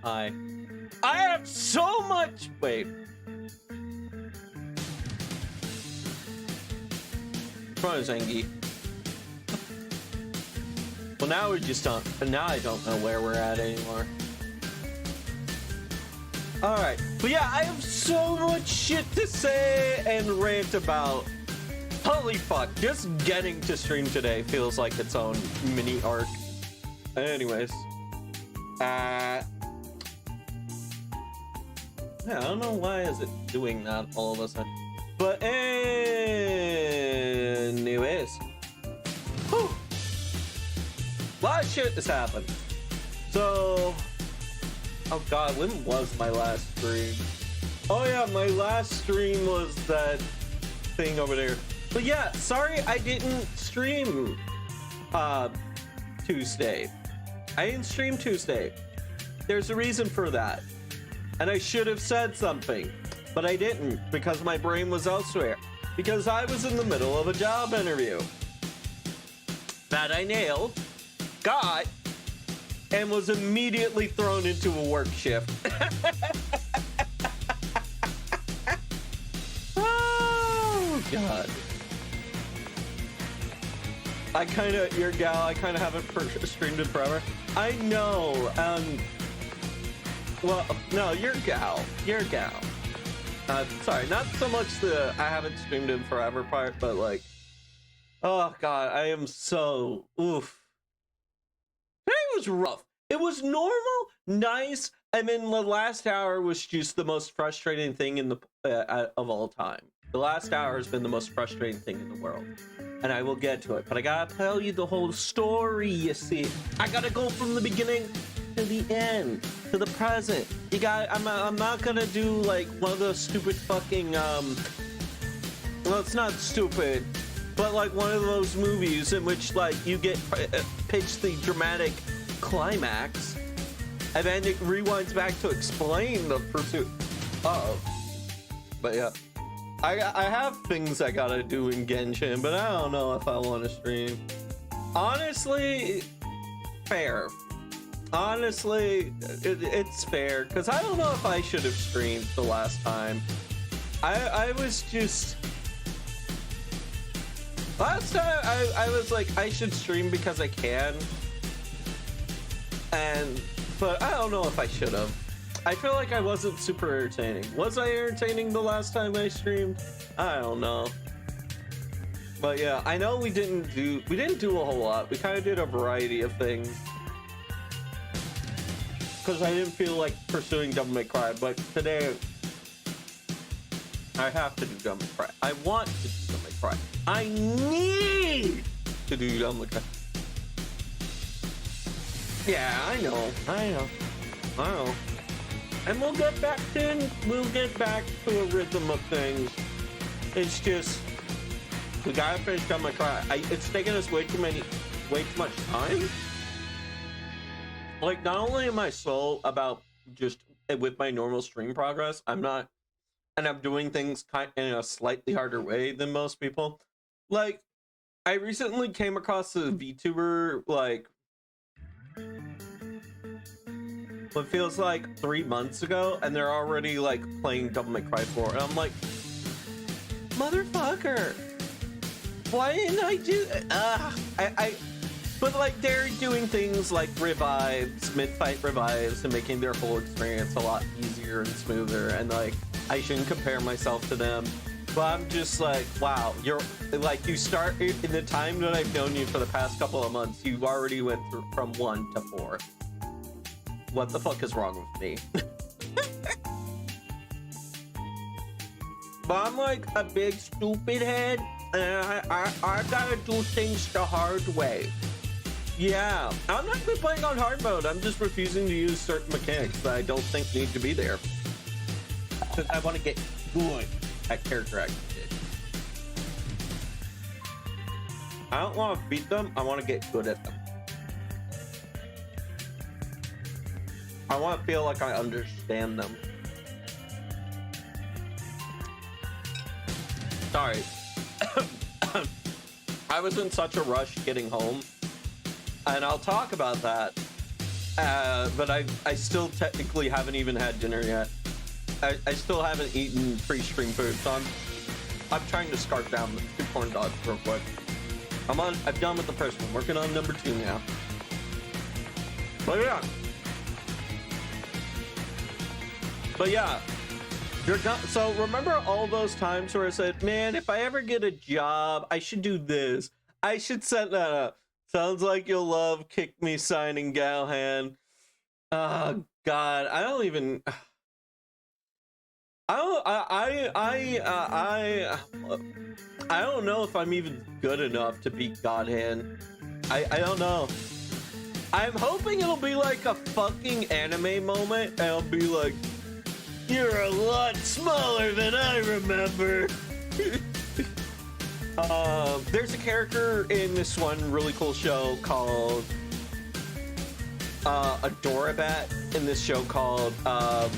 Hi. I have so much. Wait. Front is Zengi. Well, now we're just on. Now I don't know where we're at anymore. All right, but yeah, I have so much shit to say and rant about. Holy fuck! Just getting to stream today feels like its own mini arc. Anyways, yeah, I don't know why is it doing that all of a sudden. But anyways, whew. A lot of shit has happened. So, oh god, when was my last stream? Oh yeah, my last stream was that thing over there. But yeah, sorry I didn't stream Tuesday. I didn't stream Tuesday. There's a reason for that. And I should have said something, but I didn't because my brain was elsewhere. Because I was in the middle of a job interview that I nailed, got, and was immediately thrown into a work shift. Oh, God. I kind of, your gal, I kind of haven't streamed in forever. I know. Well, no, your gal. Sorry, not so much the I haven't streamed in forever part, but like, oh God, I am so, oof. Today was rough. It was normal, nice, and then the last hour was just the most frustrating thing in the of all time. The last hour has been the most frustrating thing in the world, and I will get to it. But I gotta tell you the whole story. You see, I gotta go from the beginning to the end, to the present. You got. I'm not gonna do like one of those stupid fucking well, it's not stupid, but like one of those movies in which like you get pitched the dramatic climax, and then it rewinds back to explain the pursuit. But yeah, I have things I gotta do in Genshin, but I don't know if I want to stream. Honestly, fair. Honestly, it's fair, because I don't know if I should have streamed the last time. I was just... Last time, I was like, I should stream because I can. But I don't know if I should have. I feel like I wasn't super entertaining. Was I entertaining the last time I streamed? I don't know. But yeah, I know we didn't do a whole lot. We kind of did a variety of things. Because I didn't feel like pursuing Devil May Cry, but today I have to do Devil May Cry. I want to do Devil May Cry. I need to do Devil May Cry. Yeah, I know. And we'll get back to a rhythm of things. It's just we gotta finish Devil May Cry. It's taking us way too much time. Like, not only am I slow about just with my normal stream progress, I'm doing things in a slightly harder way than most people. Like, I recently came across a VTuber, like, what feels like 3 months ago, and they're already, like, playing Devil May Cry 4, and I'm like, motherfucker, why didn't I do But like they're doing things like revives, mid-fight revives, and making their whole experience a lot easier and smoother. And like, I shouldn't compare myself to them, but I'm just like, wow, you're like, you start in the time that I've known you for the past couple of months, you already went through from 1 to 4. What the fuck is wrong with me? But I'm like a big stupid head, and I gotta do things the hard way. Yeah, I'm not even playing on hard mode. I'm just refusing to use certain mechanics that I don't think need to be there. Because I want to get good at character activation. I don't want to beat them. I want to get good at them. I want to feel like I understand them. Sorry. I was in such a rush getting home. And I'll talk about that But I still technically haven't even had dinner yet. I still haven't eaten pre-stream food, so I'm trying to scarf down the 2 corn dogs real quick. I'm done with the first one. Working on number 2 now. But yeah. So remember all those times where I said, man, if I ever get a job, I should do this. I should set that up. Sounds like you'll love Kick Me signing Galhan. Oh God, I don't even. I don't know if I'm even good enough to beat Godhand. I don't know. I'm hoping it'll be like a fucking anime moment, and it'll be like, you're a lot smaller than I remember. There's a character in this one really cool show called Adorabat, in this show called I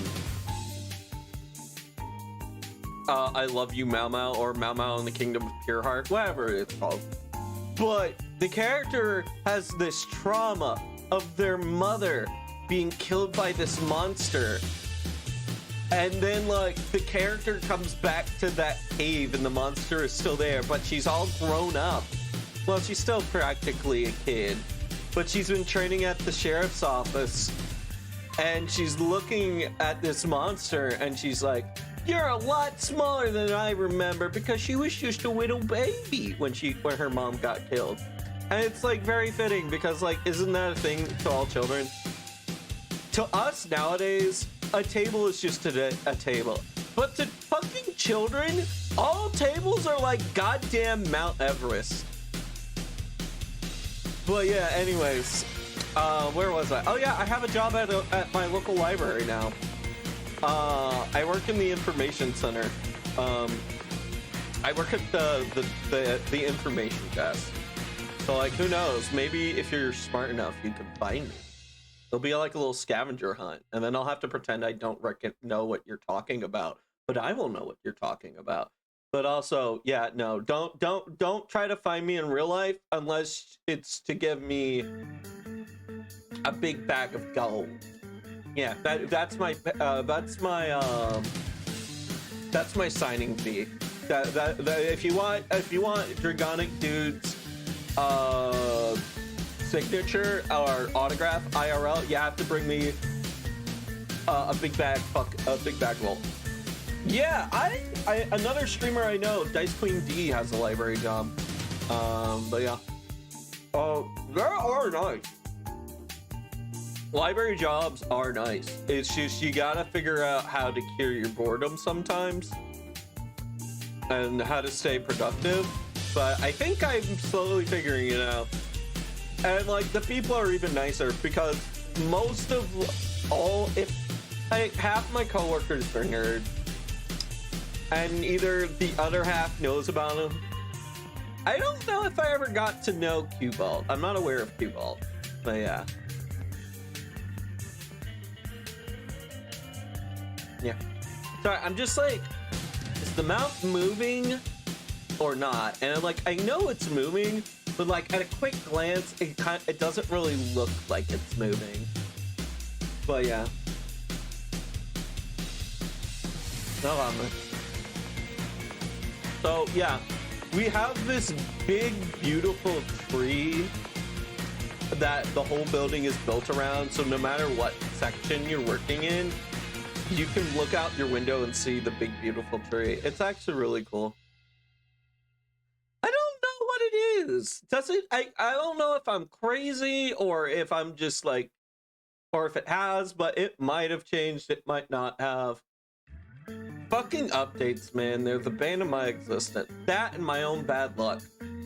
Love You Mau Mau, or Mau Mau in the Kingdom of Pure Heart, whatever it's called. But the character has this trauma of their mother being killed by this monster. And then, like, the character comes back to that cave and the monster is still there, but she's all grown up. Well, she's still practically a kid, but she's been training at the sheriff's office. And she's looking at this monster and she's like, you're a lot smaller than I remember, because she was just a little baby when her mom got killed. And it's like very fitting, because like, isn't that a thing to all children? To us nowadays, a table is just a table. But to fucking children, all tables are like goddamn Mount Everest. But yeah, anyways, where was I? Oh yeah, I have a job at my local library now. I work in the information center. I work at the information desk. So like, who knows? Maybe if you're smart enough, you could find me. It'll be like a little scavenger hunt, and then I'll have to pretend I don't know what you're talking about, but I will know what you're talking about. But also, yeah, no, don't try to find me in real life unless it's to give me a big bag of gold. Yeah, that's my signing fee. That if you want Dragonic Dude's signature or autograph IRL, you have to bring me a big bag roll. Yeah, I another streamer I know, Dice Queen D, has a library job. But yeah, they are nice. Library jobs are nice. It's just you gotta figure out how to cure your boredom sometimes and how to stay productive. But I think I'm slowly figuring it out. And like, the people are even nicer, because most of half my coworkers are nerds, and either the other half knows about them. I don't know if I ever got to know Q-Balt. I'm not aware of Q-Balt, but yeah. Yeah. Sorry, I'm just like, is the mouth moving or not? And I'm like, I know it's moving, but like at a quick glance, it doesn't really look like it's moving. But yeah. So yeah, we have this big, beautiful tree that the whole building is built around. So no matter what section you're working in, you can look out your window and see the big, beautiful tree. It's actually really cool. I don't know what it is. I don't know if I'm crazy or if I'm just like, or if it has, but it might have changed. It might not have. Fucking updates, man. They're the bane of my existence. That and my own bad luck.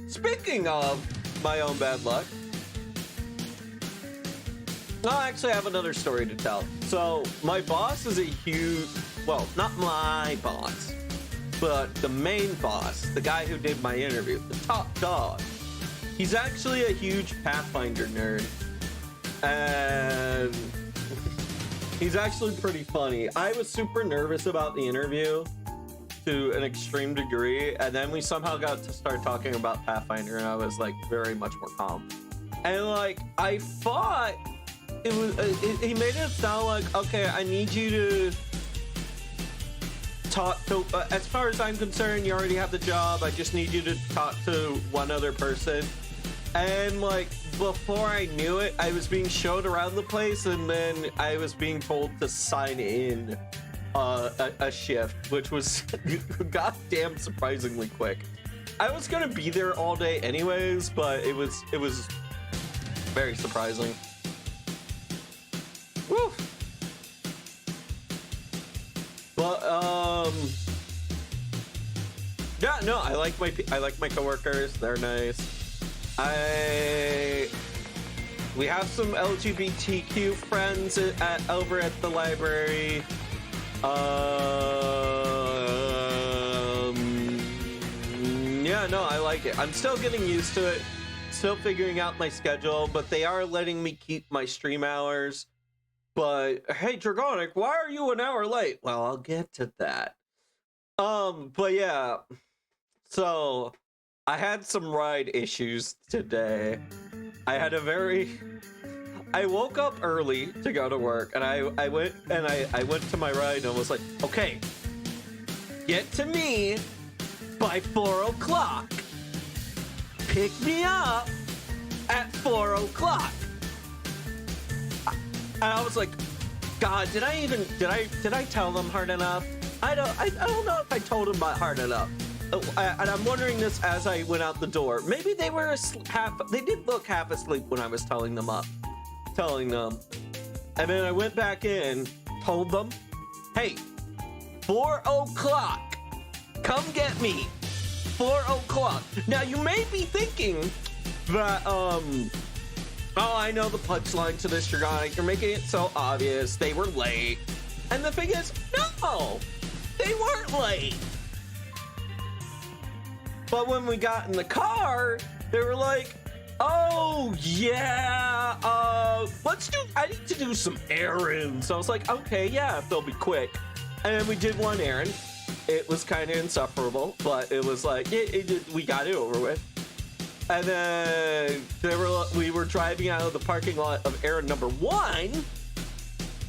Speaking of my own bad luck, I actually have another story to tell. So my boss is a huge, well, not my boss, but the main boss, the guy who did my interview, the top dog. He's actually a huge Pathfinder nerd. And he's actually pretty funny. I was super nervous about the interview to an extreme degree, and then we somehow got to start talking about Pathfinder, and I was like very much more calm. And like, I fought it was he made it sound like, okay, I need you to talk to, as far as I'm concerned, you already have the job, I just need you to talk to one other person. And like before I knew it, I was being showed around the place, and then I was being told to sign in a shift, which was goddamn surprisingly quick. I was gonna be there all day anyways, but it was very surprising. Woo. But yeah, no, I like my coworkers. They're nice. We have some LGBTQ friends over at the library. Yeah, no, I like it. I'm still getting used to it, still figuring out my schedule, but they are letting me keep my stream hours. But hey, Dragonic, why are you an hour late? Well, I'll get to that. But yeah, so I had some ride issues today. I woke up early to go to work, and I went to my ride and was like, okay, get to me by 4 o'clock. Pick me up at 4 o'clock. And I was like, God, did I tell them hard enough? I don't know if I told them hard enough. And I'm wondering this as I went out the door. Maybe they were they did look half asleep when I was telling them. And then I went back in, told them, hey, 4 o'clock, come get me, 4 o'clock. Now you may be thinking that, oh, I know the punchline to this, Dragonic. You're making it so obvious. They were late. And the thing is, no, they weren't late. But when we got in the car, they were like, oh, yeah, I need to do some errands. So I was like, okay, yeah, if they'll be quick. And then we did one errand. It was kind of insufferable, but it was like, we got it over with. And then we were driving out of the parking lot of errand number 1.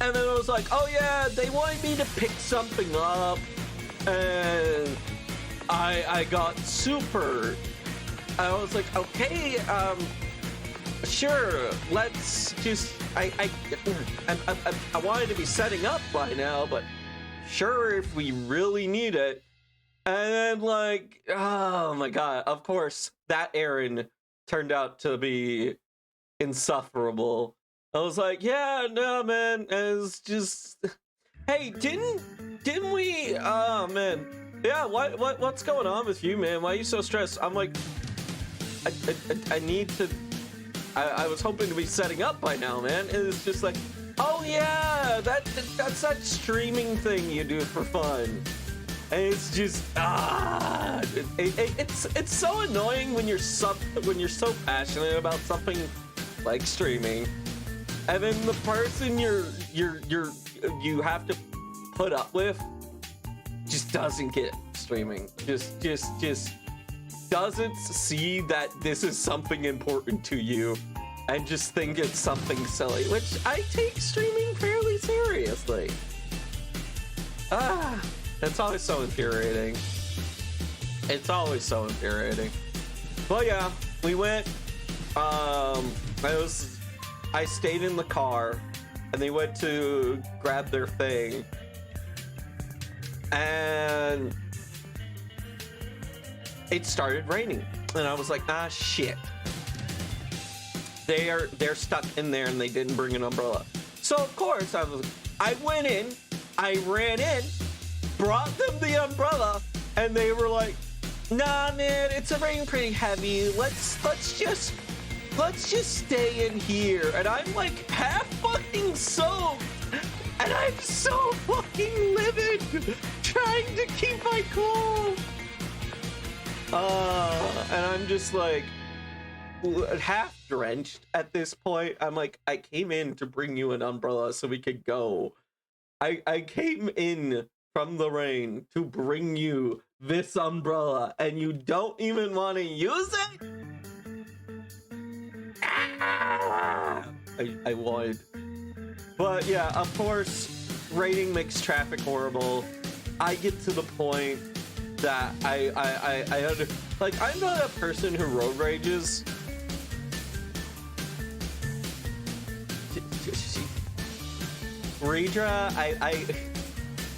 And then it was like, oh yeah, they wanted me to pick something up. And I got super. I was like, okay, sure, let's just, I wanted to be setting up by now, but sure, if we really need it. And then like, oh my God, of course, that errand turned out to be insufferable. I was like, yeah, no, man, it's just, hey, didn't we, oh man, yeah, what's going on with you, man? Why are you so stressed? I'm like, I need to, I was hoping to be setting up by now, man. And it's just like, oh yeah, that's that streaming thing you do for fun. And it's just, it's so annoying when you're so passionate about something like streaming, and then the person you have to put up with just doesn't get streaming. Just doesn't see that this is something important to you, and just think it's something silly, which I take streaming fairly seriously. It's always so infuriating. It's always so infuriating. But yeah, we went, I stayed in the car, and they went to grab their thing, and it started raining, and I was like, ah, shit. They're stuck in there, and they didn't bring an umbrella. So of course I went in, I ran in, brought them the umbrella, and they were like, nah, man, it's raining pretty heavy. Let's just stay in here. And I'm like half fucking soaked, and I'm so fucking livid, trying to keep my cool. And I'm just like half drenched at this point. I'm like, I came in to bring you an umbrella so we could go. I came in from the rain to bring you this umbrella, and you don't even want to use it? I But yeah, of course, raining makes traffic horrible. I get to the point that like, I'm not a person who road rages. Redra,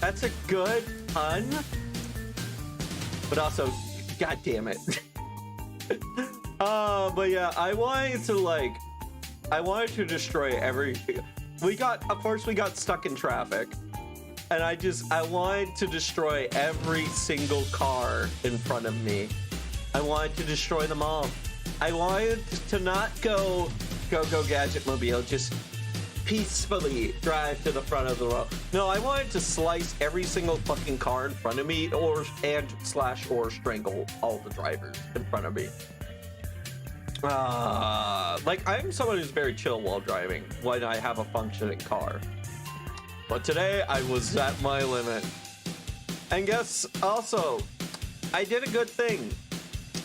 that's a good pun, but also, god damn it. But yeah, I wanted to destroy everything. Of course we got stuck in traffic, and I wanted to destroy every single car in front of me. I wanted to destroy them all. I wanted to not go Gadget Mobile, just peacefully drive to the front of the road. No, I wanted to slice every single fucking car in front of me, or strangle all the drivers in front of me. Like, I'm someone who's very chill while driving when I have a functioning car. But today I was at my limit. And guess also, I did a good thing.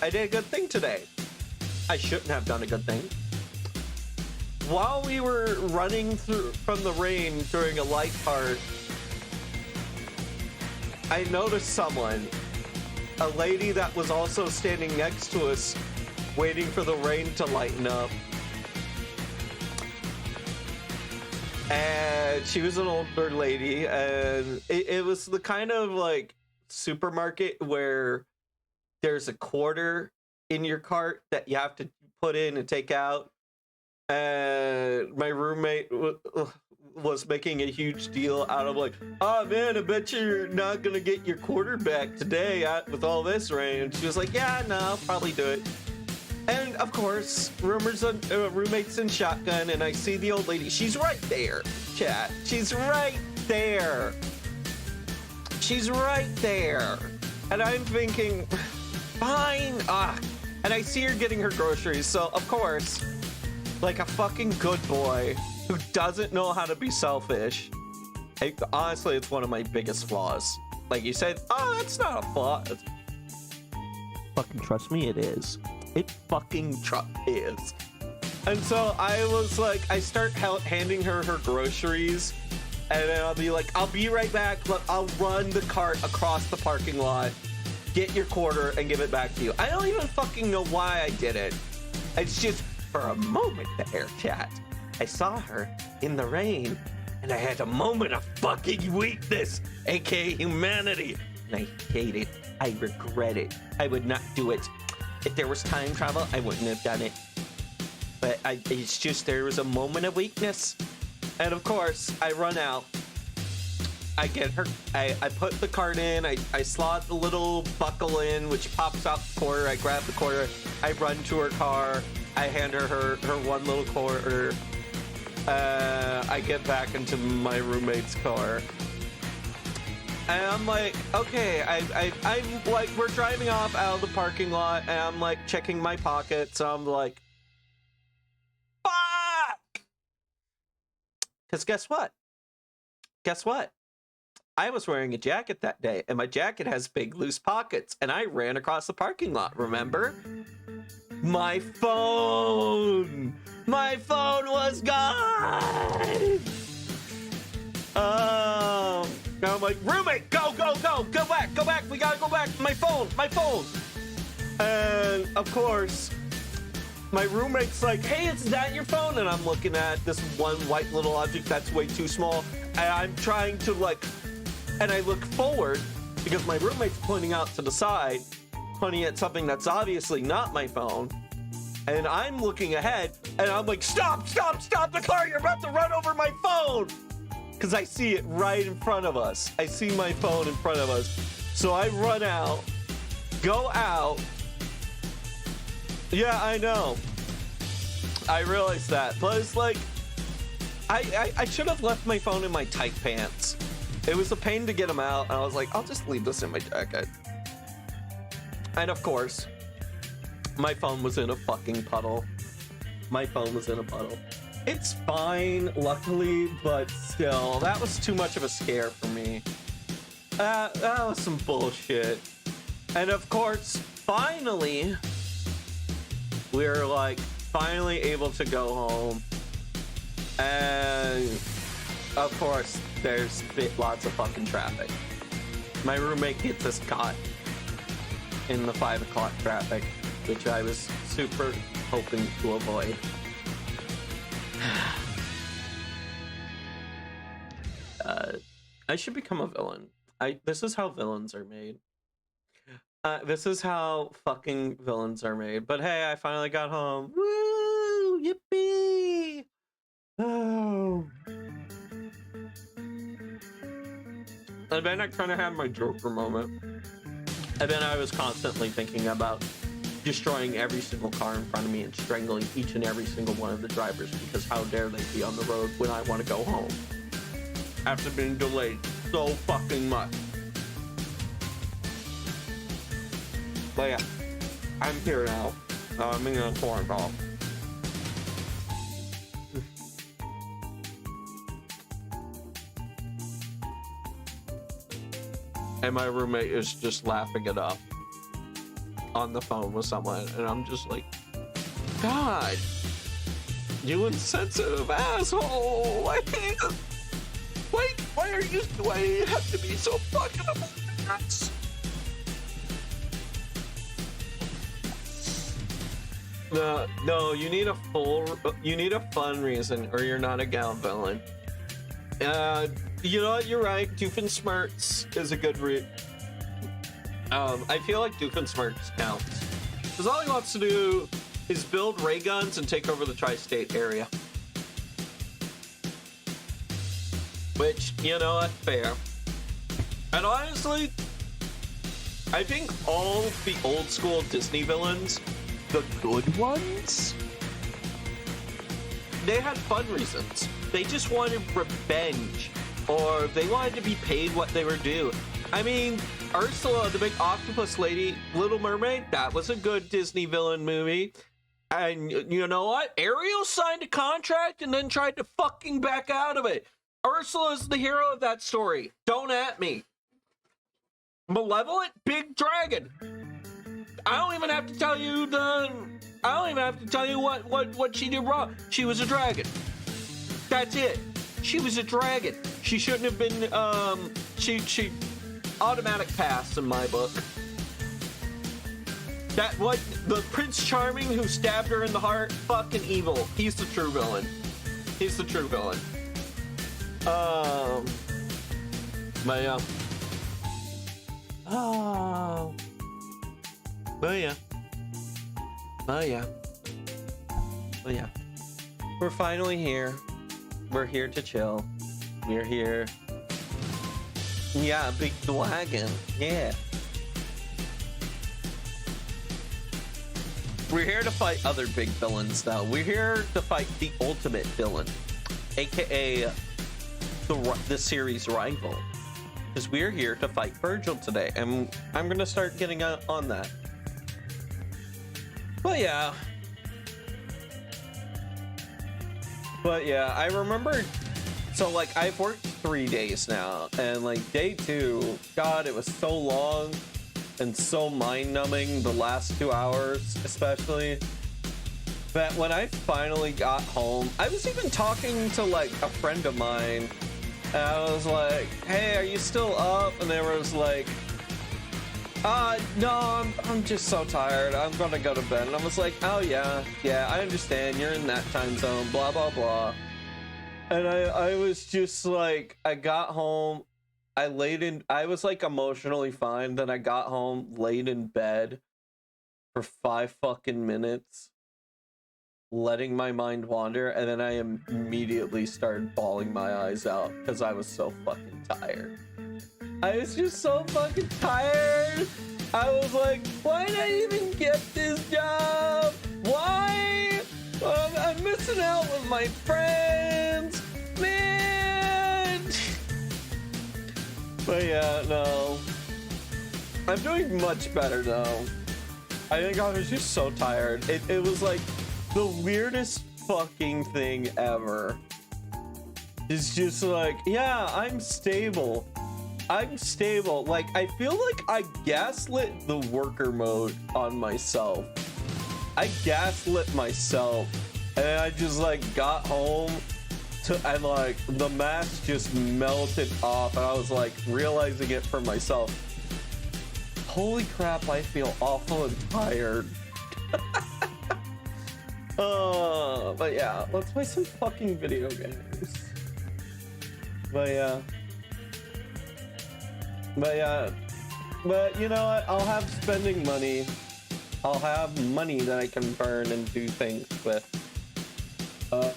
I did a good thing today. I shouldn't have done a good thing. While we were running through from the rain during a light part, I noticed someone, a lady that was also standing next to us, waiting for the rain to lighten up. And she was an older lady, and it was the kind of like supermarket where there's a quarter in your cart that you have to put in and take out. And my roommate was making a huge deal out of like, oh man, I bet you're not gonna get your quarter back today with all this rain. And she was like, yeah, no, I'll probably do it. And of course, roommates in shotgun, and I see the old lady. She's right there, chat. She's right there. She's right there. And I'm thinking, fine. And I see her getting her groceries. So of course, like a fucking good boy who doesn't know how to be selfish. Honestly, it's one of my biggest flaws. Like you said, oh, that's not a flaw. Fucking trust me, it is. It fucking is. And so I was like, I start handing her groceries, and then I'll be like, I'll be right back. I'll run the cart across the parking lot, get your quarter, and give it back to you. I don't even fucking know why I did it. It's just for a moment there, chat. I saw her in the rain, and I had a moment of fucking weakness, aka humanity. And I hate it. I regret it. I would not do it. If there was time travel, I wouldn't have done it. But it's just, there was a moment of weakness. And of course, I run out. I get her, I put the cart in, I slot the little buckle in, which pops out the quarter. I grab the quarter, I run to her car, I hand her one little quarter. I get back into my roommate's car. And I'm like, okay, I'm like, we're driving off out of the parking lot, and I'm like checking my pockets. So I'm like, fuck! Because guess what? Guess what? I was wearing a jacket that day, and my jacket has big loose pockets, and I ran across the parking lot, remember? My phone! My phone was gone! I'm like, roommate, go back, we gotta go back, my phone. And of course, my roommate's like, hey, is that your phone? And I'm looking at this one white little object that's way too small, and I'm trying to like, and I look forward because my roommate's pointing out to the side, pointing at something that's obviously not my phone. And I'm looking ahead, and I'm like, stop the car, you're about to run over my phone. Because I see it right in front of us. I see my phone in front of us. So I run out, go out. Yeah, I know. I realized that. But it's like, I should have left my phone in my tight pants. It was a pain to get them out. And I was like, I'll just leave this in my jacket. And of course, my phone was in a fucking puddle. My phone was in a puddle. It's fine, luckily, but still, that was too much of a scare for me. That was some bullshit. And of course, finally, we're like finally able to go home. And Of course, there's lots of fucking traffic. My roommate gets us caught in the 5 o'clock traffic, which I was super hoping to avoid. I should become a villain. This is how villains are made. This is how fucking villains are made. But hey, I finally got home. Woo! Yippee! Oh. And then I kind of had my Joker moment. And then I was constantly thinking about destroying every single car in front of me and strangling each and every single one of the drivers, because how dare they be on the road when I want to go home after being delayed so fucking much. But yeah, I'm here now. I'm in a corn call. And my roommate is just laughing it up on the phone with someone, and I'm just like, God, you insensitive asshole! Why are you? Why do you have to be so fucking nuts? No, you need a fun reason, or you're not a gal villain. You know what? You're right. Doofenshmirtz is a good route. I feel like Doofenshmirtz counts, because all he wants to do is build ray guns and take over the tri-state area. Which, you know, that's fair. And honestly, I think all the old school Disney villains, the good ones, they had fun reasons. They just wanted revenge, or they wanted to be paid what they were due. I mean, Ursula, the big octopus lady, Little Mermaid, that was a good Disney villain movie. And you know what? Ariel signed a contract and then tried to fucking back out of it. Ursula's the hero of that story. Don't at me. Malevolent big dragon. I don't even have to tell you what she did wrong. She was a dragon. That's it. She was a dragon. She shouldn't have been, she automatic pass in my book. The Prince Charming who stabbed her in the heart, fucking evil. He's the true villain. He's the true villain. But yeah. Oh. But yeah. But yeah. But yeah. We're finally here. We're here to chill. We're here. Yeah, big wagon. Yeah. We're here to fight other big villains, though. We're here to fight the ultimate villain, aka the series rival. Because we're here to fight Virgil today, and I'm gonna start getting on that. But yeah. I remember, so like I've worked 3 days now, and like day 2, God, it was so long and so mind-numbing, the last 2 hours especially, that when I finally got home, I was even talking to like a friend of mine, and I was like, hey, are you still up? And they was like, no, I'm just so tired, I'm gonna go to bed. And I was like, oh yeah, I understand, you're in that time zone, blah blah blah. And I was just like, I got home, I was like emotionally fine. Then I got home, laid in bed for 5 fucking minutes, letting my mind wander, and then I immediately started bawling my eyes out because I was so fucking tired. I was just so fucking tired. I was like, why did I even get this job? Why? I'm missing out with my friends, man. But yeah, no. I'm doing much better though. I think I was just so tired. It was like the weirdest fucking thing ever. It's just like, yeah, I'm stable. Like, I feel like I gaslit the worker mode on myself. I gaslit myself, and I just like got home and like the mask just melted off, and I was like realizing it for myself. Holy crap, I feel awful and tired. But yeah, let's play some fucking video games. But you know what? I'll have spending money. I'll have money that I can burn and do things with. Let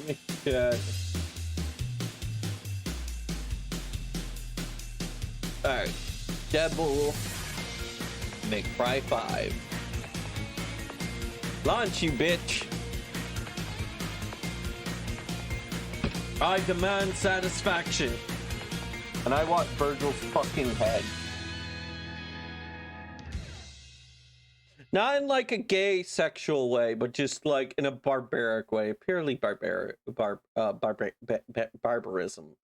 me check. Alright. Devil May Cry 5. Launch, you bitch. I demand satisfaction. And I want Virgil's fucking head. Not in like a gay sexual way, but just like in a barbaric way, purely barbaric, barbarism,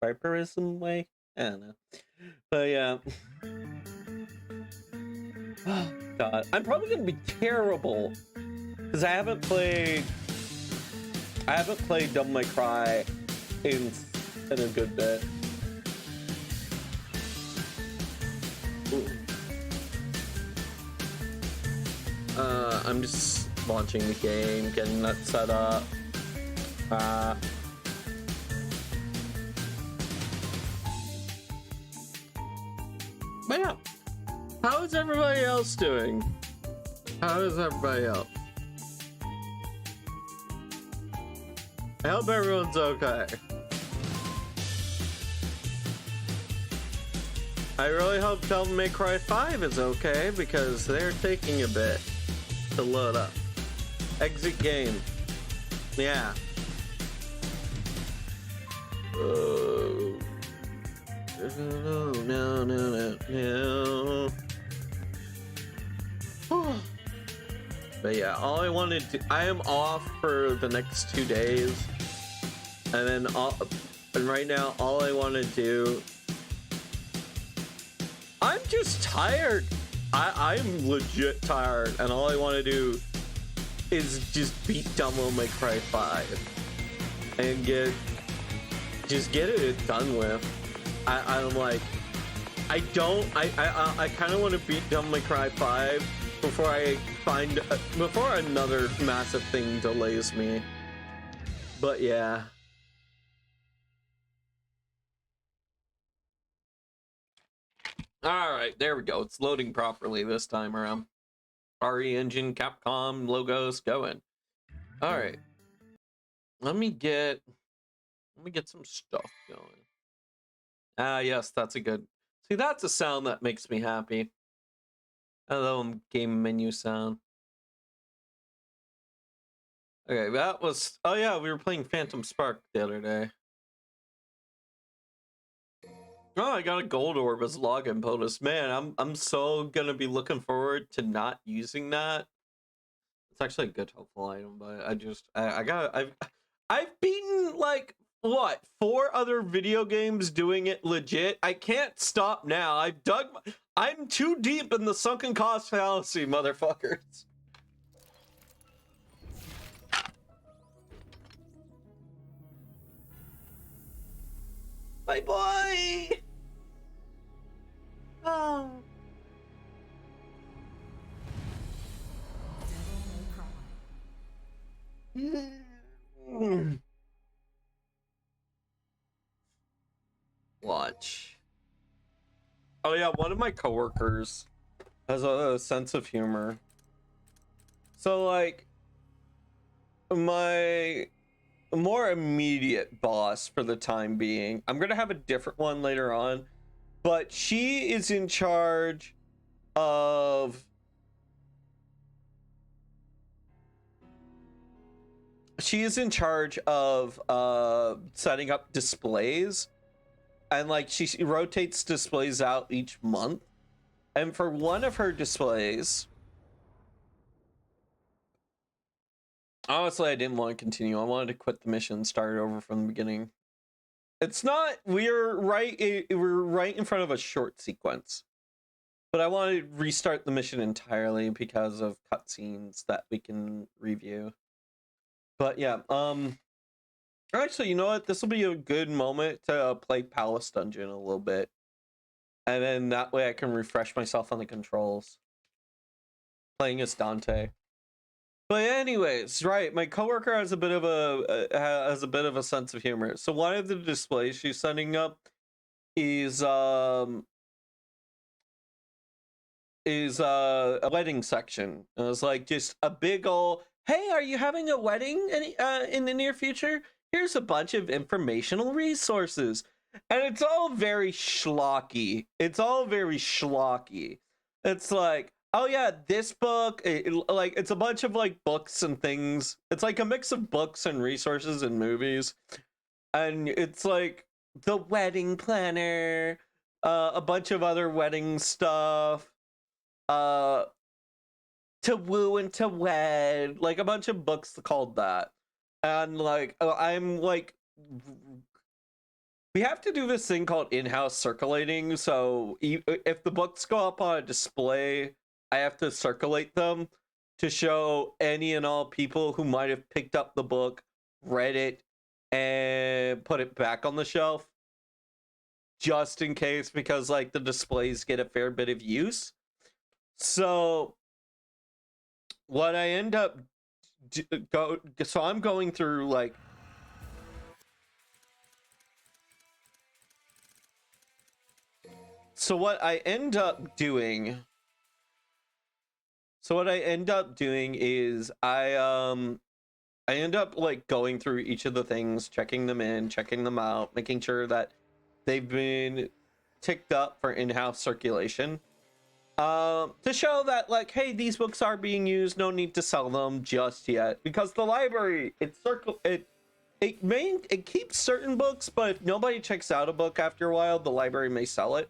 barbarism way. I don't know, but yeah. Oh God, I'm probably gonna be terrible because I haven't played Devil May Cry in a good bit. Ooh. I'm just launching the game, getting that set up. But yeah, how is everybody else doing? How is everybody else? I hope everyone's okay. I really hope Devil May Cry 5 is okay because they're taking a bit to load up. Exit game. Yeah. No. But yeah, all I wanted to, I am off for the next 2 days, and right now all I want to do, I'm just tired. I'm legit tired, and all I want to do is just beat Devil May Cry 5 and get it done with. I'm like, I kind of want to beat Devil May Cry 5 before another massive thing delays me. But yeah. All right, there we go. It's loading properly this time around. RE engine, Capcom logos going. All right. Let me get some stuff going. Yes, that's a good. See, that's a sound that makes me happy. Hello, game menu sound. Okay, that was. Oh yeah, we were playing Phantom Spark the other day. Oh, I got a gold orb as login bonus. Man, I'm so gonna be looking forward to not using that. It's actually a good helpful item, but I've beaten like what 4 other video games doing it legit. I can't stop now. I'm too deep in the sunken cost fallacy, motherfuckers. My boy. Oh. Watch. Oh yeah, one of my coworkers has a sense of humor. So like my more immediate boss for the time being, I'm gonna have a different one later on, but she is in charge of setting up displays, and like she rotates displays out each month. And for one of her displays, honestly, I didn't want to continue. I wanted to quit the mission and start over from the beginning. It's not, we're right in front of a short sequence, but I want to restart the mission entirely because of cutscenes that we can review. But yeah, Actually, you know what? This will be a good moment to play Palace Dungeon a little bit. And then that way I can refresh myself on the controls. Playing as Dante. But anyways, right, my coworker has a bit of a sense of humor. So one of the displays she's setting up is a wedding section. And it was like just a big ol' hey, are you having a wedding in the near future? Here's a bunch of informational resources. And it's all very schlocky. It's all very schlocky. It's like, oh yeah, this book, like it's a bunch of like books and things. It's like a mix of books and resources and movies. And it's like the wedding planner, a bunch of other wedding stuff, uh to woo and to wed, like a bunch of books called that. And like I'm like, we have to do this thing called in-house circulating. So if the books go up on a display, I have to circulate them to show any and all people who might have picked up the book, read it, and put it back on the shelf, just in case, because like the displays get a fair bit of use. So what I end up so I'm going through like, so what I end up doing is I end up like going through each of the things, checking them in, checking them out, making sure that they've been ticked up for in-house circulation, to show that like, hey, these books are being used, no need to sell them just yet, because the library, it keeps certain books, but if nobody checks out a book after a while, the library may sell it.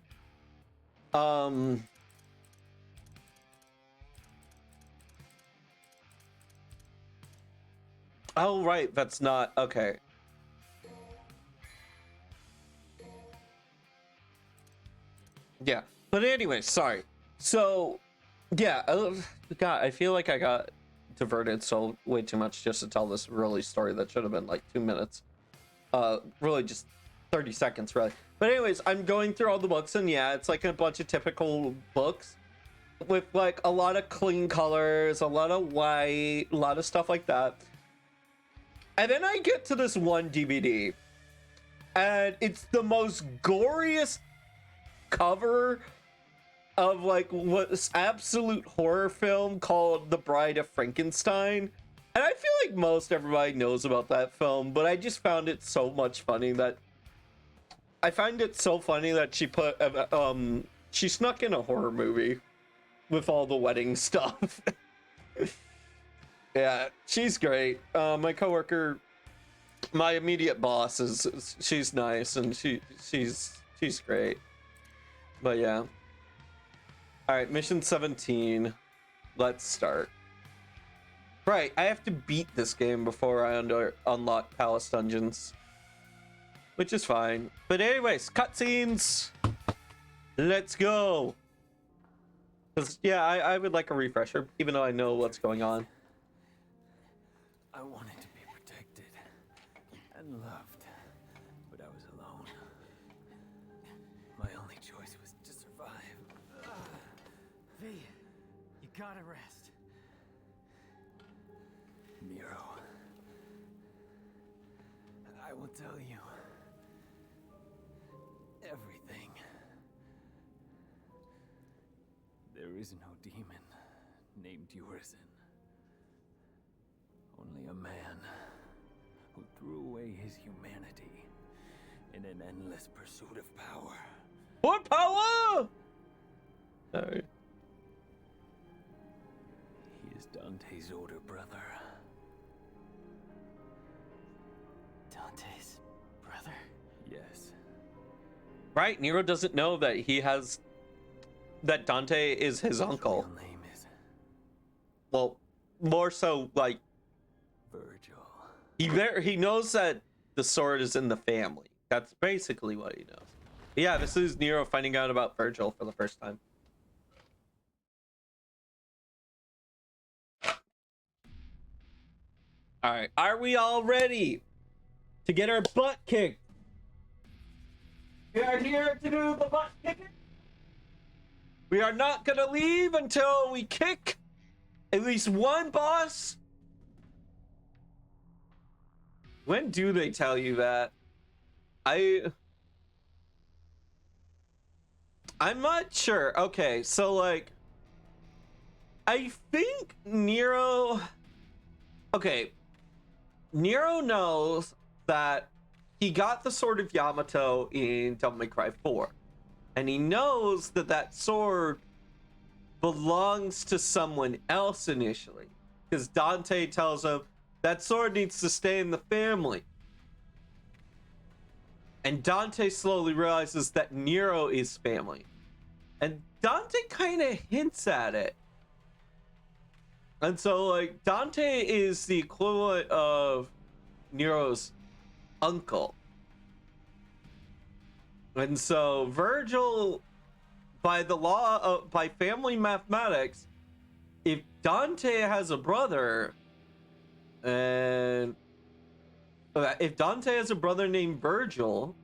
Oh right, that's not okay. Yeah, but anyway, sorry. So yeah, God, I feel like I got diverted so way too much just to tell this really story that should have been like 2 minutes. Really just 30 seconds, really. But anyways, I'm going through all the books, and yeah, it's like a bunch of typical books with like a lot of clean colors, a lot of white, a lot of stuff like that. And then I get to this one DVD, and it's the most goriest cover of like what's absolute horror film called The Bride of Frankenstein. And I feel like most everybody knows about that film, but I just found it so much funny that I find it so funny that she snuck in a horror movie with all the wedding stuff. Yeah, she's great. My coworker, my immediate boss, she's nice, and she's great. But yeah. All right, mission 17. Let's start. Right, I have to beat this game before I unlock Palace Dungeons, which is fine. But anyways, cutscenes. Let's go. Because yeah, I would like a refresher, even though I know what's going on. I wanted to be protected and loved, but I was alone. My only choice was to survive. V, you gotta rest. Nero, I will tell you everything. There is no demon named Urizen. Only a man who threw away his humanity in an endless pursuit of power. What power? Sorry. He is Dante's older brother. Dante's brother? Yes. Right, Nero doesn't know that Dante is his uncle. His real name is Well, more so like Virgil. he knows that the sword is in the family. That's basically what he knows. Yeah, this is Nero finding out about Virgil for the first time. All right, are we all ready to get our butt kicked. We are here to do the butt kicking. We are not gonna leave until we kick at least one boss. When do they tell you that? I'm not sure. Okay, so like I think Nero. Okay, Nero knows that he got the Sword of Yamato in Devil May Cry 4. And he knows that that sword belongs to someone else initially. Because Dante tells him that sword needs to stay in the family. And Dante slowly realizes that Nero is family. And Dante kind of hints at it. And so, like, Dante is the equivalent of Nero's uncle. And so Virgil, by the law of, by family mathematics, if Dante has a brother, and if Dante has a brother named Virgil,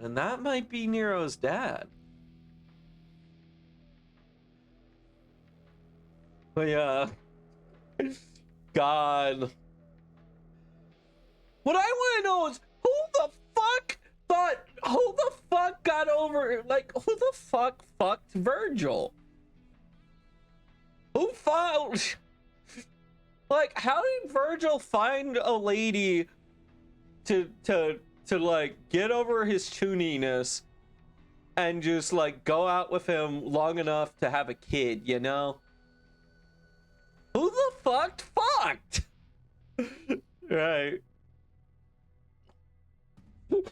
then that might be Nero's dad. But yeah, God. What I want to know is who the fuck got over, like, who the fuck fucked Virgil? Who found, like, how did Virgil find a lady to like get over his chuniness and just like go out with him long enough to have a kid, you know? Who the fuck fucked? Right.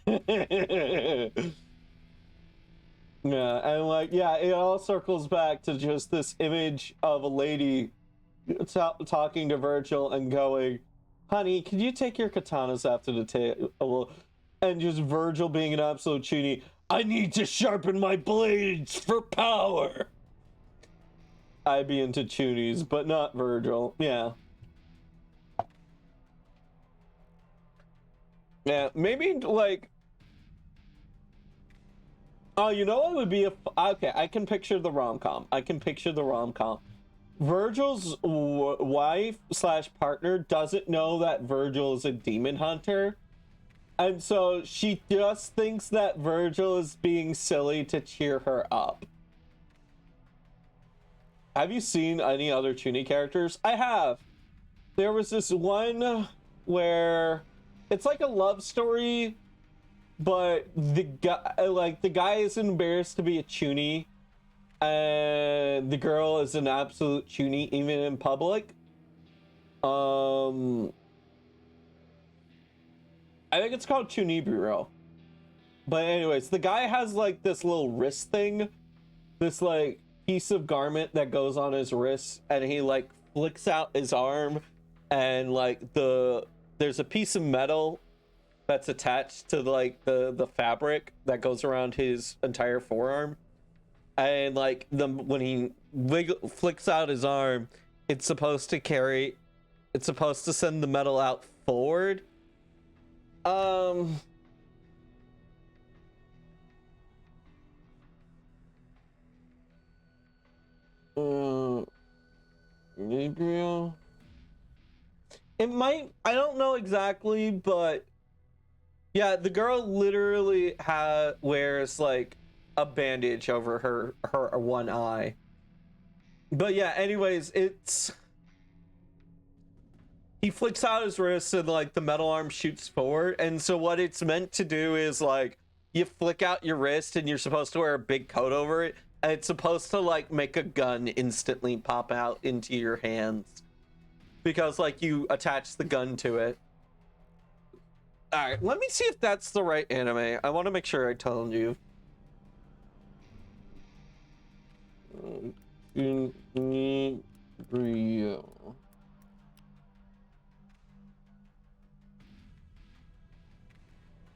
Yeah, and like, yeah, it all circles back to just this image of a lady talking to Virgil and going, honey, can you take your katanas after the table? And just Virgil being an absolute chuny, I need to sharpen my blades for power. I'd be into chunies, but not Virgil. Yeah. Yeah, maybe like, oh, you know what would be okay, I can picture the rom-com. Virgil's wife slash partner doesn't know that Virgil is a demon hunter. And so she just thinks that Virgil is being silly to cheer her up. Have you seen any other Chuny characters? I have. There was this one where it's like a love story, but the guy is embarrassed to be a Chuny, and the girl is an absolute Chuny even in public. I think it's called Chuniburo. But anyways, the guy has like this little wrist thing, this like piece of garment that goes on his wrist, and he like flicks out his arm, and like there's a piece of metal that's attached to like the fabric that goes around his entire forearm, and like when he flicks out his arm, it's supposed to send the metal out forward. Gabriel, it might, I don't know exactly, but yeah, the girl literally wears like a bandage over her one eye. But yeah, anyways, he flicks out his wrist and like the metal arm shoots forward, and so what it's meant to do is like you flick out your wrist and you're supposed to wear a big coat over it, and it's supposed to like make a gun instantly pop out into your hands because like you attach the gun to it. All right, let me see if that's the right anime. I want to make sure I told you.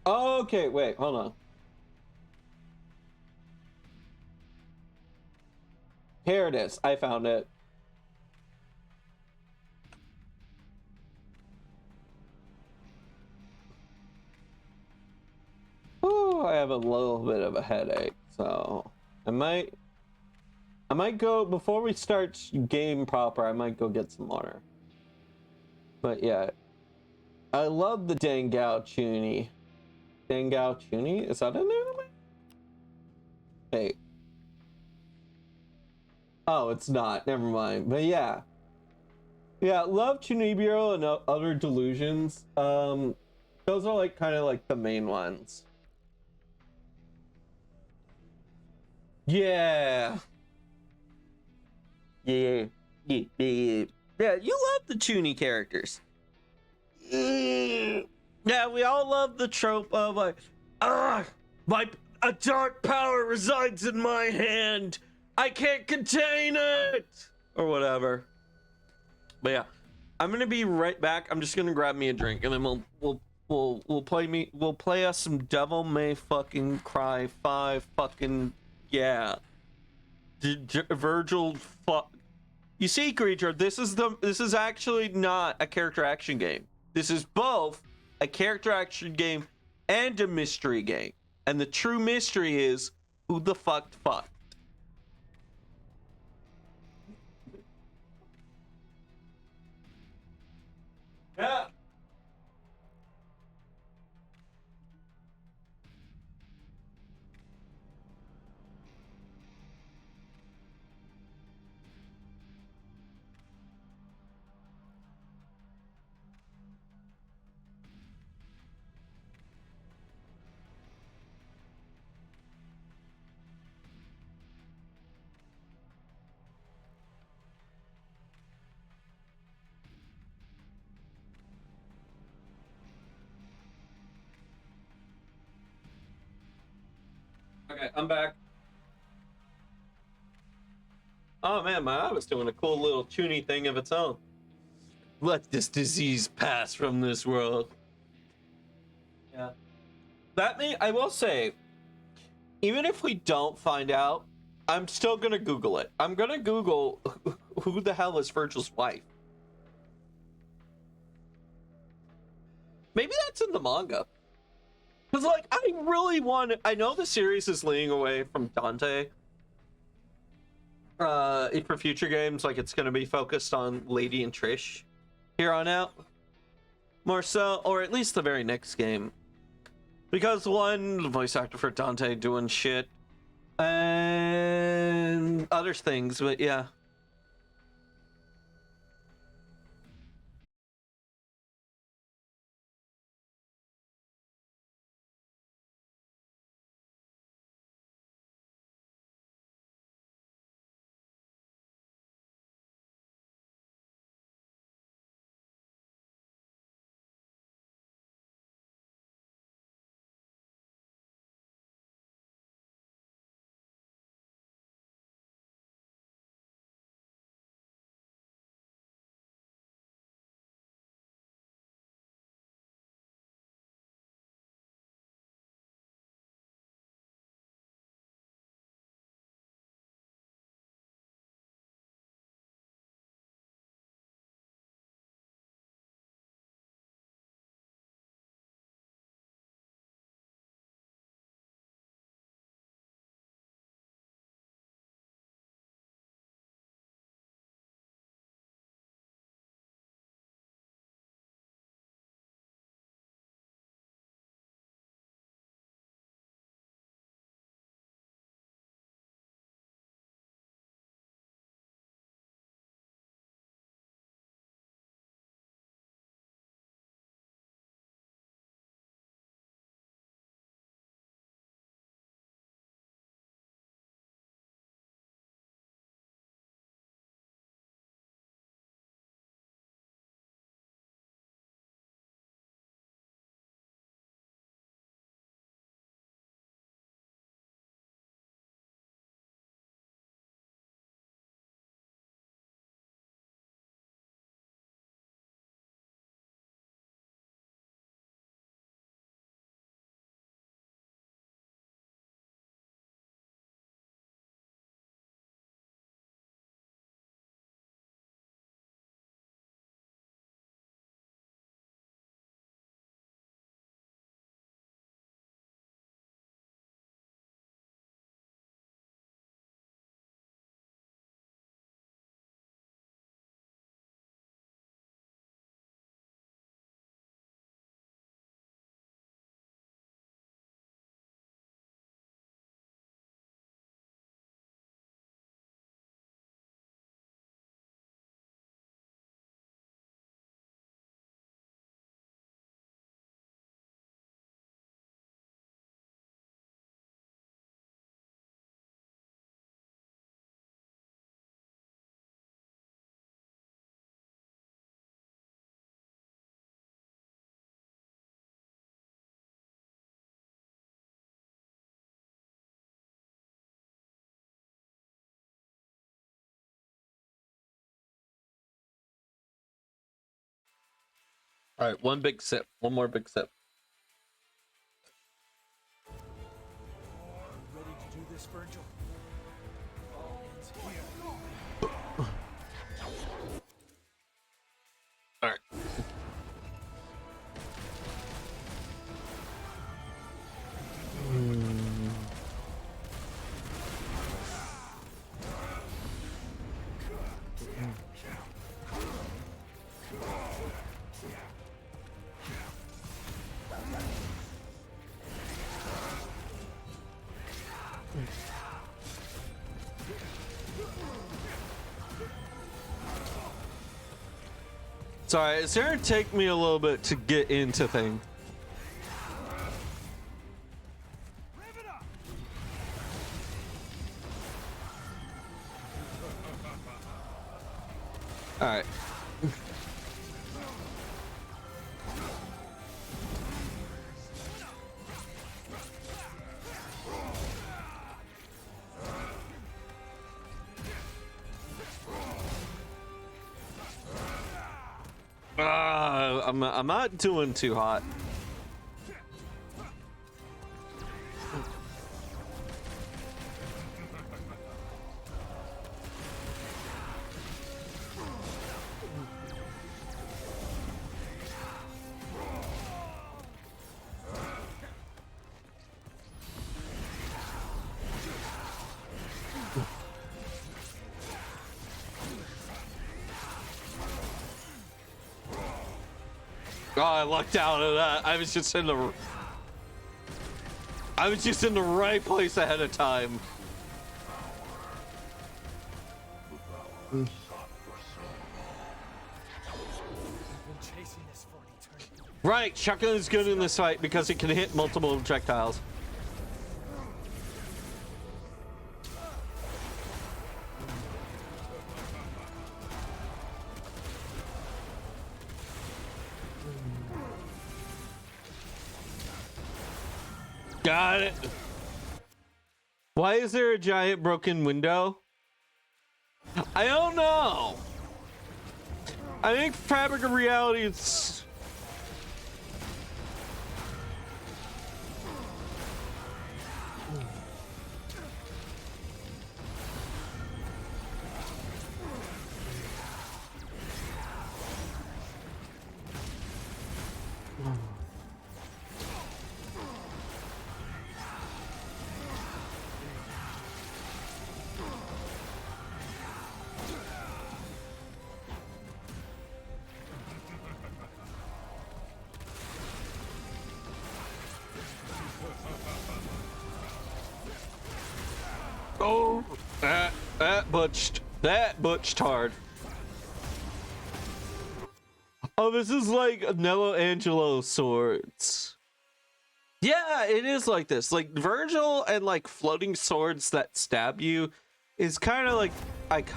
Okay, wait, hold on. Here it is. I found it. I have a little bit of a headache, so I might go before we start game proper. I might go get some water. But yeah, I love the Dangao Chuni. Dangao Chuni? Is that an anime? Hey. Oh, it's not. Never mind. But yeah. Yeah, love Chunibyo and other delusions. Those are like kind of like the main ones. Yeah. Yeah. Yeah. Yeah. Yeah, you love the Chuny characters. Yeah, we all love the trope of like, my a dark power resides in my hand. I can't contain it, or whatever. But yeah, I'm gonna be right back. I'm just gonna grab me a drink, and then we'll play us some Devil May fucking Cry 5 fucking yeah. Virgil fuck. You see, creature, this is actually not a character action game. This is both a character action game and a mystery game. And the true mystery is who the fuck fucked. Yeah. Okay, I'm back. Oh man, my eye was doing a cool little tuny thing of its own. Let this disease pass from this world. Yeah. I will say, even if we don't find out, I'm still gonna Google it. I'm gonna Google who the hell is Virgil's wife. Maybe that's in the manga. Because, like, I really want to... I know the series is leaning away from Dante. For future games, like, it's going to be focused on Lady and Trish here on out. More so, or at least the very next game. Because, one, the voice actor for Dante doing shit. And other things, but yeah. All right, one big sip. One more big sip. Ready to do this, Virgil? All ends here. All right. Sorry, it's gonna take me a little bit to get into things. All right. I'm not doing too hot. Oh, I lucked out of that. I was just in the right place ahead of time. I've been chasing this for an eternity. Right, shotgun is good in this fight because it can hit multiple projectiles. Got it. Why is there a giant broken window? I don't know. I think Fabric of Reality is... Oh, that butched hard. Oh, this is like Nello Angelo swords. Yeah, it is like this. Like Virgil and like floating swords that stab you is kind of like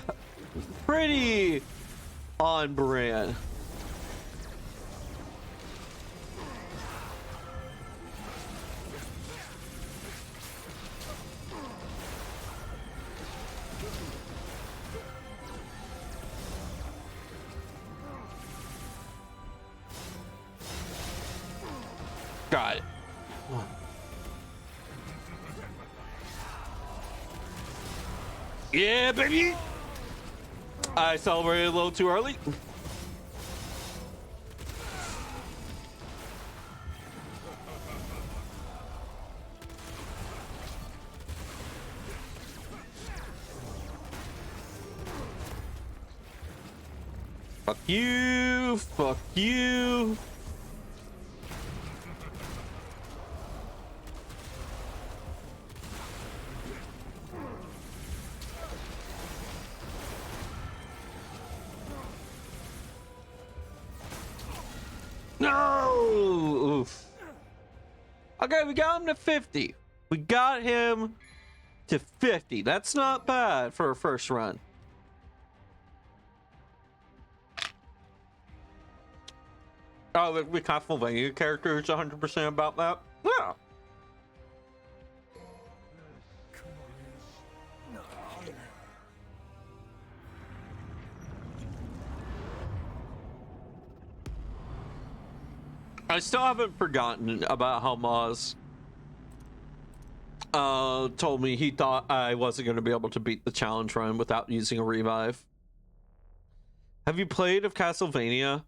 pretty on brand. Got it. Yeah, baby. I celebrated a little too early. Fuck you. Fuck you. No! Oof. Okay, we got him to 50. We got him to 50. That's not bad for a first run. Oh, we Castlevania characters 100% about that? Yeah. I still haven't forgotten about how Moz told me he thought I wasn't going to be able to beat the challenge run without using a revive. Have you played of Castlevania?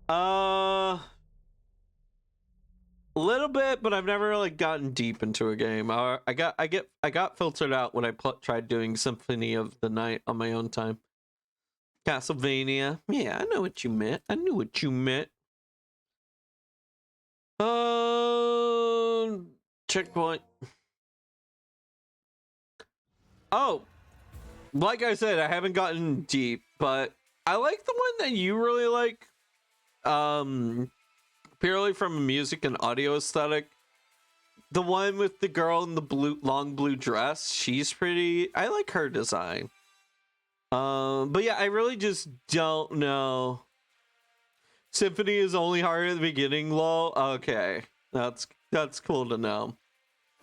A little bit, but I've never really gotten deep into a game. I got filtered out when I tried doing Symphony of the Night on my own time. Castlevania. Yeah, I know what you meant. I knew what you meant. Checkpoint. Oh, like I said, I haven't gotten deep, but I like the one that you really like. Purely from a music and audio aesthetic. The one with the girl in the long blue dress, she's pretty. I like her design. But yeah, I really just don't know. Symphony is only hard at the beginning, lol. Okay, that's cool to know.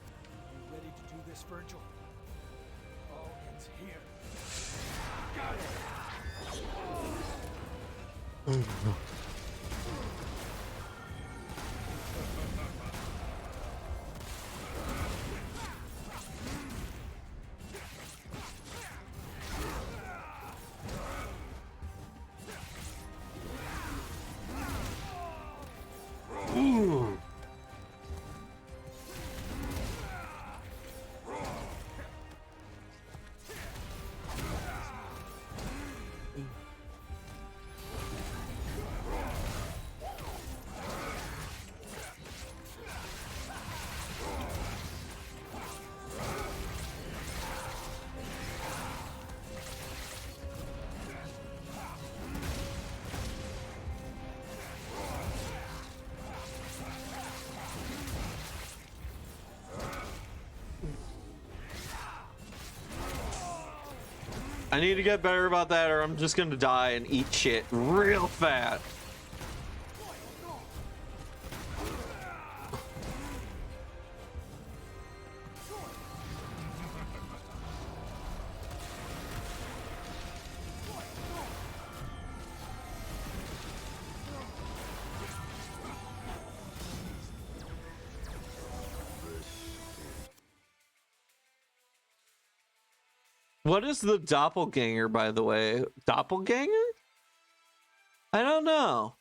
You ready to do this, Virgil? All ends here. Got it. Ooh. I need to get better about that, or I'm just gonna die and eat shit real fast. What is the doppelganger, by the way? Doppelganger? I don't know.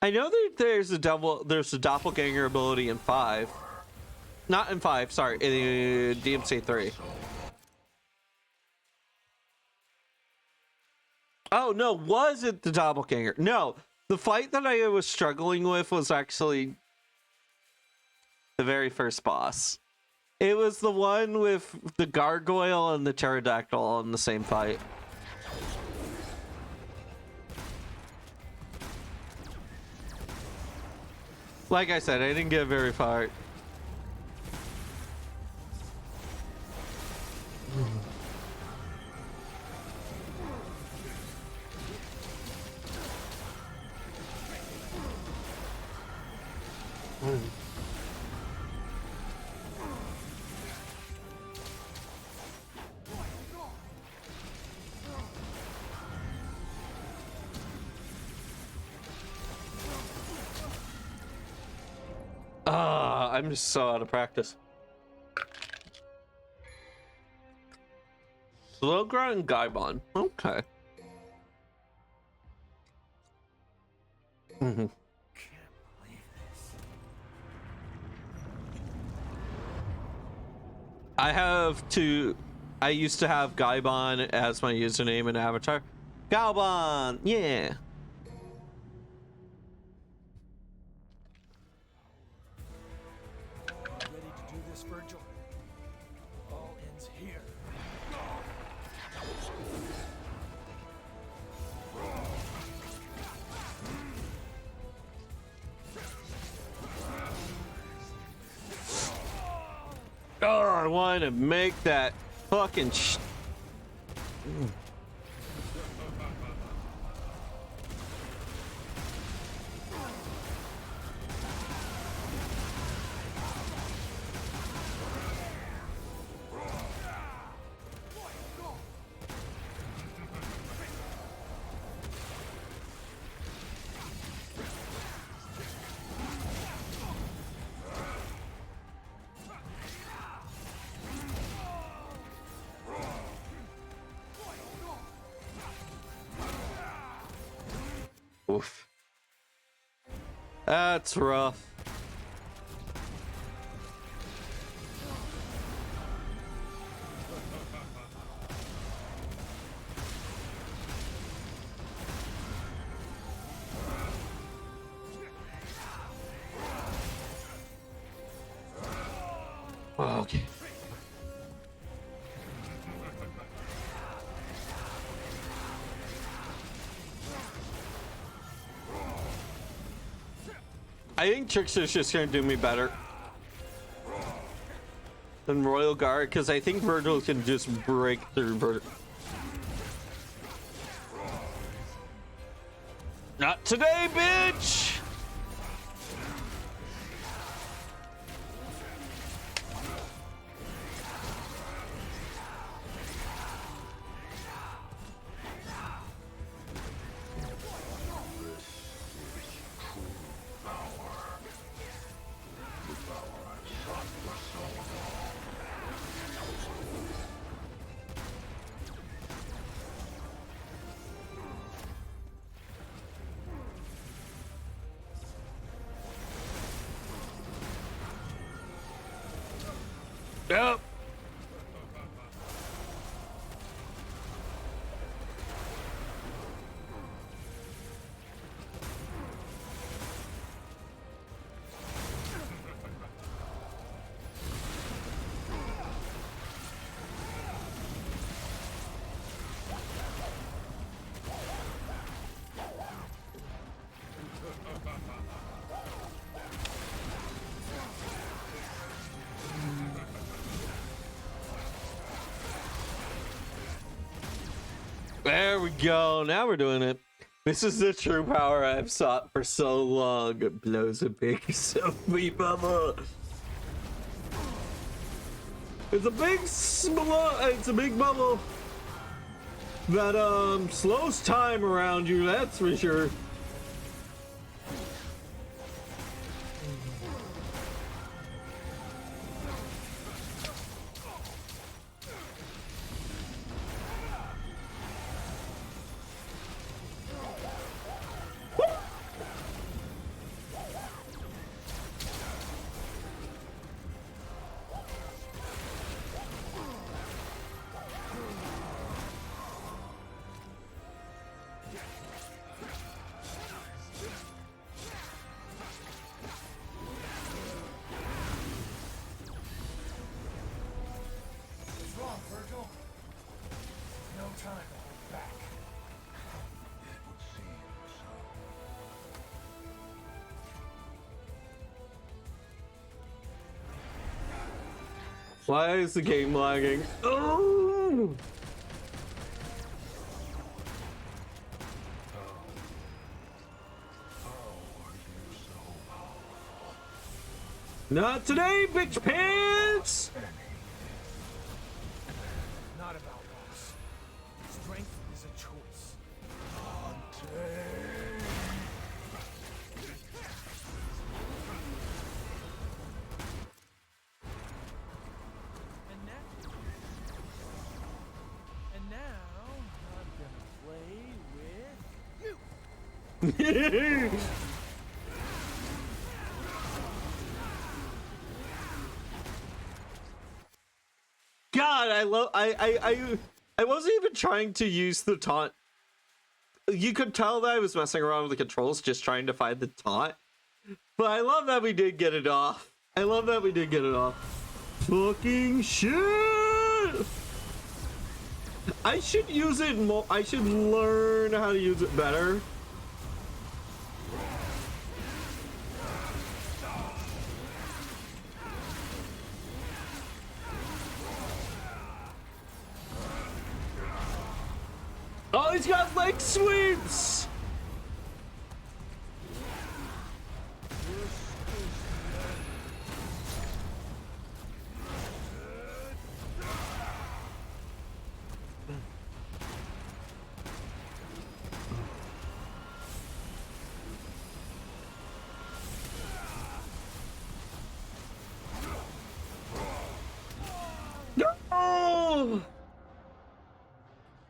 I know that there's a doppelganger ability in 5. Not in 5, sorry, in DMC 3. Oh no, was it the doppelganger? No, the fight that I was struggling with was actually the very first boss. It was the one with the gargoyle and the pterodactyl in the same fight. Like I said, I didn't get very far. I'm just so out of practice. Slogra and Gaibon. Okay. Can't believe this. I used to have Gaibon as my username and avatar. Gaibon, yeah. Ready to do this, Virgil? All ends here. Oh, I want to make that fucking Oof. That's rough. Okay. I think Trickster's just gonna do me better than Royal Guard, because I think Virgil can just break through Not today, bitch! Yep. There we go. Now we're doing it. This is the true power I've sought for so long. It blows a big sweet bubble. It's a big it's a big bubble that slows time around you, that's for sure. What's wrong, Virgil? No time to hold back. It would seem so. Why is the game lagging? Oh! Not today, bitch pants! Not about loss. Strength is a choice. And now I'm gonna play with you. God, I wasn't even trying to use the taunt. You could tell that I was messing around with the controls, just trying to find the taunt. But I love that we did get it off. I love that we did get it off. Fucking shit! I should use it more. I should learn how to use it better. Oh, he's got leg sweeps! No!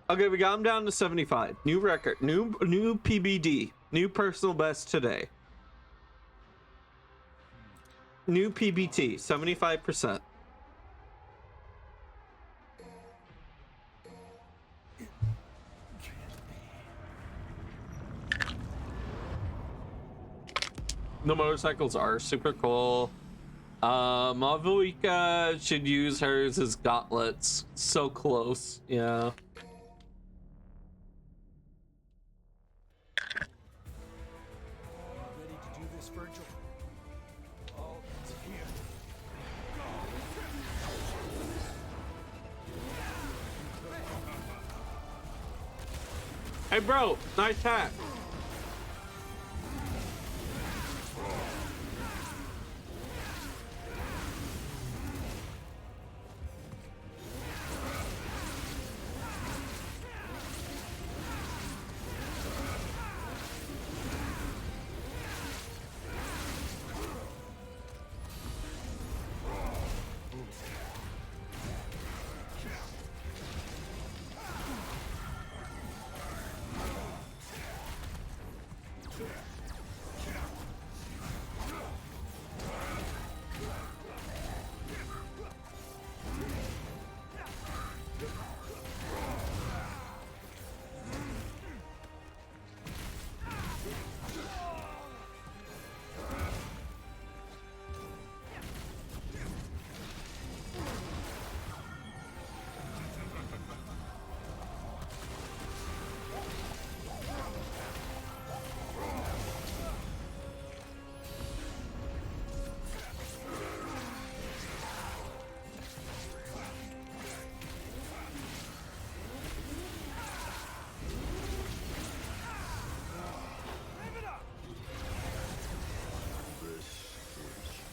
Okay, we got him down to 75. New record. New PBD. New personal best today. New PBT, 75%. The motorcycles are super cool. Mavuika should use hers as gauntlets. So close, yeah. Ready to do this, Virgil? All ends here. Hey bro, nice hat.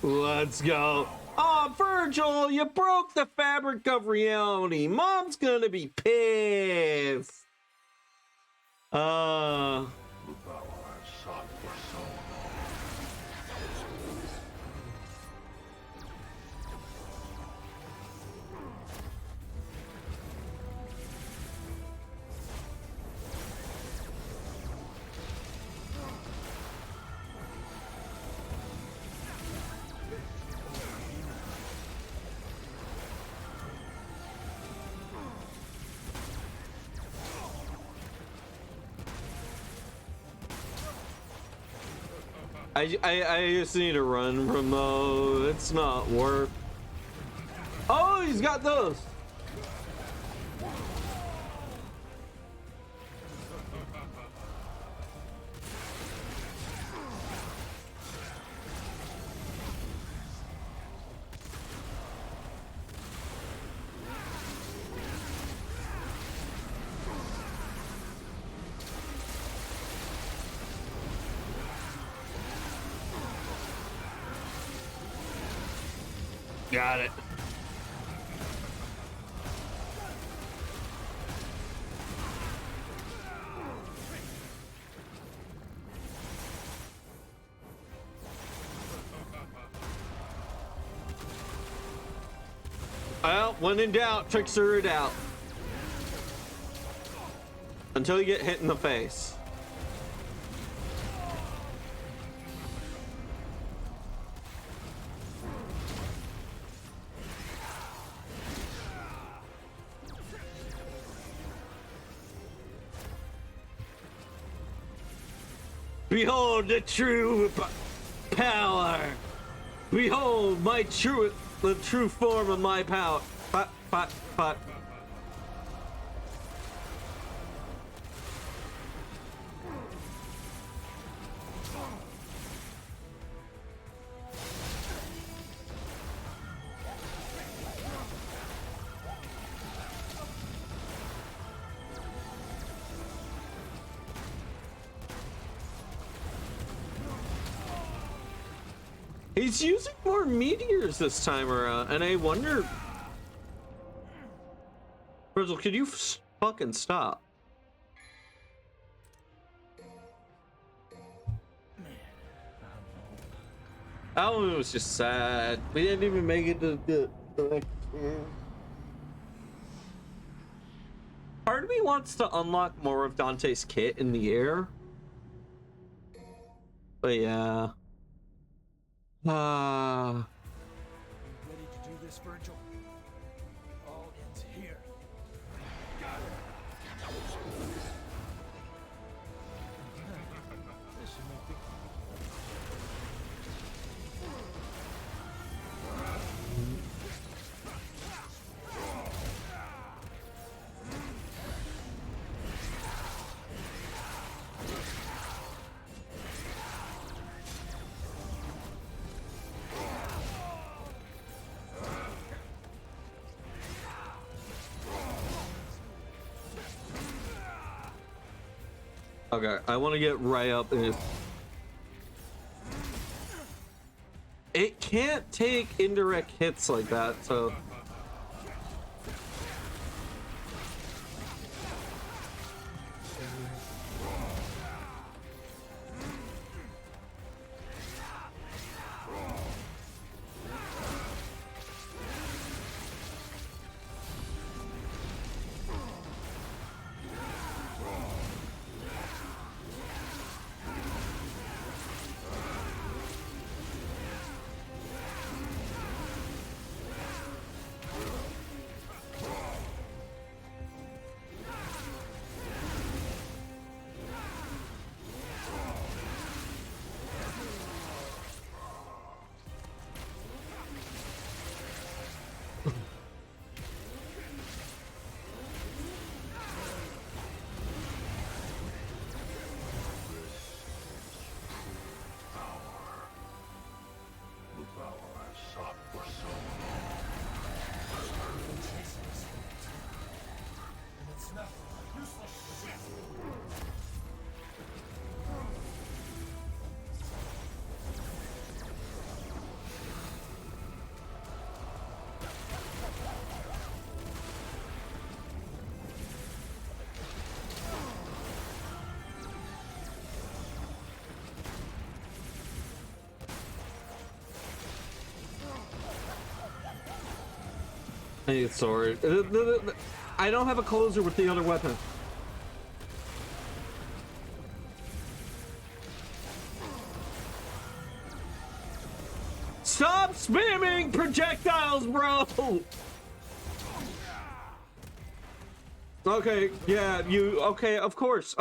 Let's go. Oh, Virgil, you broke the fabric of reality. Mom's gonna be pissed. I just need to run from those. It's not worth. Oh, he's got those. Got it. Well, when in doubt, trickster it out. Until you get hit in the face. Behold the true power. Behold the true form of my power. Pot. He's using more meteors this time around, and I wonder... Virgil, could you fucking stop? That one was just sad. We didn't even make it to the next one. Part of me wants to unlock more of Dante's kit in the air. But yeah. Ah. Ready to do this, Virgil? All ends here. Got it. This should make the... Okay, I want to get right up in. It can't take indirect hits like that, so. I need a sword. I don't have a closer with the other weapon. Stop spamming projectiles, bro! Okay, yeah, okay, of course.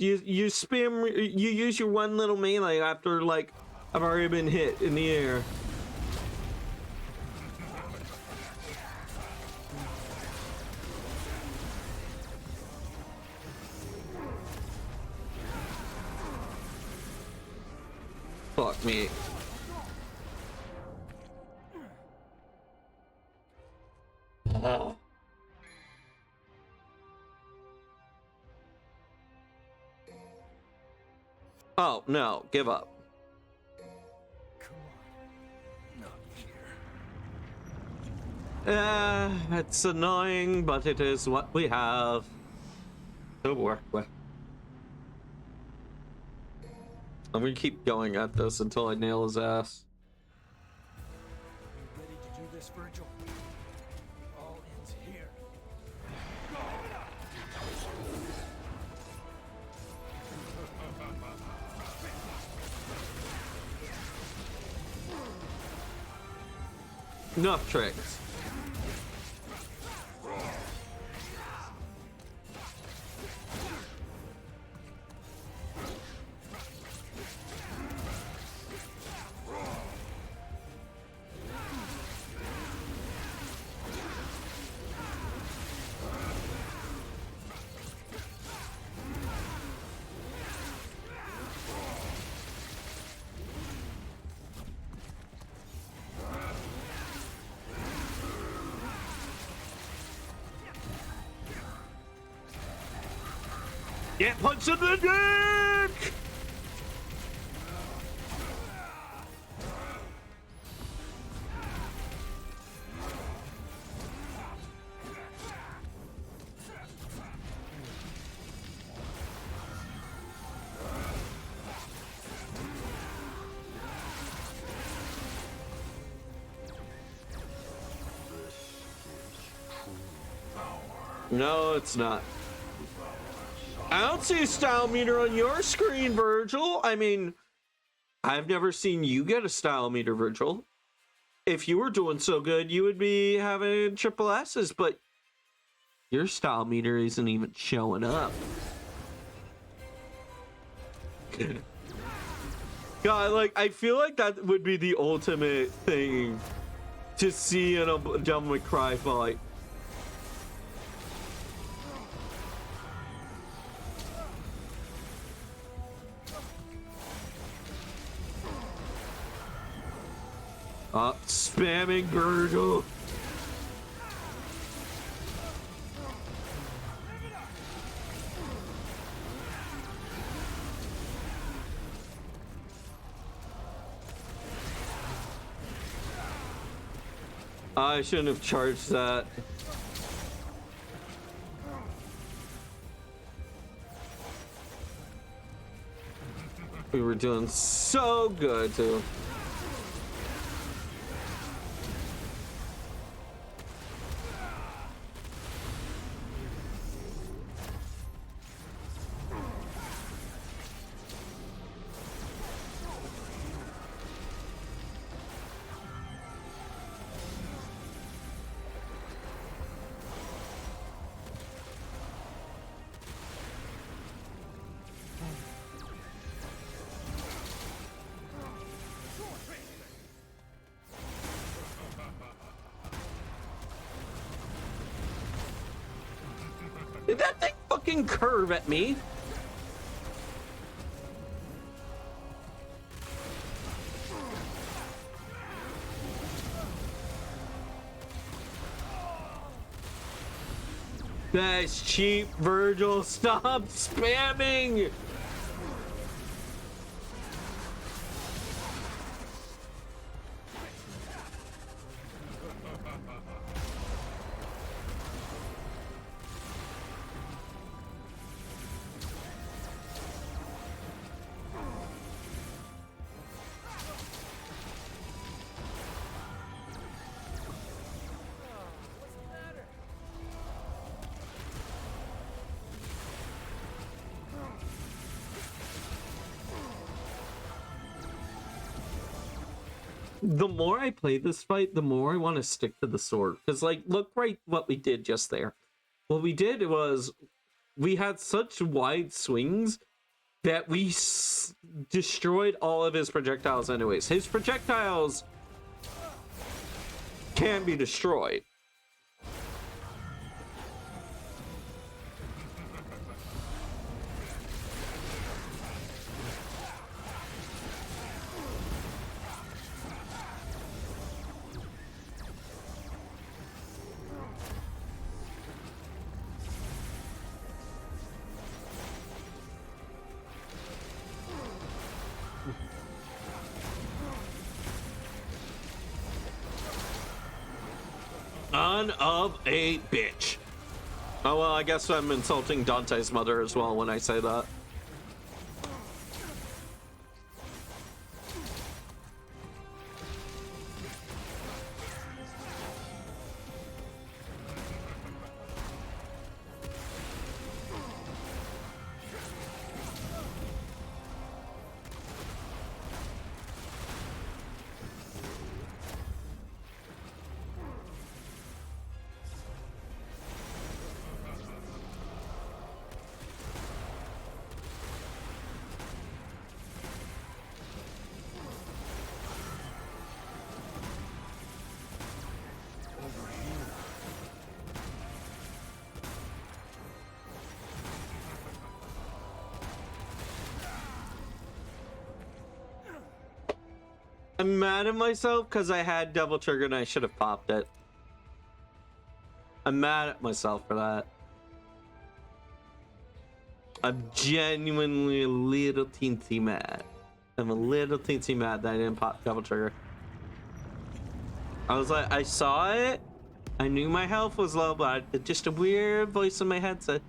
You spam, you use your one little melee after, like, I've already been hit in the air. Fuck me. Oh. Oh, no, give up. Come on. Not here. It's annoying, but it is what we have to work with. I'm gonna keep going at this until I nail his ass. Ready to do this, Virgil? All ends here. Enough tricks. Get punched in the dick! No, it's not. I don't see a style meter on your screen, Virgil. I mean, I've never seen you get a style meter, Virgil. If you were doing so good, you would be having triple S's, but your style meter isn't even showing up. God, like, I feel like that would be the ultimate thing to see in a Devil May Cry fight. Spamming Virgil. I shouldn't have charged that. We were doing so good too. Did that thing fucking curve at me? That's cheap, Virgil. Stop spamming! The more I play this fight, the more I want to stick to the sword. Because, like, look right what we did just there. What we did was we had such wide swings that we destroyed all of his projectiles anyways. His projectiles can be destroyed. Son of a bitch. Oh, well, I guess I'm insulting Dante's mother as well when I say that. I'm mad at myself because I had double trigger and I should have popped it. I'm mad at myself for that. I'm genuinely a little teensy mad. I'm a little teensy mad that I didn't pop double trigger. I was like, I saw it. I knew my health was low, but just a weird voice in my head said,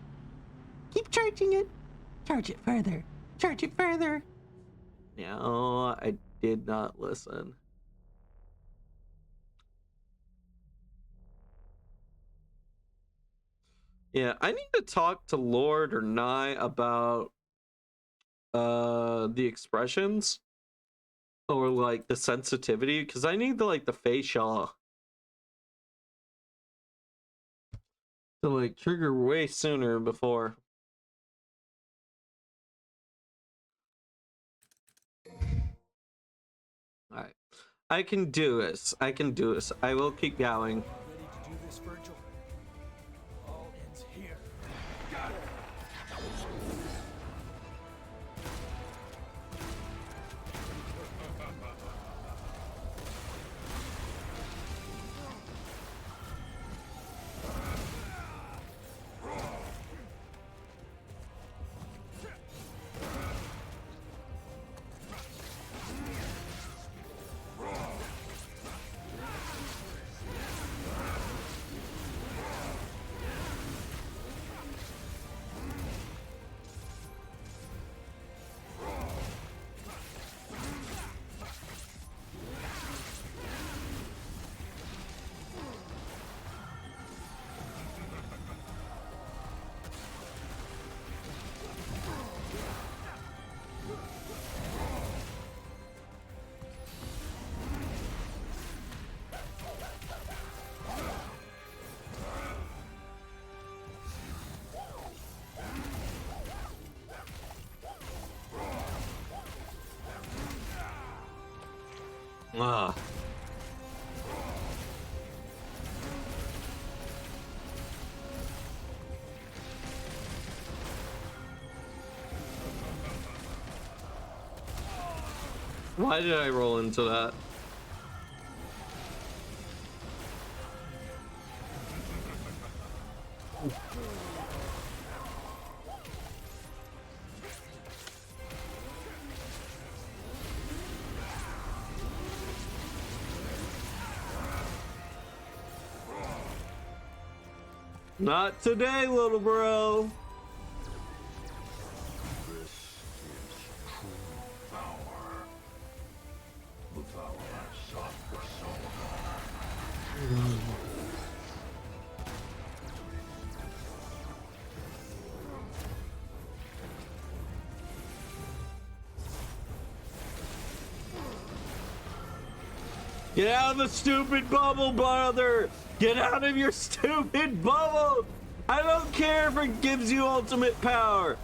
keep charging it. Charge it further. Charge it further. No, I did not listen. Yeah, I need to talk to Lord or Nye about the expressions. or like the sensitivity, because I need the like the facial to like trigger way sooner before. All right, I can do this. I can do this. I will keep going. Ready to do this, Virgil? All ends here. Got it. Ah. Why did I roll into that? Not today, little bro. This is true power. The power I've sought for so long. Get out of the stupid bubble, brother! Get out of your stupid bubble! I don't care if it gives you ultimate power!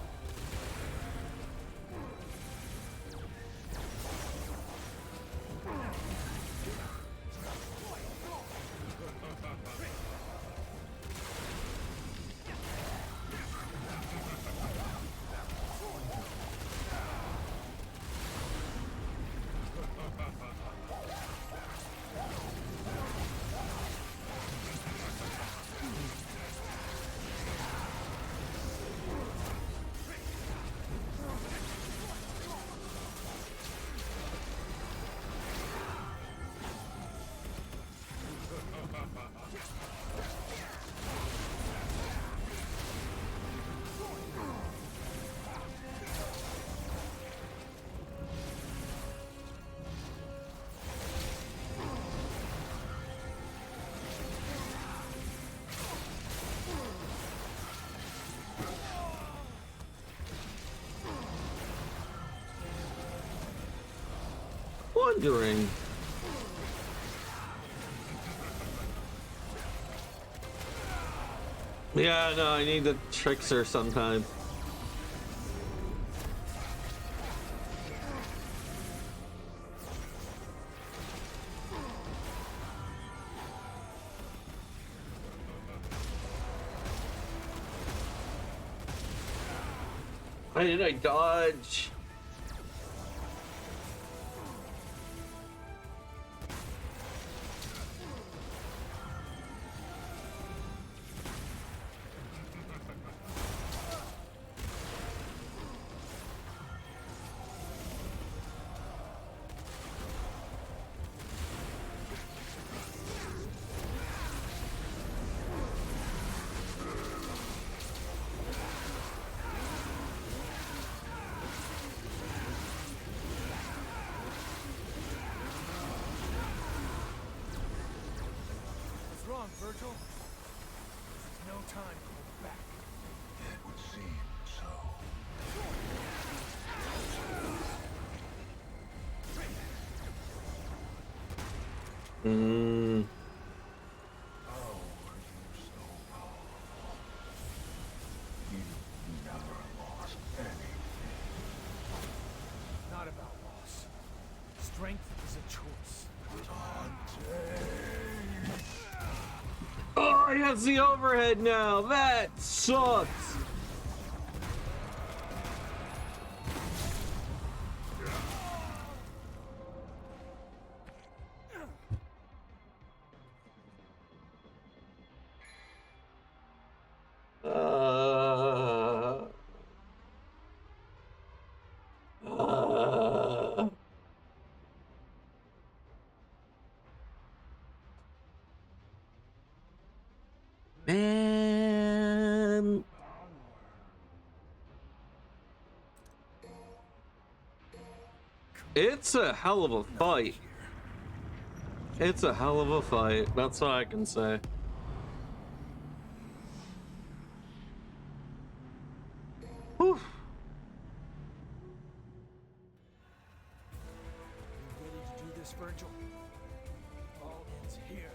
Wondering. Yeah, no, I need the trickster sometime. Why did I dodge? What's wrong, Virgil? This is no time to hold back. It would seem so. Mm. How are you so powerful? You've never lost anything. Not about loss. Strength is a choice. Oh, he has the overhead now. That sucks. Uh, uh, man. It's a hell of a fight. It's a hell of a fight. That's all I can say. Whew. You ready to do this, Virgil? All ends here.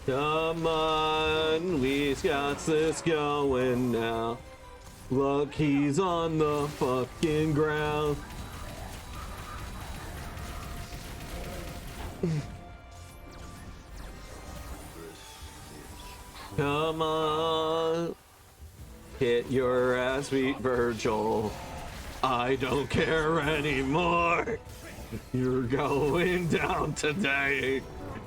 Come on, we got this going now. Look, he's on the fucking ground. Come on, hit your ass, beat Virgil. I don't care anymore. You're going down today.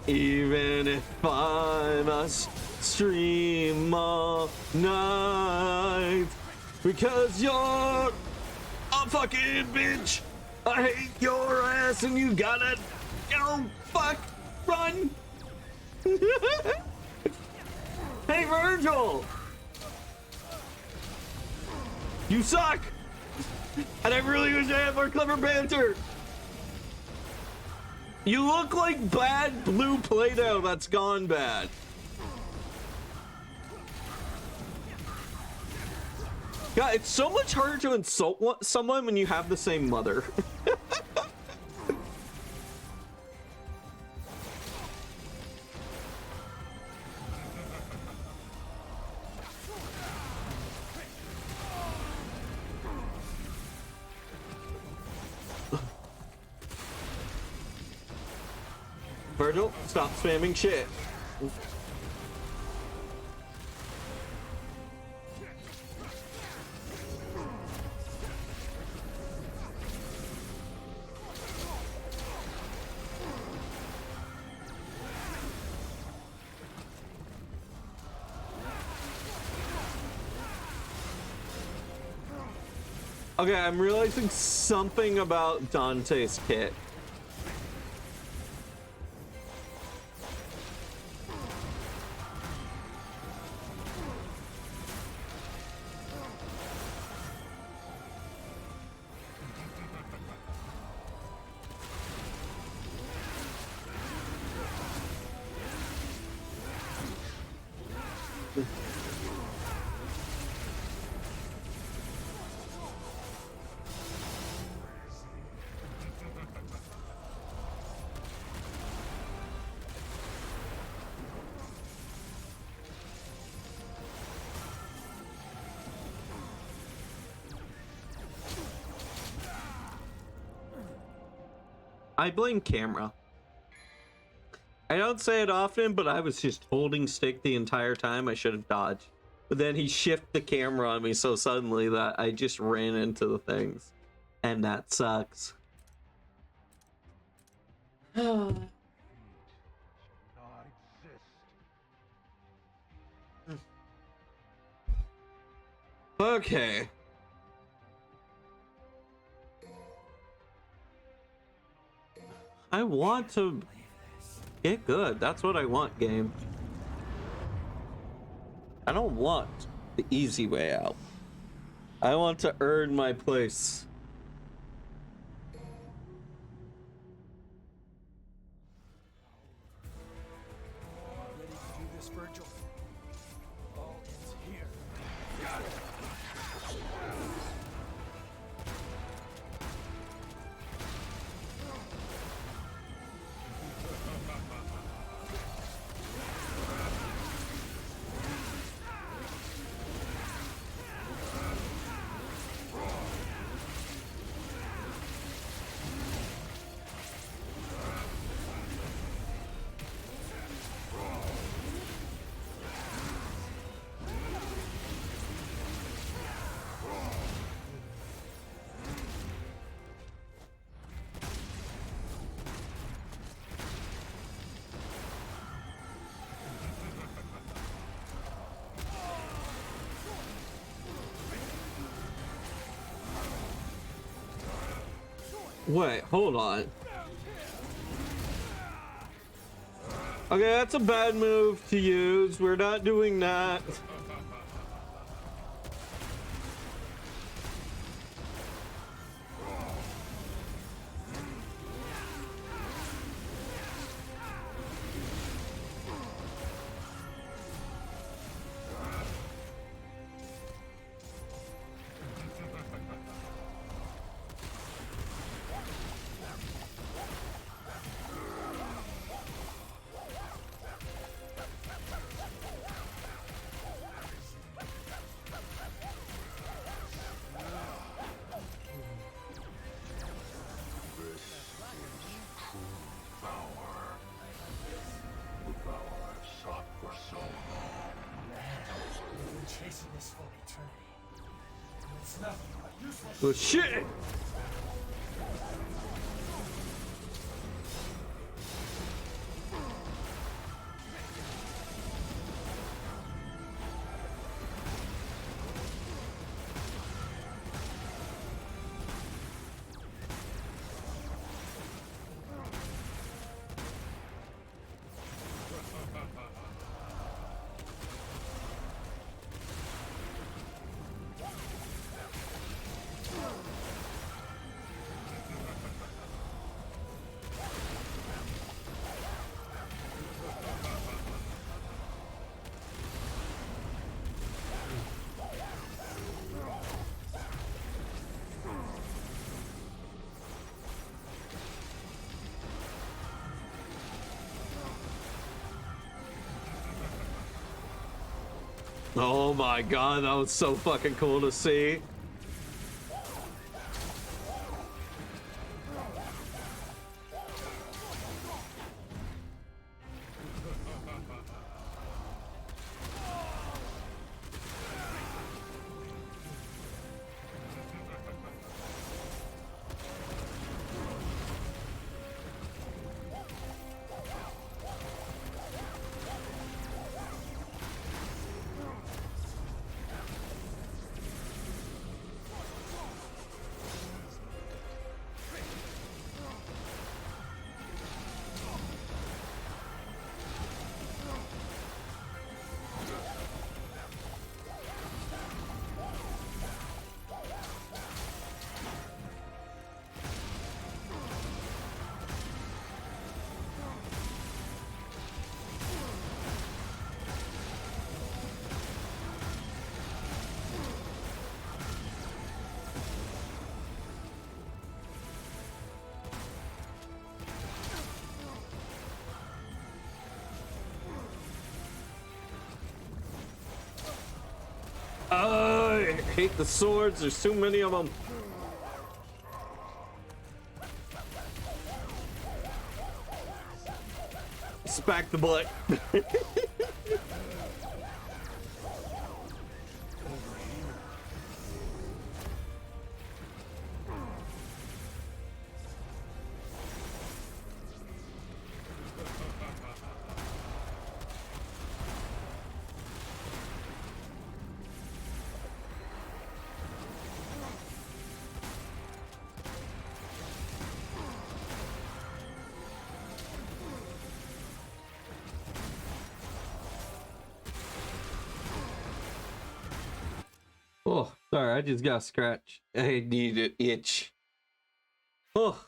Even if I must stream all night. Because you're a fucking bitch. I hate your ass and you gotta go fuck run. Hey Virgil. You suck. And I really wish I had more clever banter. You look like bad blue Play-Doh that's gone bad. God, it's so much harder to insult someone when you have the same mother. Virgil, stop spamming shit. Okay, I'm realizing something about Dante's kit. I blame camera. I don't say it often, but I was just holding stick the entire time. I should have dodged. But then he shifted the camera on me so suddenly that I just ran into the things. And that sucks. Not exist. Okay. I want to get good. That's what I want, game. I don't want the easy way out. I want to earn my place. Ready to do this, Virgil? All ends here. Got it. Wait, hold on. Okay, that's a bad move to use. We're not doing that. Chasing this for eternity. It's nothing but useless. Oh shit! Oh my god, that was so fucking cool to see. hate the swords. There's too many of them. Smack the butt. Oh, sorry, I just got scratched. I need an itch. Oh.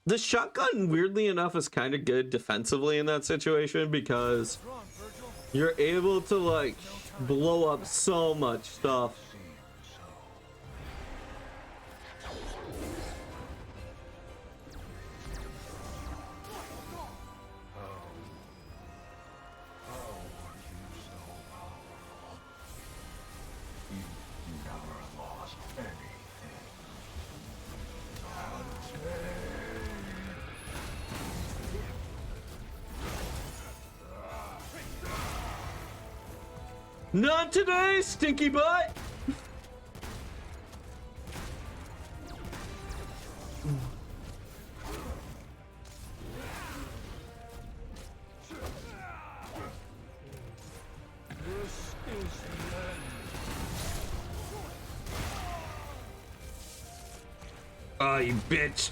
The shotgun, weirdly enough, is kind of good defensively in that situation because you're able to, like, blow up so much stuff. Not today, stinky butt! Oh, you bitch.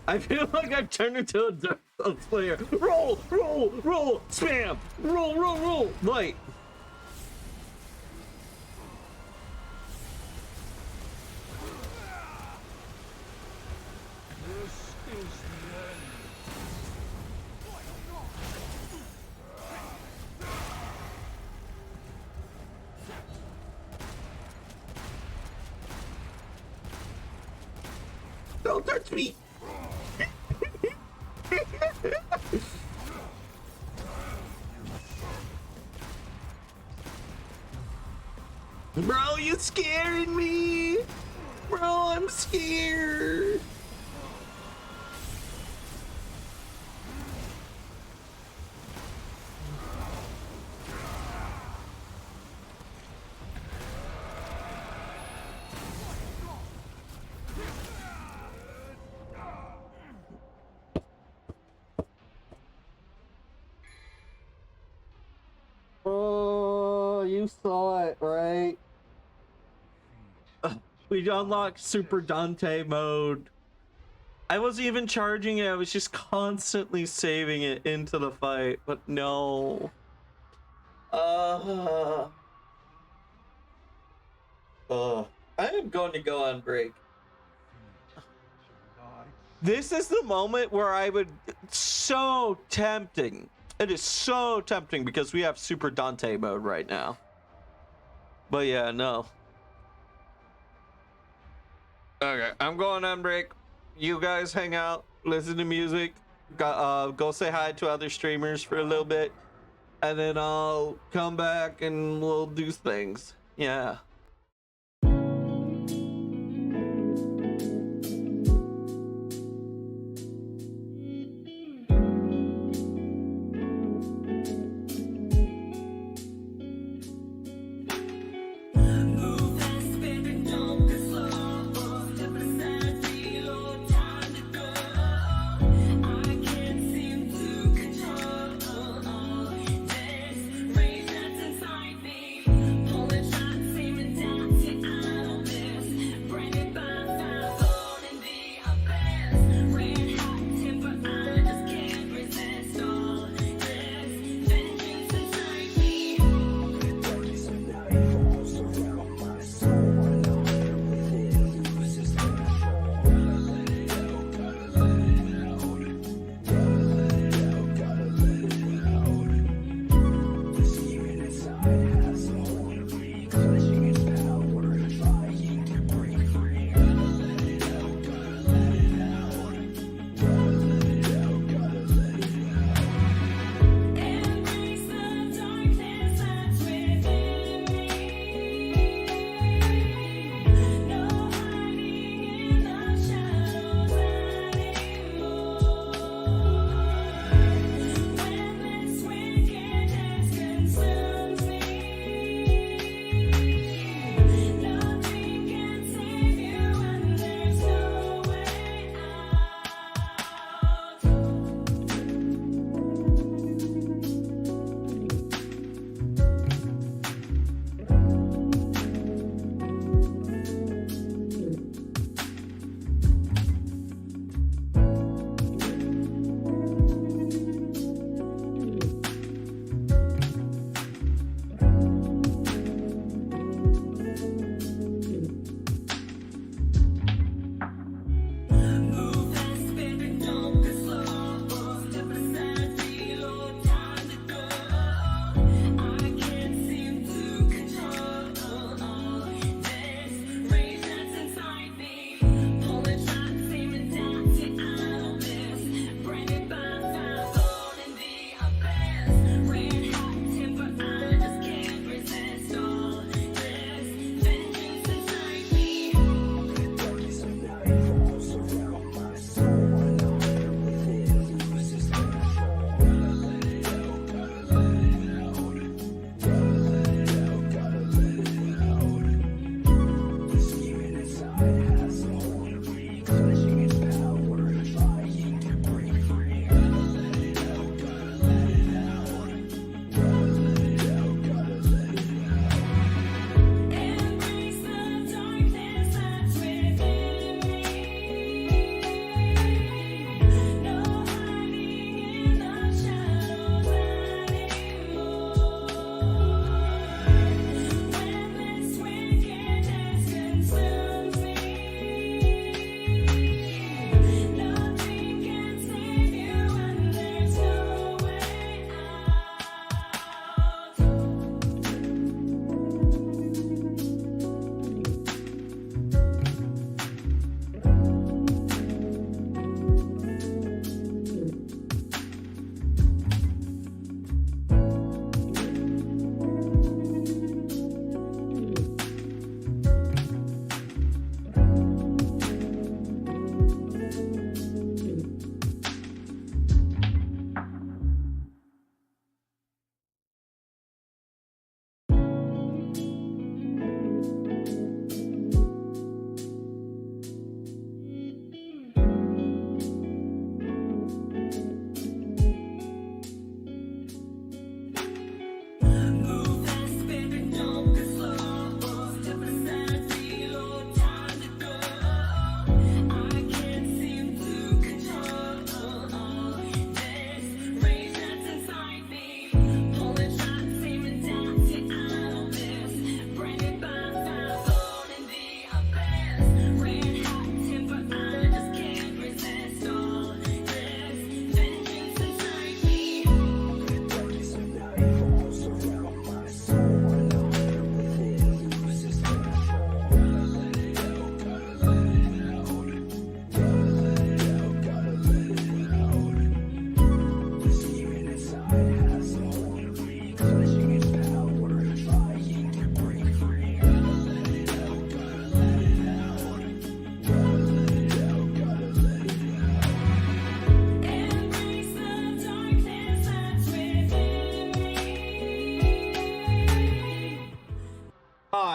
I feel like I've turned into a Dark Souls player. Roll, roll, roll, spam, roll, roll, roll, light. Don't touch me. Bro, you scaring me. Bro, I'm scared. Oh, you saw it, right? We unlocked Super Dante mode. I wasn't even charging it, I was just constantly saving it into the fight, but no. I am going to go on break. This is the moment where I would, so tempting. It is so tempting because we have Super Dante mode right now. But yeah, no. Okay, I'm going on break. You guys hang out, listen to music, go say hi to other streamers for a little bit, and then I'll come back and we'll do things. Yeah. I can't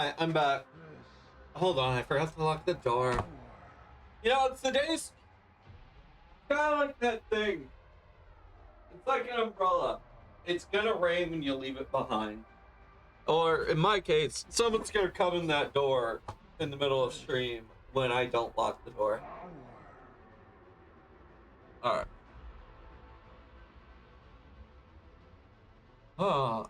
Alright, I'm back. Hold on, I forgot to lock the door. You know, it's the days. Kind of like that thing. It's like an umbrella. It's gonna rain when you leave it behind. Or in my case, someone's gonna come in that door in the middle of stream when I don't lock the door. Alright. Oh.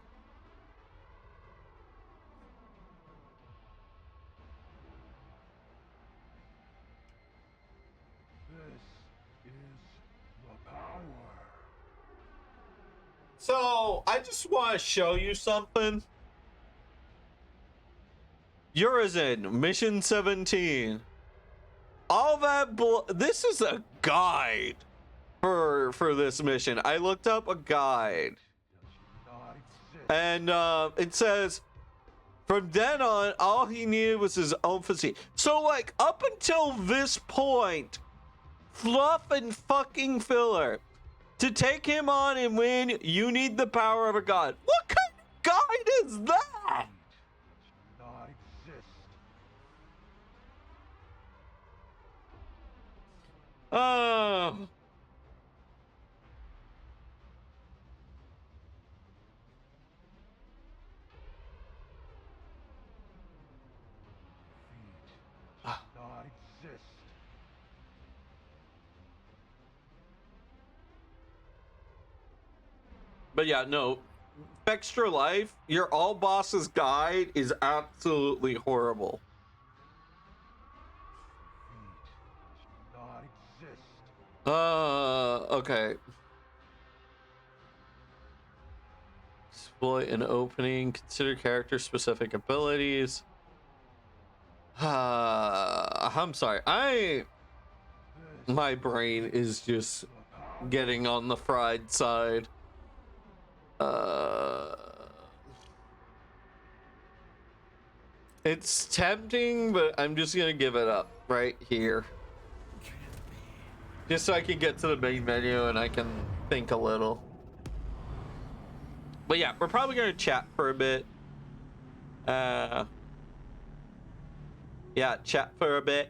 So, I just want to show you something. Urizen, Mission 17. All that this is a guide for this mission. I looked up a guide. And it says, from then on, all he needed was his own physique. So, like, up until this point, fluff and fucking filler. To take him on and win, you need the power of a god. What kind of guide is that? Oh. But yeah, no. Extra Life, your all bosses guide is absolutely horrible. Okay. Exploit an opening, consider character specific abilities. I'm sorry. My brain is just getting on the fried side. It's tempting, but I'm just gonna give it up right here. Just so I can get to the main menu and I can think a little. But yeah, we're probably gonna chat for a bit. Yeah, chat for a bit.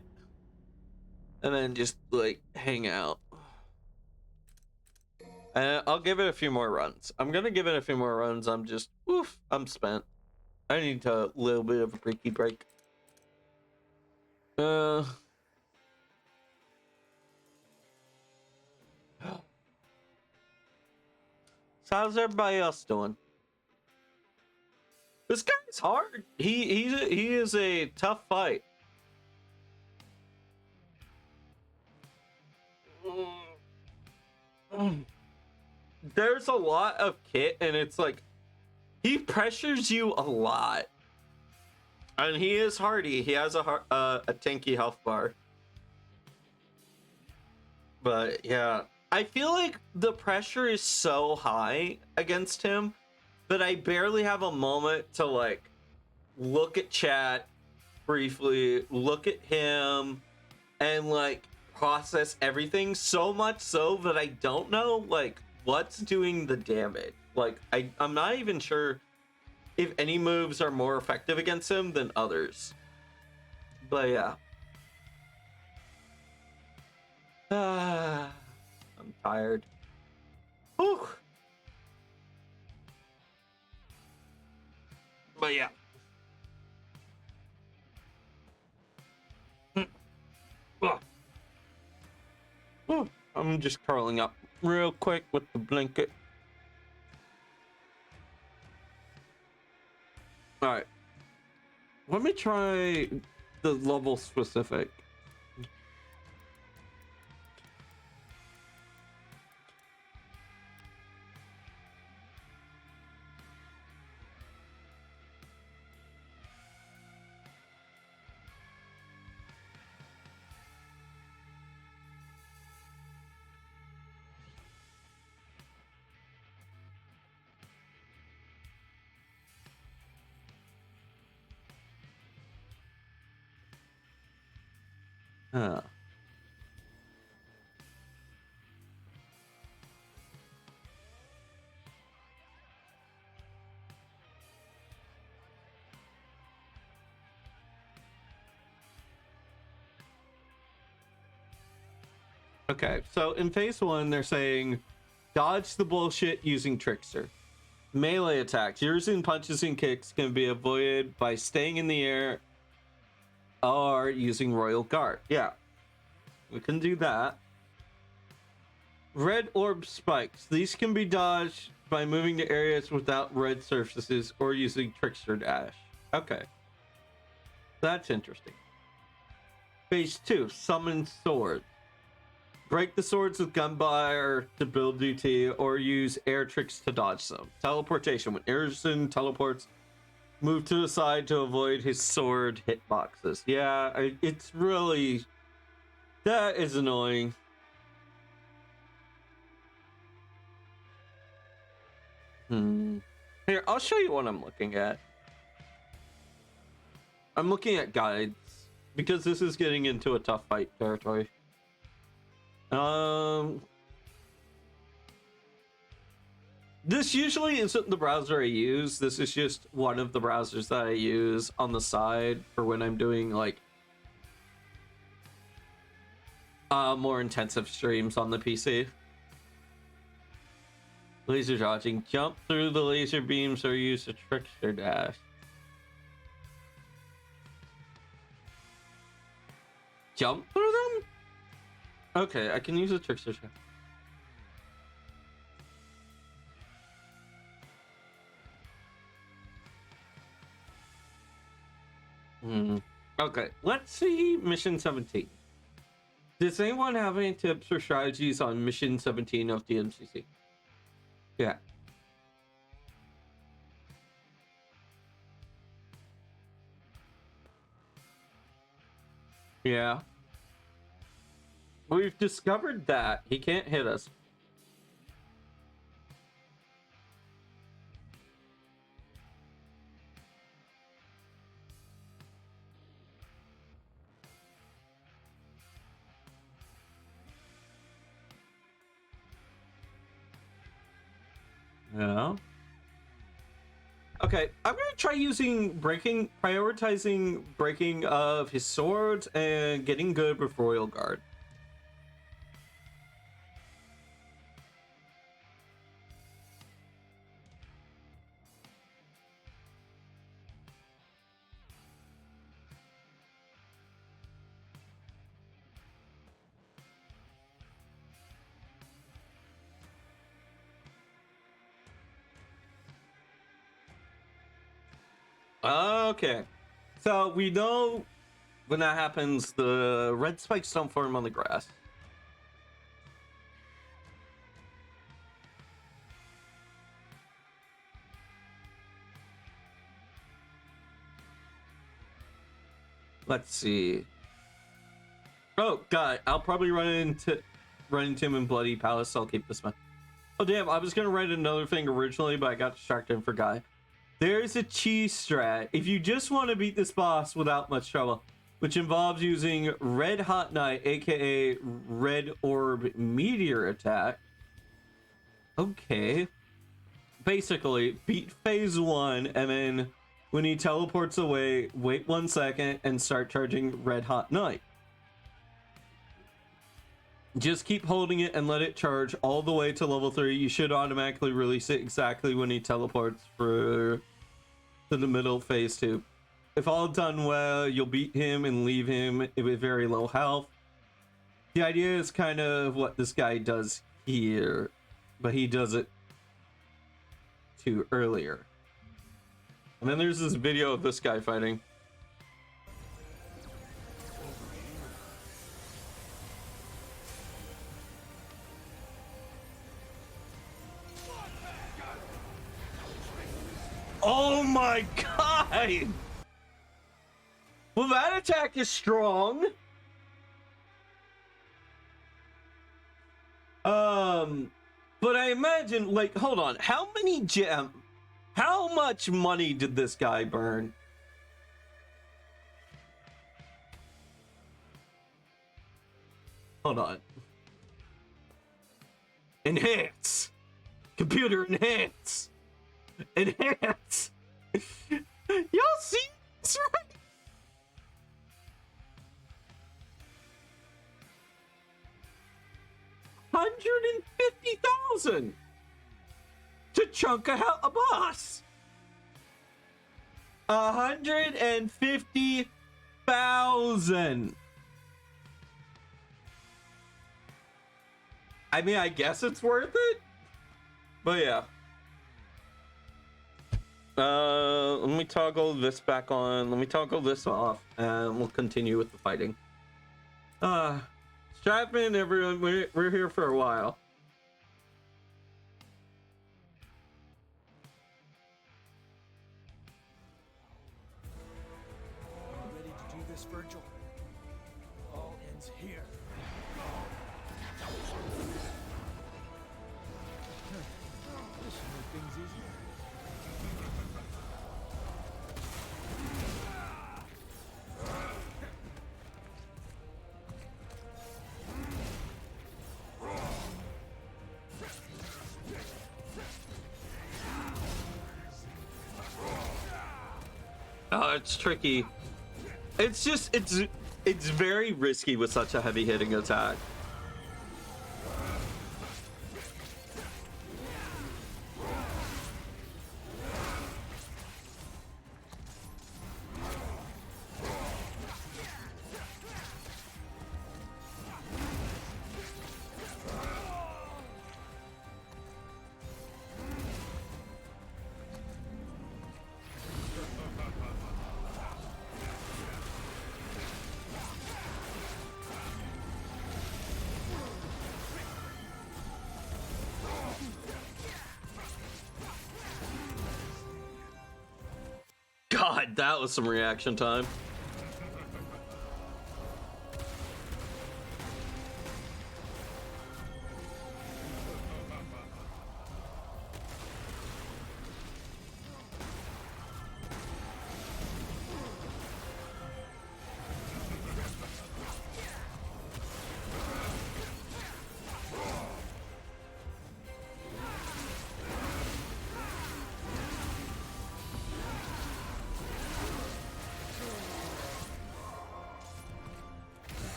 And then just like hang out. And I'll give it a few more runs. I'm gonna give it a few more runs. I'm just, I'm spent. I need a little bit of a breaky break. So how's everybody else doing? This guy's hard. He is a tough fight. There's a lot of kit, and it's like he pressures you a lot, and he is hardy. He has a tanky health bar, but yeah, I feel like the pressure is so high against him that I barely have a moment to like look at chat briefly, look at him, and like process everything, so much so that I don't know like what's doing the damage. Like I'm not even sure if any moves are more effective against him than others. But yeah. I'm tired. Whew. But yeah. I'm just curling up real quick with the blanket. All right. Let me try the level specific. Huh. Okay, so in phase 1, they're saying dodge the bullshit using Trickster. Melee attacks, using punches and kicks can be avoided by staying in the air or using Royal Guard. Yeah, we can do that. Red orb spikes. These can be dodged by moving to areas without red surfaces or using Trickster Dash. Okay. That's interesting. Phase 2, summon swords. Break the swords with gunfire to build DT or use air tricks to dodge them. Teleportation. When Erison teleports, move to the side to avoid his sword hitboxes. Yeah, it's really... That is annoying. Here, I'll show you what I'm looking at. I'm looking at guides because this is getting into a tough fight territory. This usually isn't the browser I use. This is just one of the browsers that I use on the side for when I'm doing like more intensive streams on the PC. Laser dodging. Jump through the laser beams or use a Trickster Dash. Jump through them? Okay, I can use a Trickster Dash. Okay, let's see Mission 17. Does anyone have any tips or strategies on Mission 17 of the MCC? Yeah. Yeah. We've discovered that he can't hit us. Yeah. Okay, I'm gonna try prioritizing breaking of his swords and getting good with Royal Guard. Okay, so we know when that happens, the red spikes don't form on the grass. Let's see. Oh god, I'll probably run into him in Bloody Palace, so I'll keep this one. Oh damn, I was gonna write another thing originally, but I got distracted and forgot. There's a cheese strat. If you just want to beat this boss without much trouble, which involves using Red Hot Knight, aka Red Orb Meteor attack. Okay. Basically, beat phase 1, and then when he teleports away, wait 1 second and start charging Red Hot Knight. Just keep holding it and let it charge all the way to level 3. You should automatically release it exactly when he teleports to the middle phase 2. If all done well, you'll beat him and leave him with very low health. The idea is kind of what this guy does here, but he does it too earlier. And then there's this video of this guy fighting. Oh my god! Well, that attack is strong. But I imagine, like, hold on, how much money did this guy burn? Hold on. Enhance! Computer enhance! Enhance! Y'all see this, right? 150,000 to chunk a boss. 150,000. I mean, I guess it's worth it, but yeah. Let me toggle this back on. Let me toggle this off, and we'll continue with the fighting. Strap in, everyone. We're here for a while. Are you ready to do this, Virgil? All ends here. This should make things easier. Oh, it's tricky. It's just it's very risky with such a heavy hitting attack. God, that was some reaction time.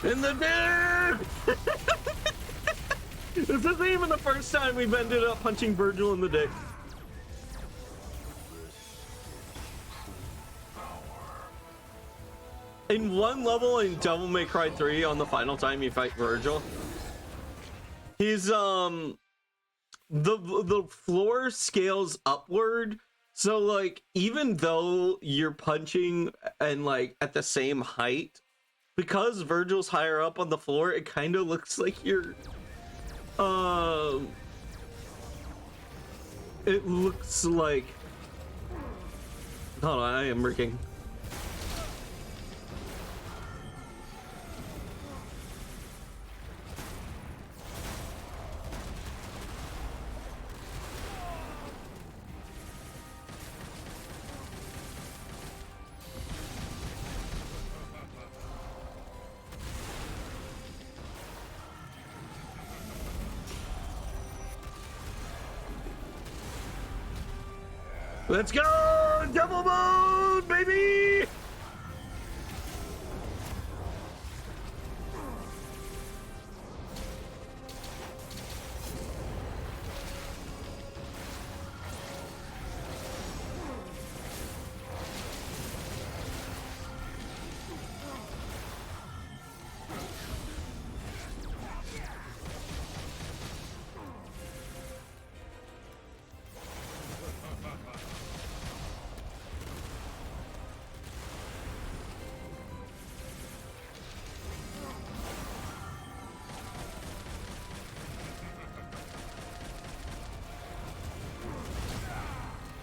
In the dick! This isn't even the first time we've ended up punching Virgil in the dick. In one level in Devil May Cry 3, on the final time you fight Virgil, he's the floor scales upward, so like even though you're punching and like at the same height, because Virgil's higher up on the floor, it kind of looks like you're it looks like, hold on, I am rigging. Let's go! Devil mode, baby!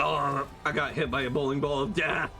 Oh, I got hit by a bowling ball of death.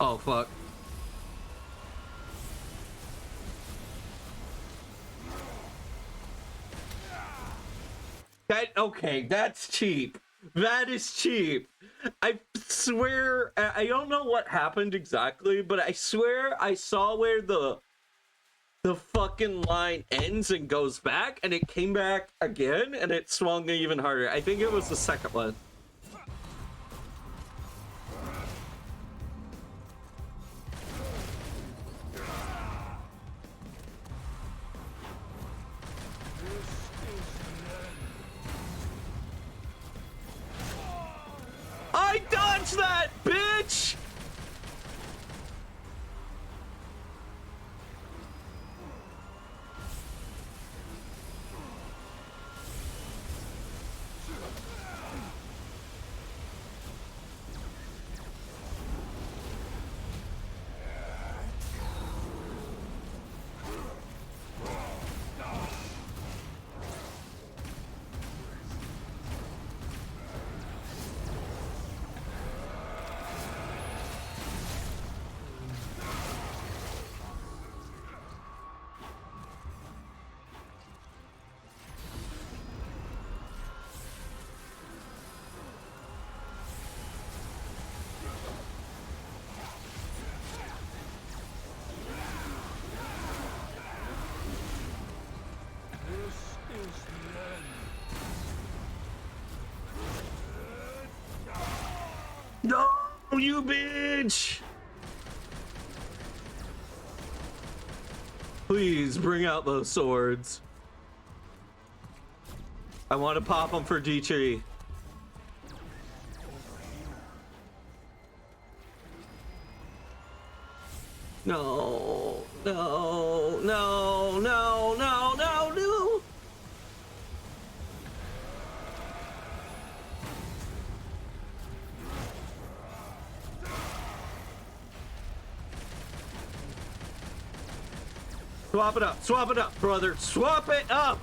Oh, fuck. Okay, that's cheap. That is cheap. I swear, I don't know what happened exactly, but I swear I saw where the fucking line ends and goes back, and it came back again, and it swung even harder. I think it was the second one. I dodged that, bitch! No, you bitch! Please bring out those swords. I want to pop them for D3. No, no, no, no, no, no, no! Swap it up, brother. Swap it up.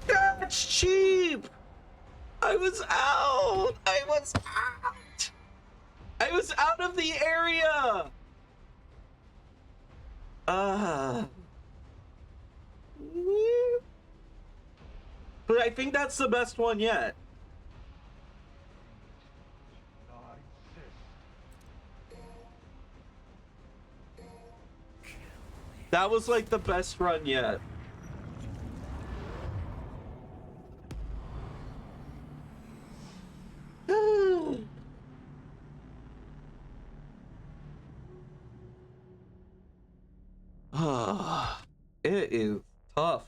That's cheap. I was out. I was out. I was out of the area. But I think that's the best one yet. That was like the best run yet. It is tough.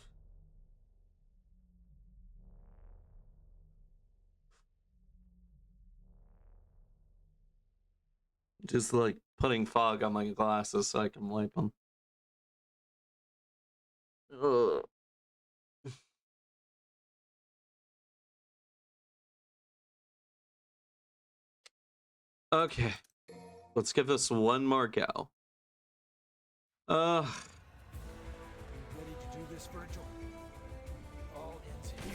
Just like putting fog on my glasses so I can wipe them. Ugh. Okay, let's give this one more go. Ready to do this, Virgil? All ends here.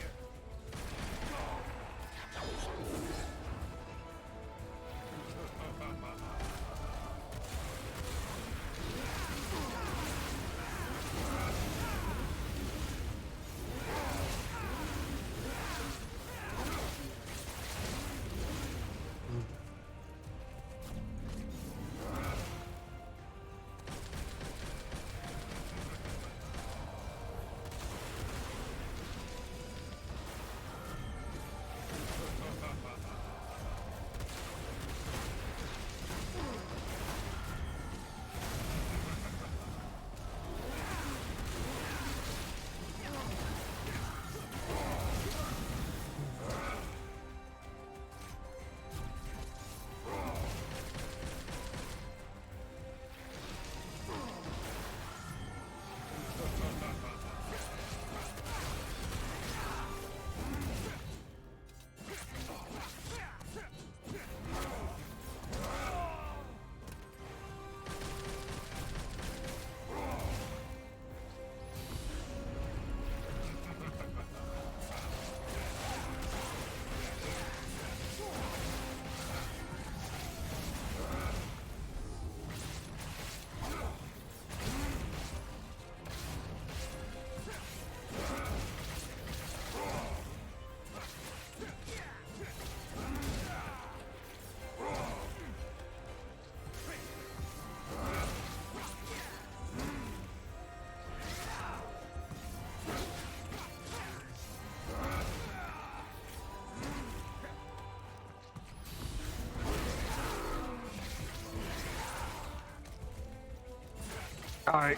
All right.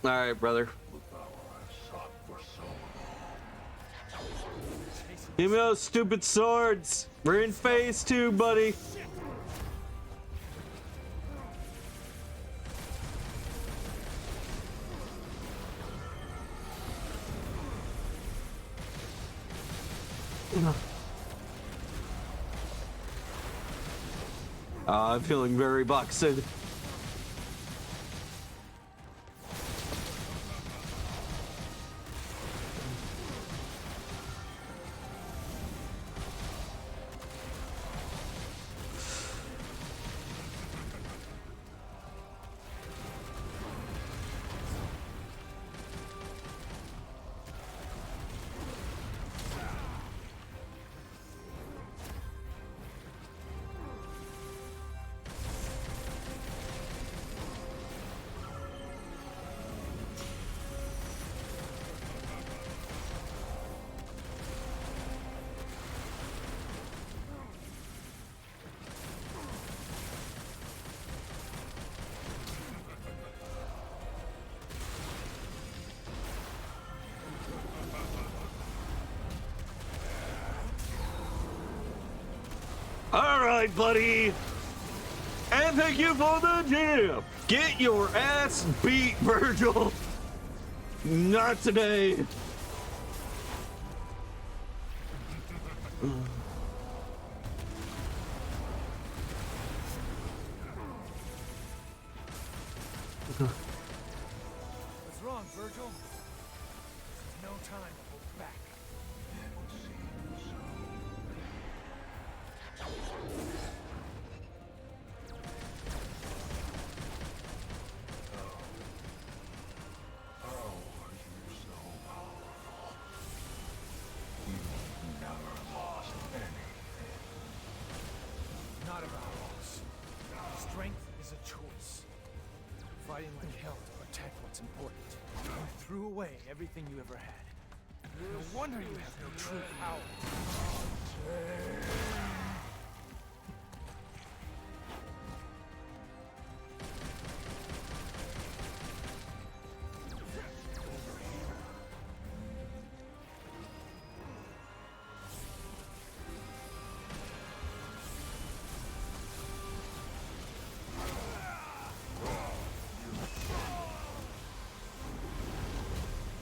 All right, brother. Give me those stupid swords. We're in phase 2, buddy. I'm feeling very boxed. All right, buddy. And thank you for the gym. Get your ass beat, Virgil. Not today. What's wrong, Virgil? There's no time to hold back. Not about loss. Strength is a choice. Fighting like hell to protect what's important. You threw away everything you ever had. No wonder you have no true power.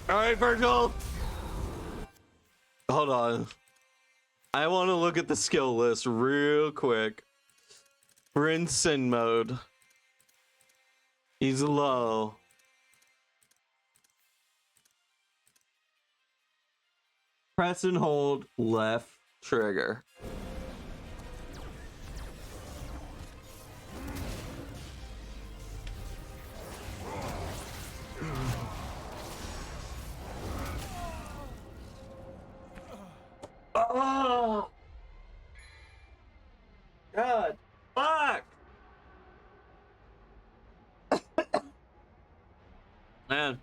All right, Virgil. Hold on. I want to look at the skill list real quick. We're in sin mode. He's low. Press and hold left trigger. Oh! God! Fuck! Man.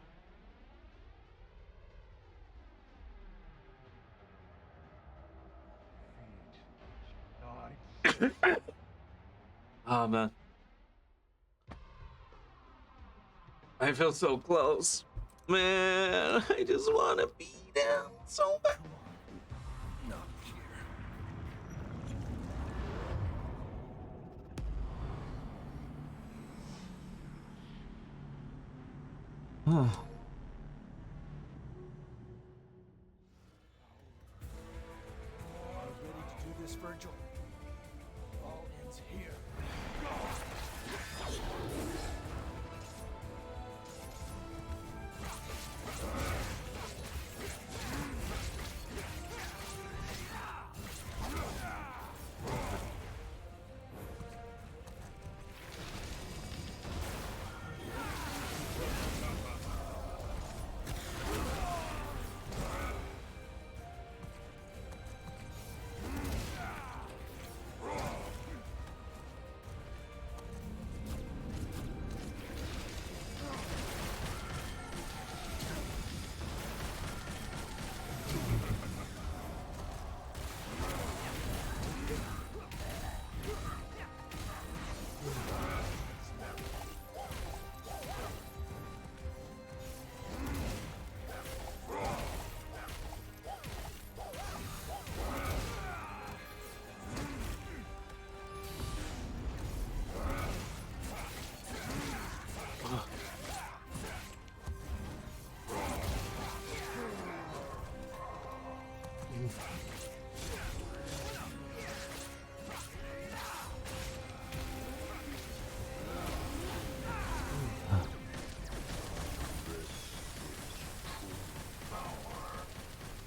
Oh, man. I feel so close. Man, I just want to be down so bad. Not here. Ready to do this, Virgil? All ends here.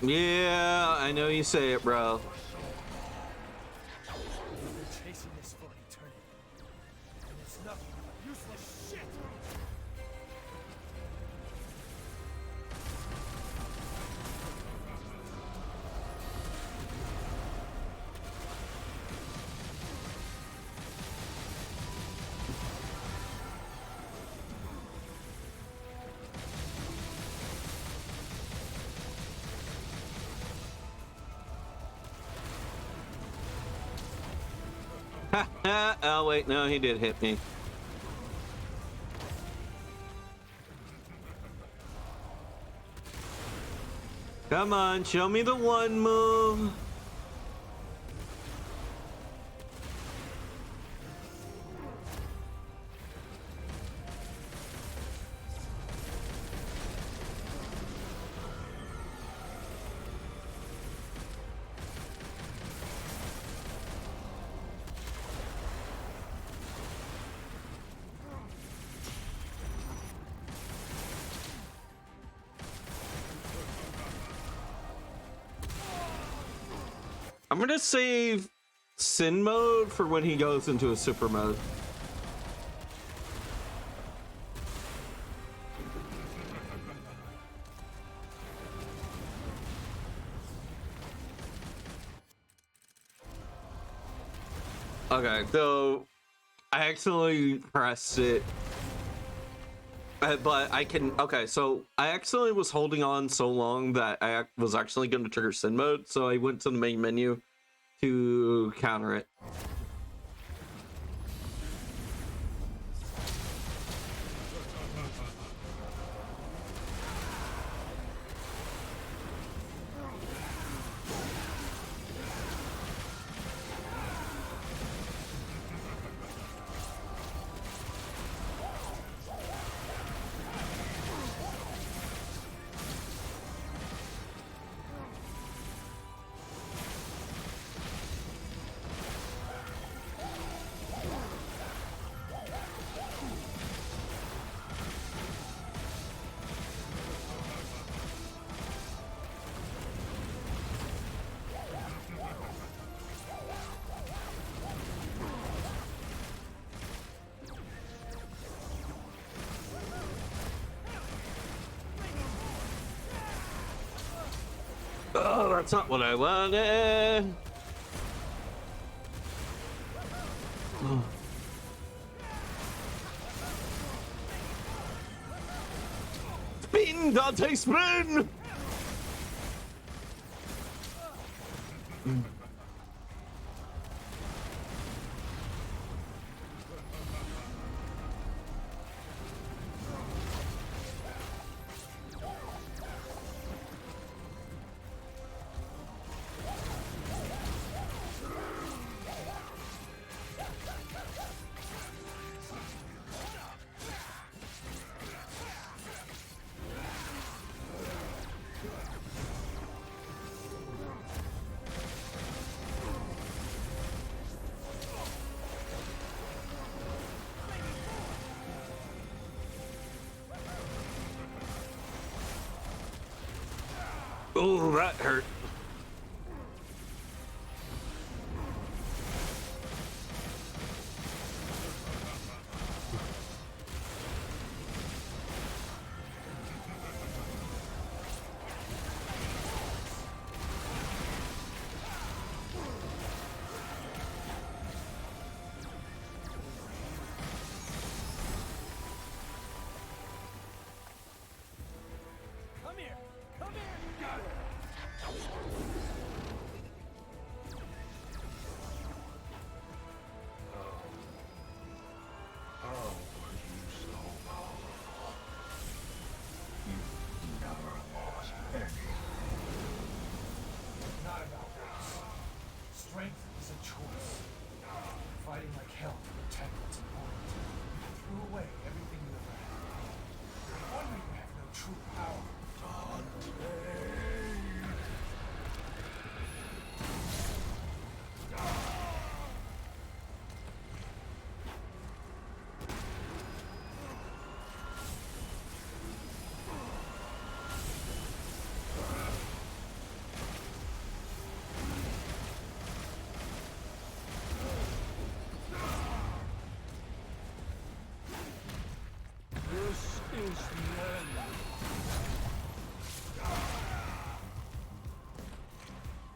Yeah, I know you say it, bro. We've been chasing this for an eternity. And it's nothing but useless shit! Oh wait, no, he did hit me. Come on, show me the one move. I'm gonna save Sin mode for when he goes into a super mode. Okay, so I accidentally pressed it. But I can, okay, so I actually was holding on so long that I was actually going to trigger Sin mode, so I went to the main menu to counter it. Oh, that's not what I wanted. Spin, Dante, spin! Oh, that hurt. Come here! Come here! Got it!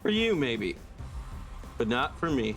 For you, maybe. But not for me.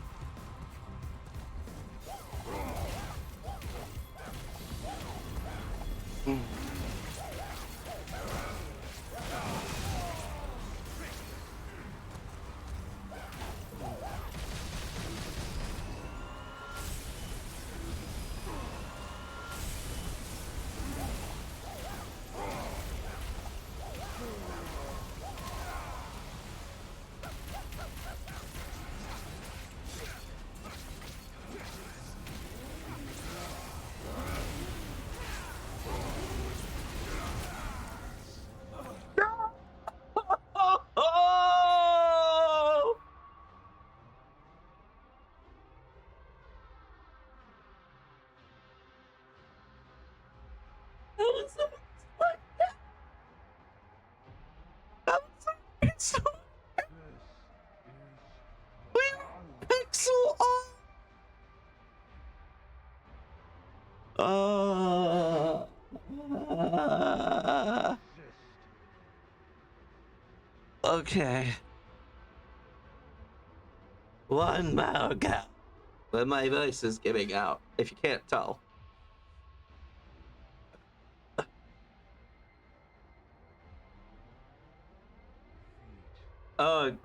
Oh! That was so that was so we pixel off. Okay. One more go. But my voice is giving out, if you can't tell.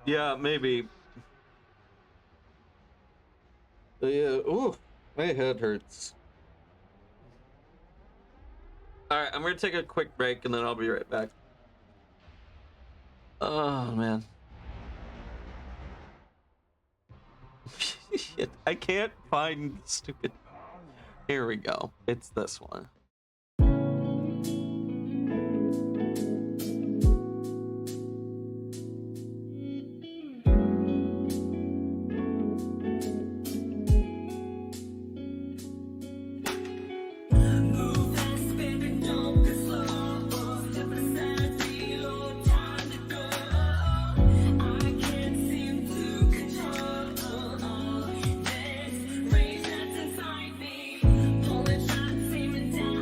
Yeah, maybe. Yeah, ooh, my head hurts. Alright, I'm gonna take a quick break and then I'll be right back. Oh, man. Shit, I can't find stupid. Here we go. It's this one. Pulling shots, aiming down.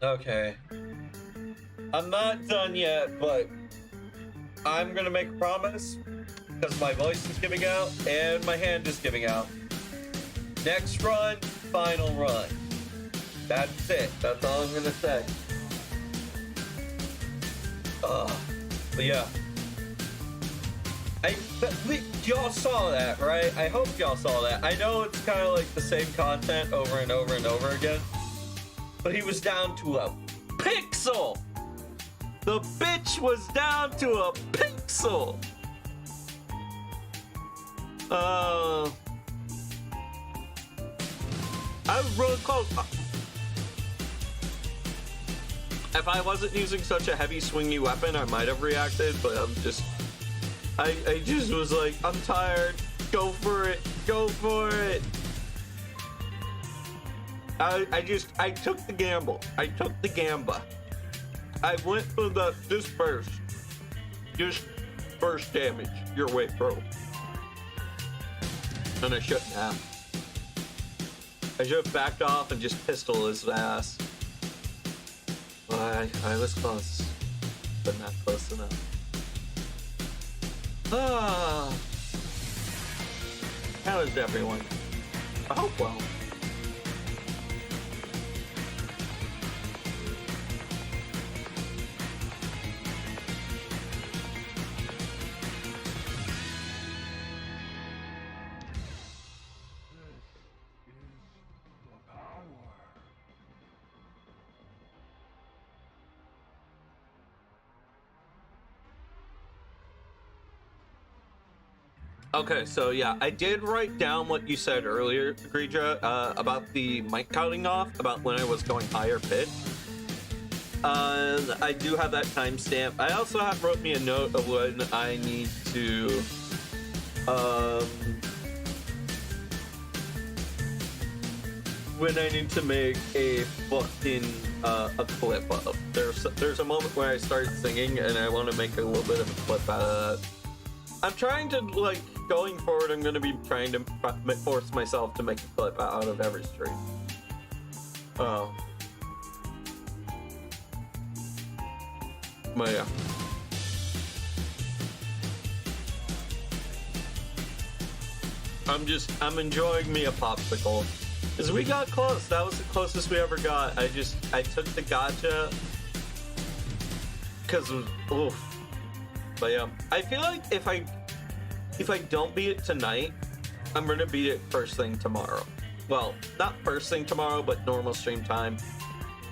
Okay. I'm not done yet, but I'm gonna make a promise because my voice is giving out and my hand is giving out. Next run, final run. That's it. That's all I'm gonna say. But yeah. Y'all saw that, right? I hope y'all saw that. I know it's kind of like the same content over and over and over again, but he was down to a pixel. The bitch was down to a pixel. I was really close. If I wasn't using such a heavy swingy weapon, I might have reacted, but I just was like, I'm tired. Go for it. Go for it. I took the gamble. I took the gamba. I went for the just burst damage your way through. And I shouldn't have. I should have backed off and just pistol his ass. Well, I was close, but not close enough. How is everyone? I hope well. Okay, so yeah, I did write down what you said earlier, Grija, about the mic cutting off, about when I was going higher pitch. I do have that timestamp. I also have wrote me a note of when I need to, when I need to make a fucking, a clip of. There's a moment where I started singing and I want to make a little bit of a clip out of that. I'm trying to, like, going forward, I'm going to be trying to force myself to make a clip out of every stream. Oh. But yeah. I'm enjoying me a popsicle. Because we got close. That was the closest we ever got. I took the gotcha. Because, oof. But yeah, I feel like if I don't beat it tonight, I'm gonna beat it first thing tomorrow. Well, not first thing tomorrow, but normal stream time,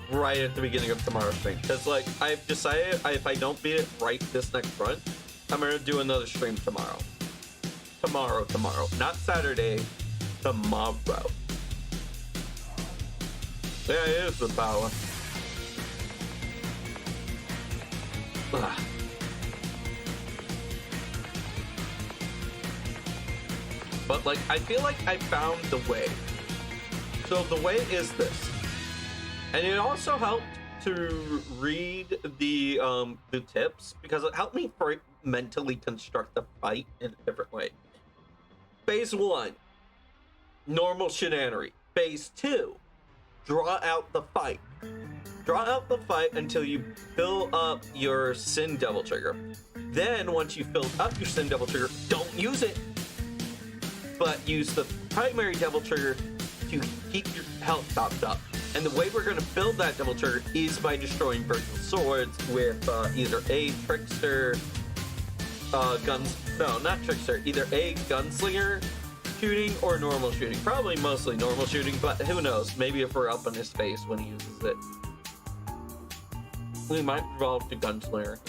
right at the beginning of tomorrow's stream. Because like I've decided, if I don't beat it right this next run, I'm gonna do another stream tomorrow. Tomorrow, not Saturday. Tomorrow. Yeah, it is the power. Ugh. But like, I feel like I found the way. So the way is this. And it also helped to read the tips because it helped me mentally construct the fight in a different way. Phase 1, normal shenanery. Phase 2, draw out the fight. Draw out the fight until you fill up your Sin Devil Trigger. Then once you fill up your Sin Devil Trigger, don't use it, but use the primary Devil Trigger to keep your health topped up. And the way we're going to build that Devil Trigger is by destroying virtual swords with either a Trickster, either a Gunslinger shooting or normal shooting. Probably mostly normal shooting, but who knows? Maybe if we're up in his face when he uses it, we might evolve to Gunslinger.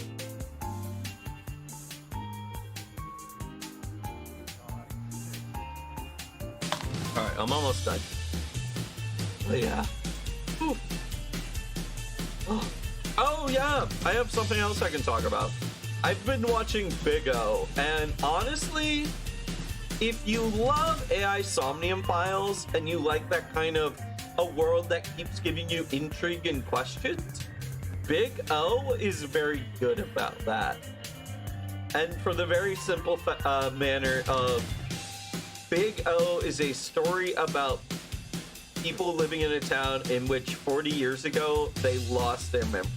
Alright, I'm almost done. But yeah. Oh yeah, I have something else I can talk about. I've been watching Big O, and honestly, if you love AI Somnium Files and you like that kind of a world that keeps giving you intrigue and questions, Big O is very good about that. And for the very simple manner of Big O is a story about people living in a town in which 40 years ago they lost their memories.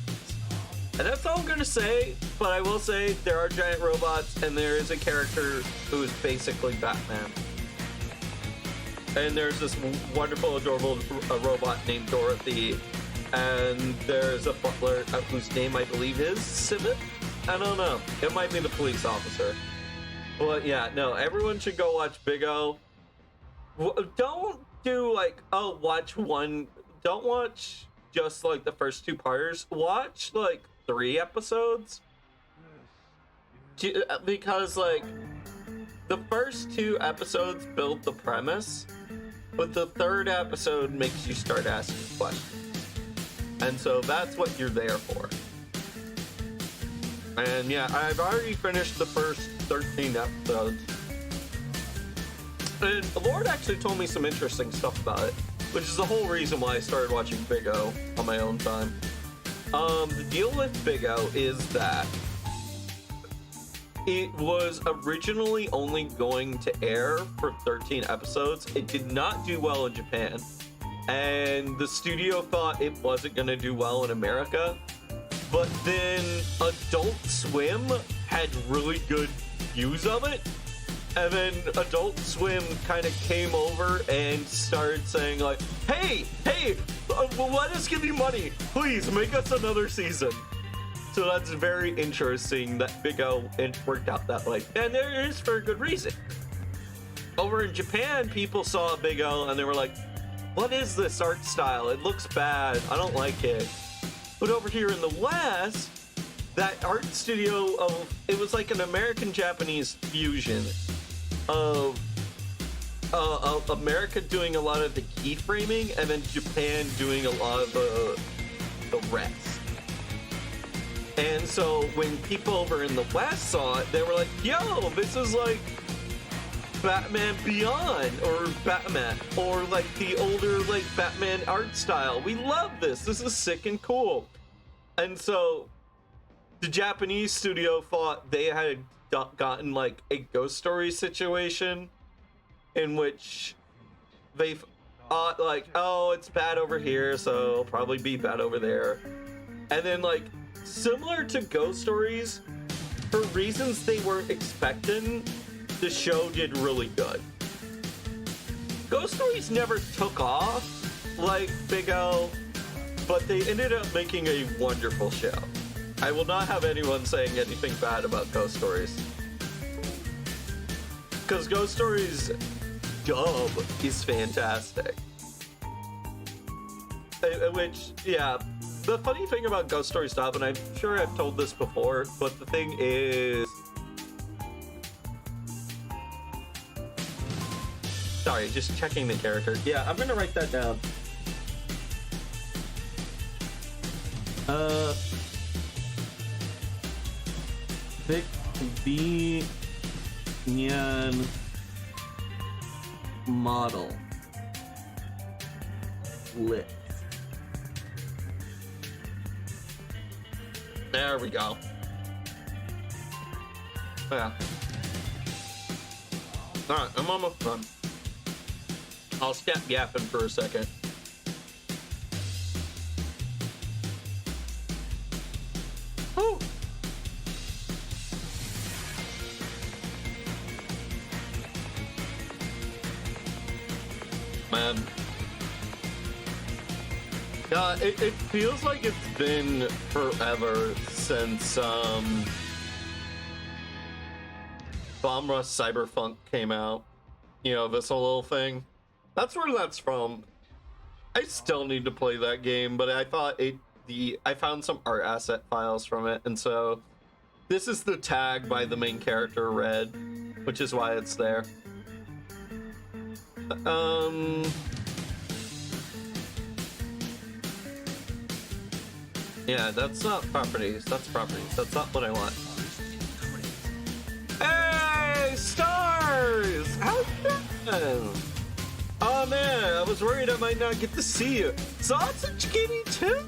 And that's all I'm gonna say, but I will say there are giant robots and there is a character who is basically Batman. And there's this wonderful, adorable robot named Dorothy, and there's a butler whose name I believe is Simon? I don't know. It might be the police officer. But yeah, no, everyone should go watch Big O. Don't do like, oh, watch one. Don't watch just like the first two parters. Watch like 3 episodes. Because like the first 2 episodes build the premise, but the 3rd episode makes you start asking questions. And so that's what you're there for. And yeah, I've already finished the first 13 episodes. And Lord actually told me some interesting stuff about it, which is the whole reason why I started watching Big O on my own time. The deal with Big O is that it was originally only going to air for 13 episodes. It did not do well in Japan, and the studio thought it wasn't going to do well in America. But then Adult Swim had really good views of it, and then Adult Swim kind of came over and started saying like, hey, let us give you money. Please make us another season. So that's very interesting that Big O worked out that way. And there is for a good reason. Over in Japan, people saw Big O and they were like, what is this art style? It looks bad. I don't like it. But over here in the West, that art studio it was like an American-Japanese fusion of America doing a lot of the keyframing and then Japan doing a lot of the rest. And so when people over in the West saw it, they were like, yo, this is like Batman Beyond or Batman or like the older like Batman art style. We love this. This is sick and cool. And so the Japanese studio thought they had gotten like a Ghost Story situation in which they thought like, oh, it's bad over here, so it'll probably be bad over there. And then like similar to Ghost Stories, for reasons they weren't expecting, the show did really good. Ghost Stories never took off like Big O, but they ended up making a wonderful show. I will not have anyone saying anything bad about Ghost Stories. Because Ghost Stories dub is fantastic. Which, yeah, the funny thing about Ghost Stories dub, and I'm sure I've told this before, but the thing is... Sorry, just checking the character. Yeah, I'm gonna write that down. Vic B. Nyan model lit. There we go. Yeah. Alright, I'm almost done. I'll step yapping for a second. Whew. Man. Yeah, it feels like it's been forever since Bomb Rush Cyberpunk came out. You know, this whole little thing. That's where that's from. I still need to play that game, but I thought I found some art asset files from it, and so this is the tag by the main character, Red, which is why it's there. Yeah, that's not properties. That's properties. That's not what I want. Hey, stars! How's that? Oh man, I was worried I might not get to see you. Sausage Kitty too?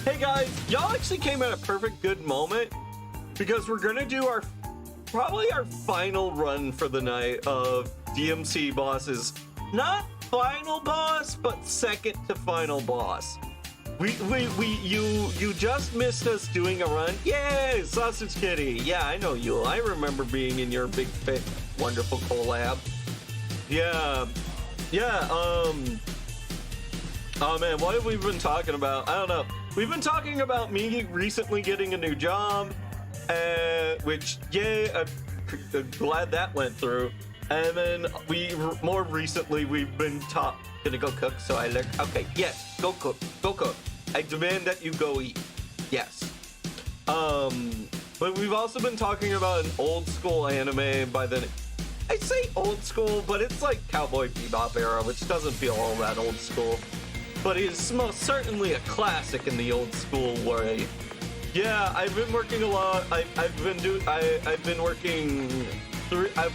Hey guys, y'all actually came at a perfect good moment because we're gonna do probably our final run for the night of DMC bosses. Not final boss, but second to final boss. You just missed us doing a run. Yay, Sausage Kitty. Yeah, I know you. I remember being in your big, fit, wonderful collab. Yeah. Oh man, what have we been talking about? I don't know. We've been talking about me recently getting a new job, which, yay, I'm glad that went through. And then more recently, we've been gonna go cook, so I look, okay, yes, go cook. I demand that you go eat, yes. But we've also been talking about an old school anime by the, I say old school, but it's like Cowboy Bebop era, which doesn't feel all that old school. But it's most certainly a classic in the old school way. Yeah, I've been working a lot. I've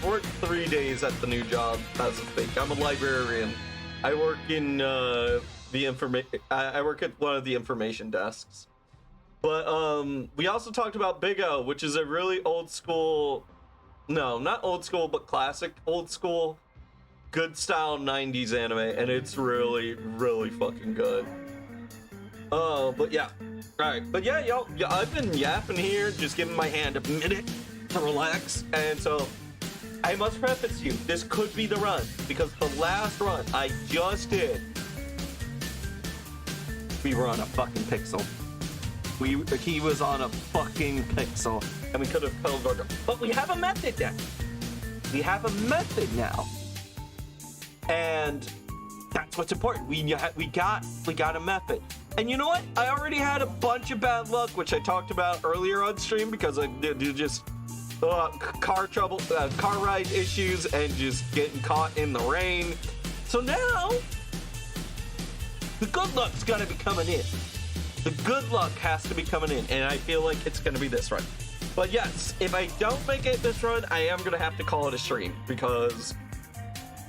worked 3 days at the new job as a fake. I'm a librarian. I work in I work at one of the information desks. But we also talked about Big O, which is a really old school, no, not old school, but classic old school, good style 90s anime, and it's really, really fucking good. Oh, but yeah. Alright, but yeah, y'all, I've been yapping here, just giving my hand a minute to relax, and so I must preface you, this could be the run, because the last run I just did, we were on a fucking pixel. He was on a fucking pixel, and we could have killed our, but we have a method now. We have a method now. And that's what's important. We got a method. And you know what? I already had a bunch of bad luck, which I talked about earlier on stream, because I did just car trouble, car ride issues, and just getting caught in the rain. So now the good luck's gotta be coming in. The good luck has to be coming in, and I feel like it's gonna be this run. But yes, if I don't make it this run, I am gonna have to call it a stream, because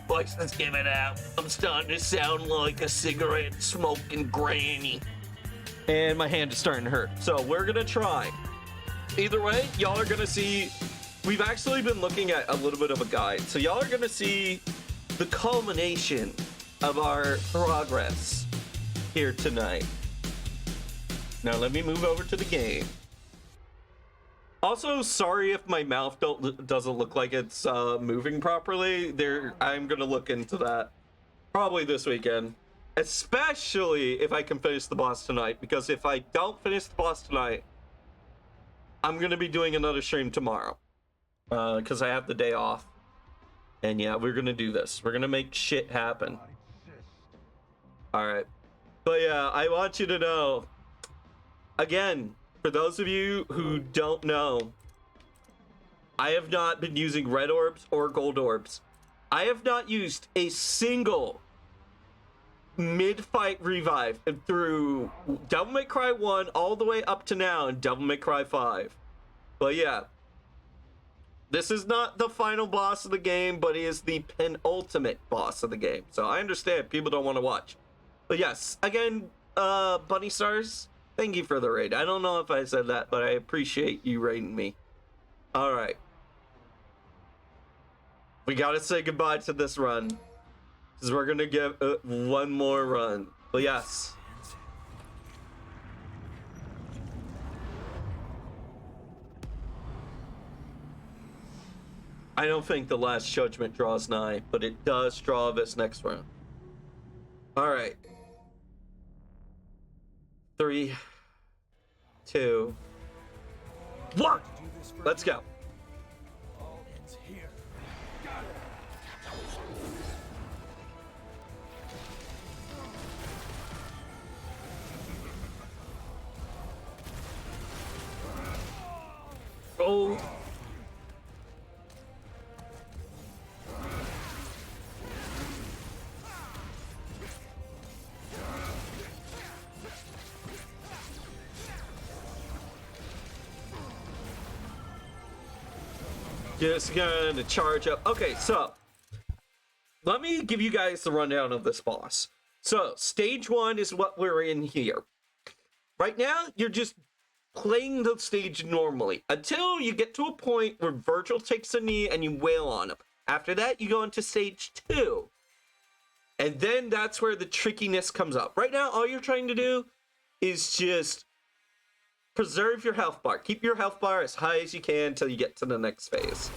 let's give it out. I'm starting to sound like a cigarette smoking granny. And my hand is starting to hurt. So we're gonna try. Either way, y'all are gonna see, we've actually been looking at a little bit of a guide. So y'all are gonna see the culmination of our progress here tonight. Now let me move over to the game. Also, sorry if my mouth doesn't look like it's moving properly. I'm gonna look into that probably this weekend, especially if I can finish the boss tonight. Because if I don't finish the boss tonight, I'm gonna be doing another stream tomorrow, because I have the day off. And yeah, we're gonna do this. We're gonna make shit happen. All right, but yeah, I want you to know, again, for those of you who don't know, I have not been using red orbs or gold orbs. I have not used a single mid-fight revive through Devil May Cry 1 all the way up to now in Devil May Cry 5. But yeah, this is not the final boss of the game, but it is the penultimate boss of the game. So I understand people don't want to watch. But yes, again, Bunny Stars, thank you for the raid. I don't know if I said that, but I appreciate you raiding me. All right. We gotta say goodbye to this run, because we're gonna give one more run. But yes. I don't think the Last Judgment draws nigh, but it does draw this next round. All right. 3, 2, 1. Let's go. All ends here. Oh. Just gonna charge up. Okay, so let me give you guys the rundown of this boss. So stage 1 is what we're in here. Right now, you're just playing the stage normally until you get to a point where Virgil takes a knee and you wail on him. After that, you go into stage 2. And then that's where the trickiness comes up. Right now, all you're trying to do is just preserve your health bar. Keep your health bar as high as you can until you get to the next phase.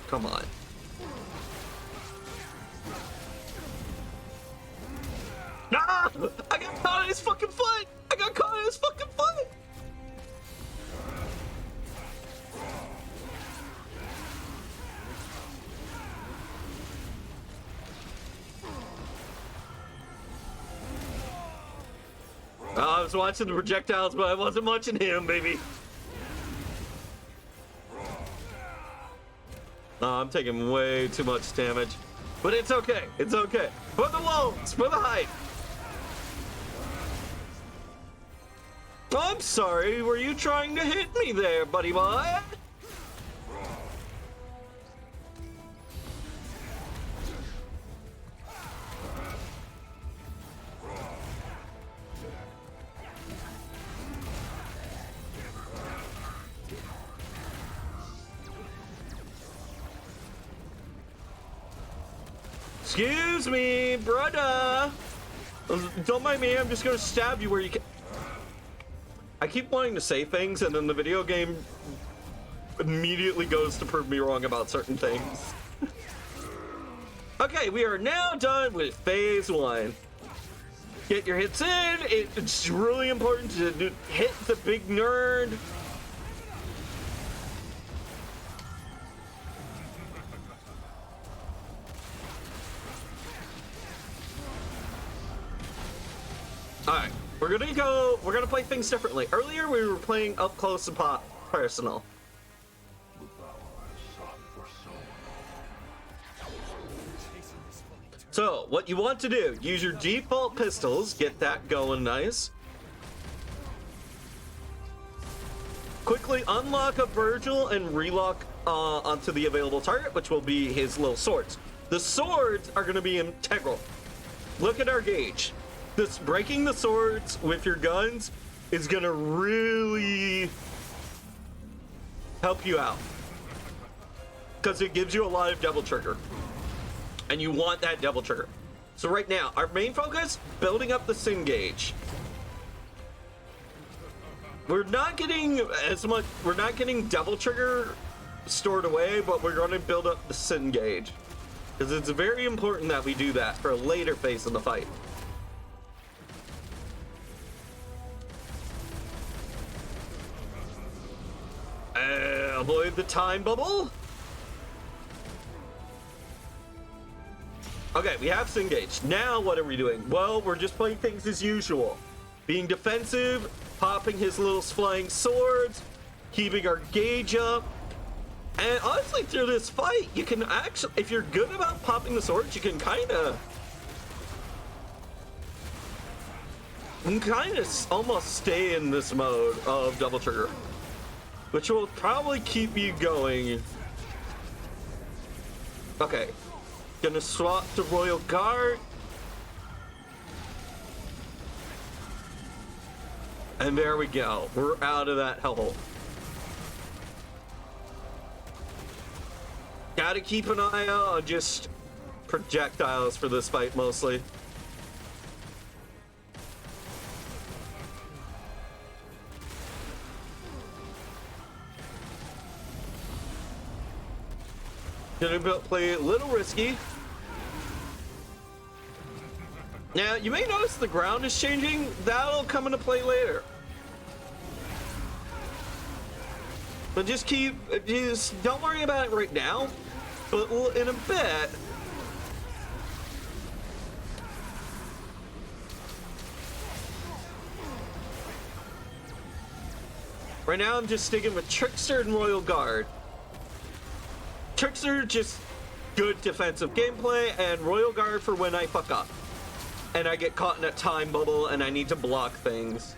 Come on. Ah! I got caught on his fucking foot! I got caught on his fucking foot! I was watching the projectiles, but I wasn't watching him, baby. I'm taking way too much damage. But it's okay. It's okay. For the loans, for the hype. I'm sorry. Were you trying to hit me there, buddy boy? Excuse me, brother. Don't mind me, I'm just gonna stab you where you can. I keep wanting to say things and then the video game immediately goes to prove me wrong about certain things. Okay, we are now done with phase 1. Get your hits in. It's really important to hit the big nerd. Alright, we're gonna play things differently. Earlier we were playing up close and personal. So, what you want to do, use your default pistols, get that going nice. Quickly unlock a Virgil and relock onto the available target, which will be his little swords. The swords are gonna be integral. Look at our gauge. This breaking the swords with your guns is gonna really help you out because it gives you a lot of double trigger and you want that double trigger. So right now our main focus, building up the sin gauge. We're not getting double trigger stored away, but we're going to build up the sin gauge because it's very important that we do that for a later phase in the fight. Avoid the time bubble. Okay, we have Singage. Now what are we doing? Well, we're just playing things as usual. Being defensive, popping his little flying swords, keeping our gauge up. And honestly, through this fight, you can actually, if you're good about popping the swords, you can kind of almost stay in this mode of double trigger, which will probably keep you going. Okay, gonna swap to Royal Guard. And there we go, we're out of that hellhole. Gotta keep an eye out on just projectiles for this fight mostly. Gonna play a little risky. Now, you may notice the ground is changing. That'll come into play later. But just don't worry about it right now. But in a bit, right now I'm just sticking with Trickster and Royal Guard. Trickster, just good defensive gameplay, and Royal Guard for when I fuck up and I get caught in a time bubble and I need to block things.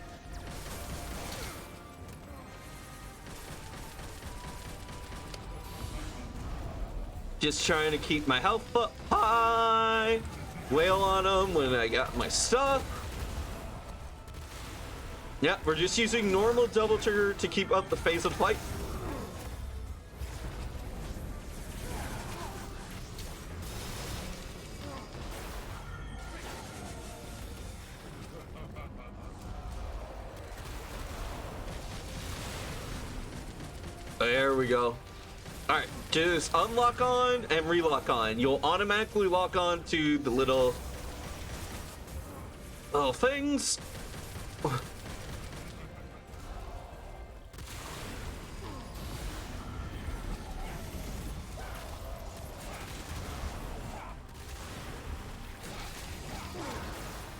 Just trying to keep my health up high, wail on them when I got my stuff. Yeah, we're just using normal double trigger to keep up the phase of fight. There we go. All right, just unlock on and relock on. You'll automatically lock on to the little things.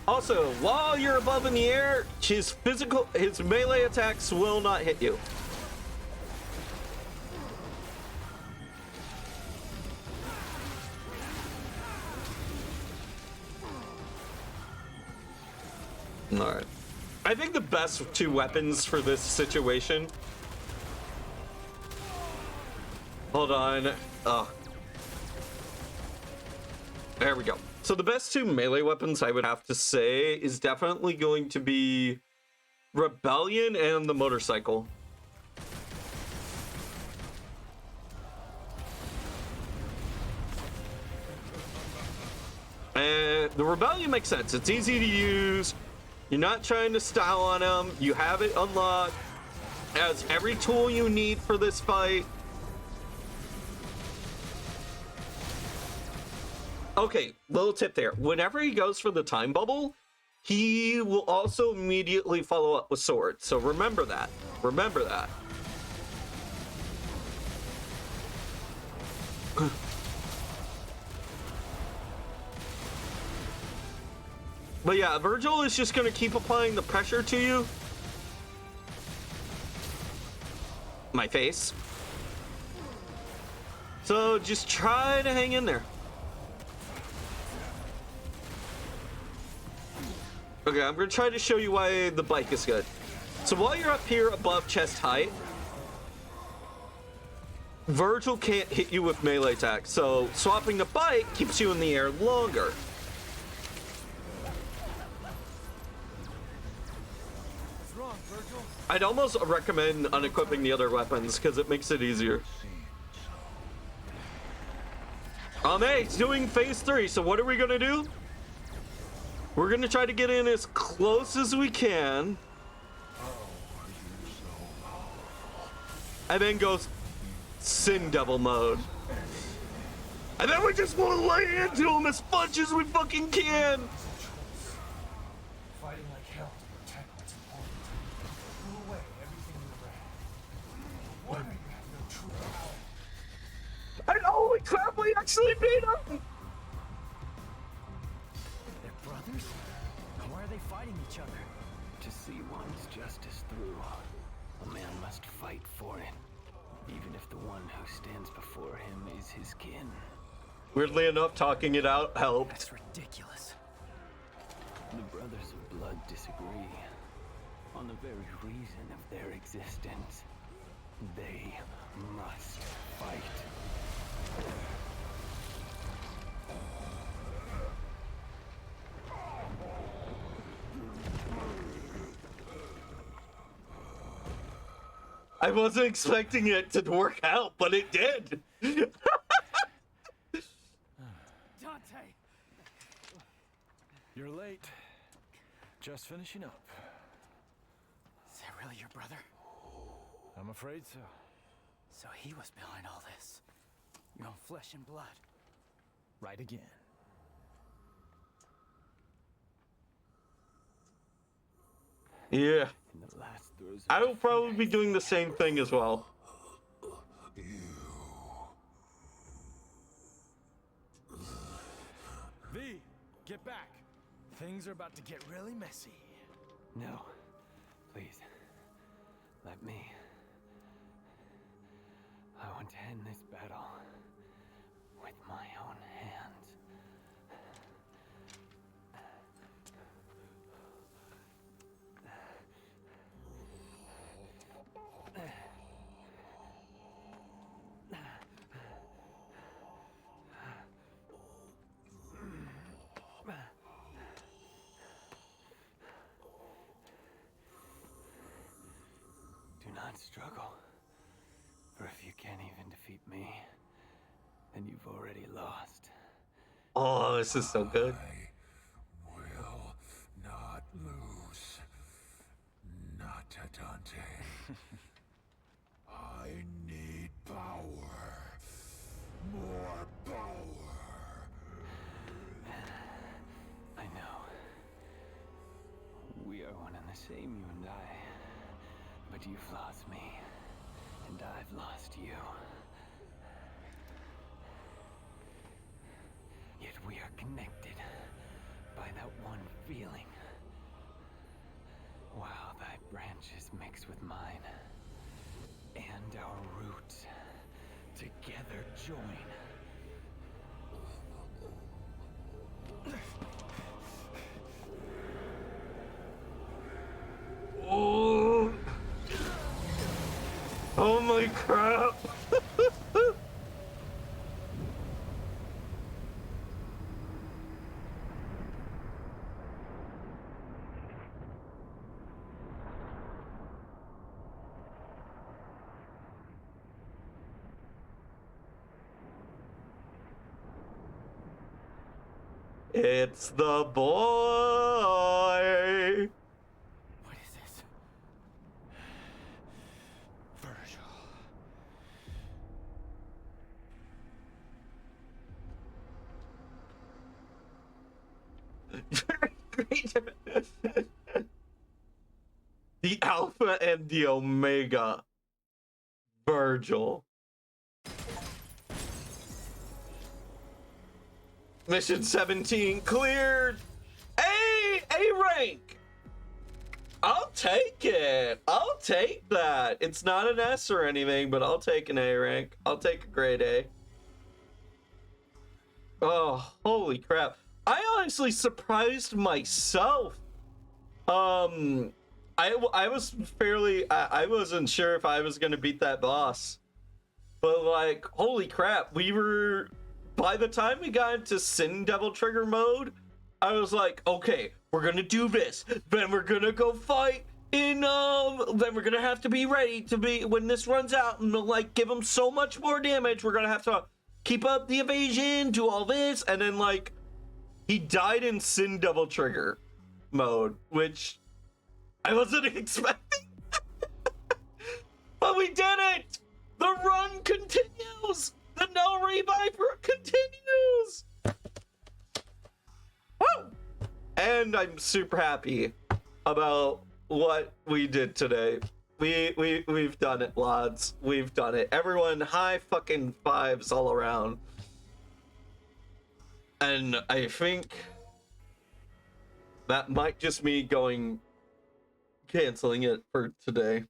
Also, while you're above in the air, his melee attacks will not hit you. Alright. I think the best two weapons for this situation. Hold on. There we go. So the best two melee weapons I would have to say is definitely going to be Rebellion and the motorcycle. And the Rebellion makes sense. It's easy to use. You're not trying to style on them. You have it unlocked. It has every tool you need for this fight. Okay, little tip there. Whenever he goes for the time bubble, he will also immediately follow up with sword. So remember that. Remember that. But yeah, Virgil is just going to keep applying the pressure to you. My face. So just try to hang in there. Okay, I'm going to try to show you why the bike is good. So while you're up here above chest height, Virgil can't hit you with melee attacks. So swapping the bike keeps you in the air longer. What's wrong, Virgil? I'd almost recommend unequipping the other weapons because it makes it easier. Hey, it's doing phase 3, so what are we gonna do? We're gonna try to get in as close as we can. And then goes Sin Devil mode. And then we just want to lay into him as much as we fucking can. Fighting like hell to protect what's important. Threw away everything you ever had. Why do you have no true power? And holy crap, we actually beat him! They're brothers? Why are they fighting each other? To see one's justice through, a man must fight for it, even if the one who stands before him is his kin. Weirdly enough, talking it out helped. That's ridiculous. The brothers of blood disagree on the very reason of their existence. They must fight. I wasn't expecting it to work out, but it did. Dante! You're late. Just finishing up. Is that really your brother? I'm afraid so. So he was behind all this. Your own flesh and blood. Right again. Yeah. In the last throes of I will probably be doing the same thing as well. V, get back. Things are about to get really messy. No. Please. Let me. I want to end this battle with my own hands. Do not struggle. For if you can't even defeat me, then you've already lost. Oh, this is so good. I will not lose. Not to Dante. I Same, you and I. But you've lost me, and I've lost you. Yet we are connected by that one feeling. While thy branches mix with mine, and our roots together join. Oh, oh my crap. It's the boy. What is this? Virgil. The Alpha and the Omega. Virgil. Mission 17 cleared. A rank. I'll take it. I'll take that. It's not an S or anything, but I'll take an A rank. I'll take a grade A. Oh, holy crap. I honestly surprised myself. I was fairly, I wasn't sure if I was going to beat that boss. But like, holy crap, by the time we got into Sin Devil Trigger mode, I was like, okay, we're gonna do this, then we're gonna go fight in, then we're gonna have to be ready to be, when this runs out, and like, give him so much more damage, we're gonna have to keep up the evasion, do all this, and then like, he died in Sin Devil Trigger mode, which I wasn't expecting. But we did it! The run continues! The no revive continues! Woo! And I'm super happy about what we did today. We've done it, lads. We've done it. Everyone, high fucking fives all around. And I think that might just me canceling it for today.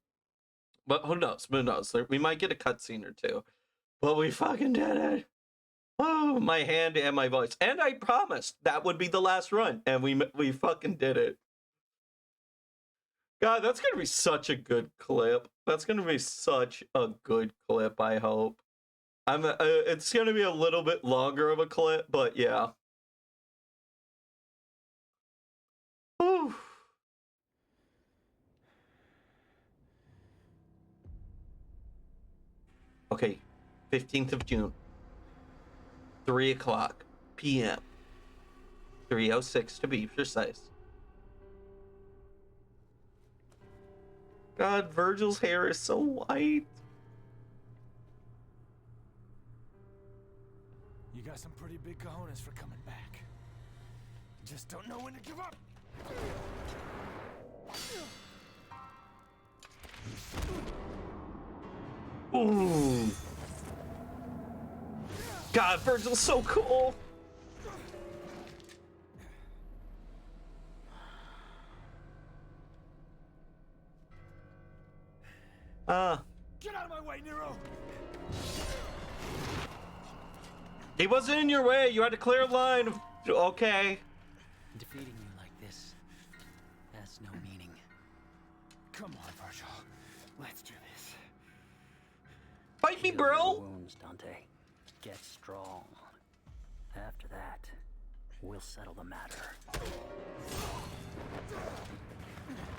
But who knows? Who knows? We might get a cutscene or two. But we fucking did it. Oh, my hand and my voice. And I promised that would be the last run. And we fucking did it. God, that's going to be such a good clip. That's going to be such a good clip, I hope. It's going to be a little bit longer of a clip, but yeah. Whew. Okay, 15th of June. 3 o'clock p.m. 3:06 to be precise. God, Virgil's hair is so white. You got some pretty big cojones for coming back. Just don't know when to give up. Ooh. God, Virgil's so cool. Get out of my way, Nero! He wasn't in your way. You had to clear a line. Okay. Defeating you like this has no meaning. Come on, Virgil. Let's do this. Fight me, Heal your bro. wounds, Dante. Get strong. After that, we'll settle the matter.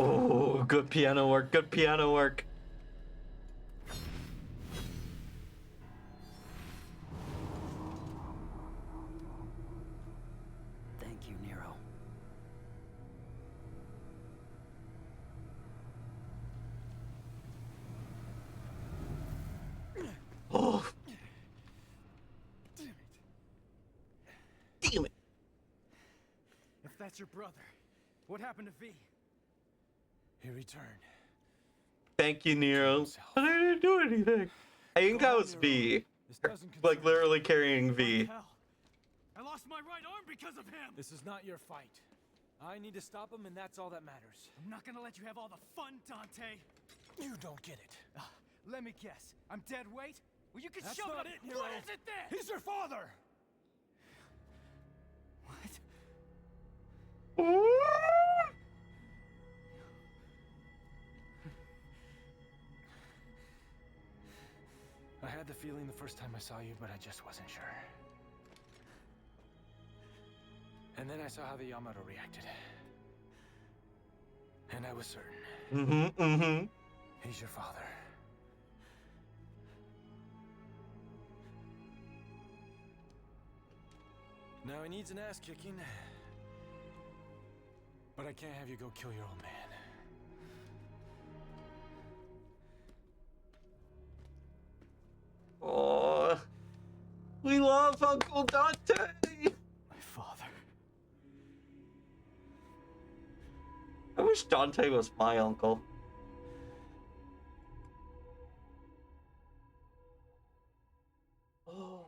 Oh, good piano work. Good piano work. Thank you, Nero. Oh, Damn it. damn it. If that's your brother, what happened to V? He returned. Thank you, Nero. Himself. But I didn't do anything. I think Go I on, was Nero. V. This doesn't concern Like literally carrying you. V. Like hell. I lost my right arm because of him. This is not your fight. I need to stop him, and that's all that matters. I'm not gonna let you have all the fun, Dante. You don't get it. Let me guess. I'm dead weight? Well, you can That's shove not it. it, Nero. What is it then? He's your father. What? I had the feeling the first time I saw you, but I just wasn't sure. And then I saw how the Yamato reacted. And I was certain. He's your father. Now he needs an ass kicking. But I can't have you go kill your old man. Oh, we love Uncle Dante. My father. I wish Dante was my uncle. Oh.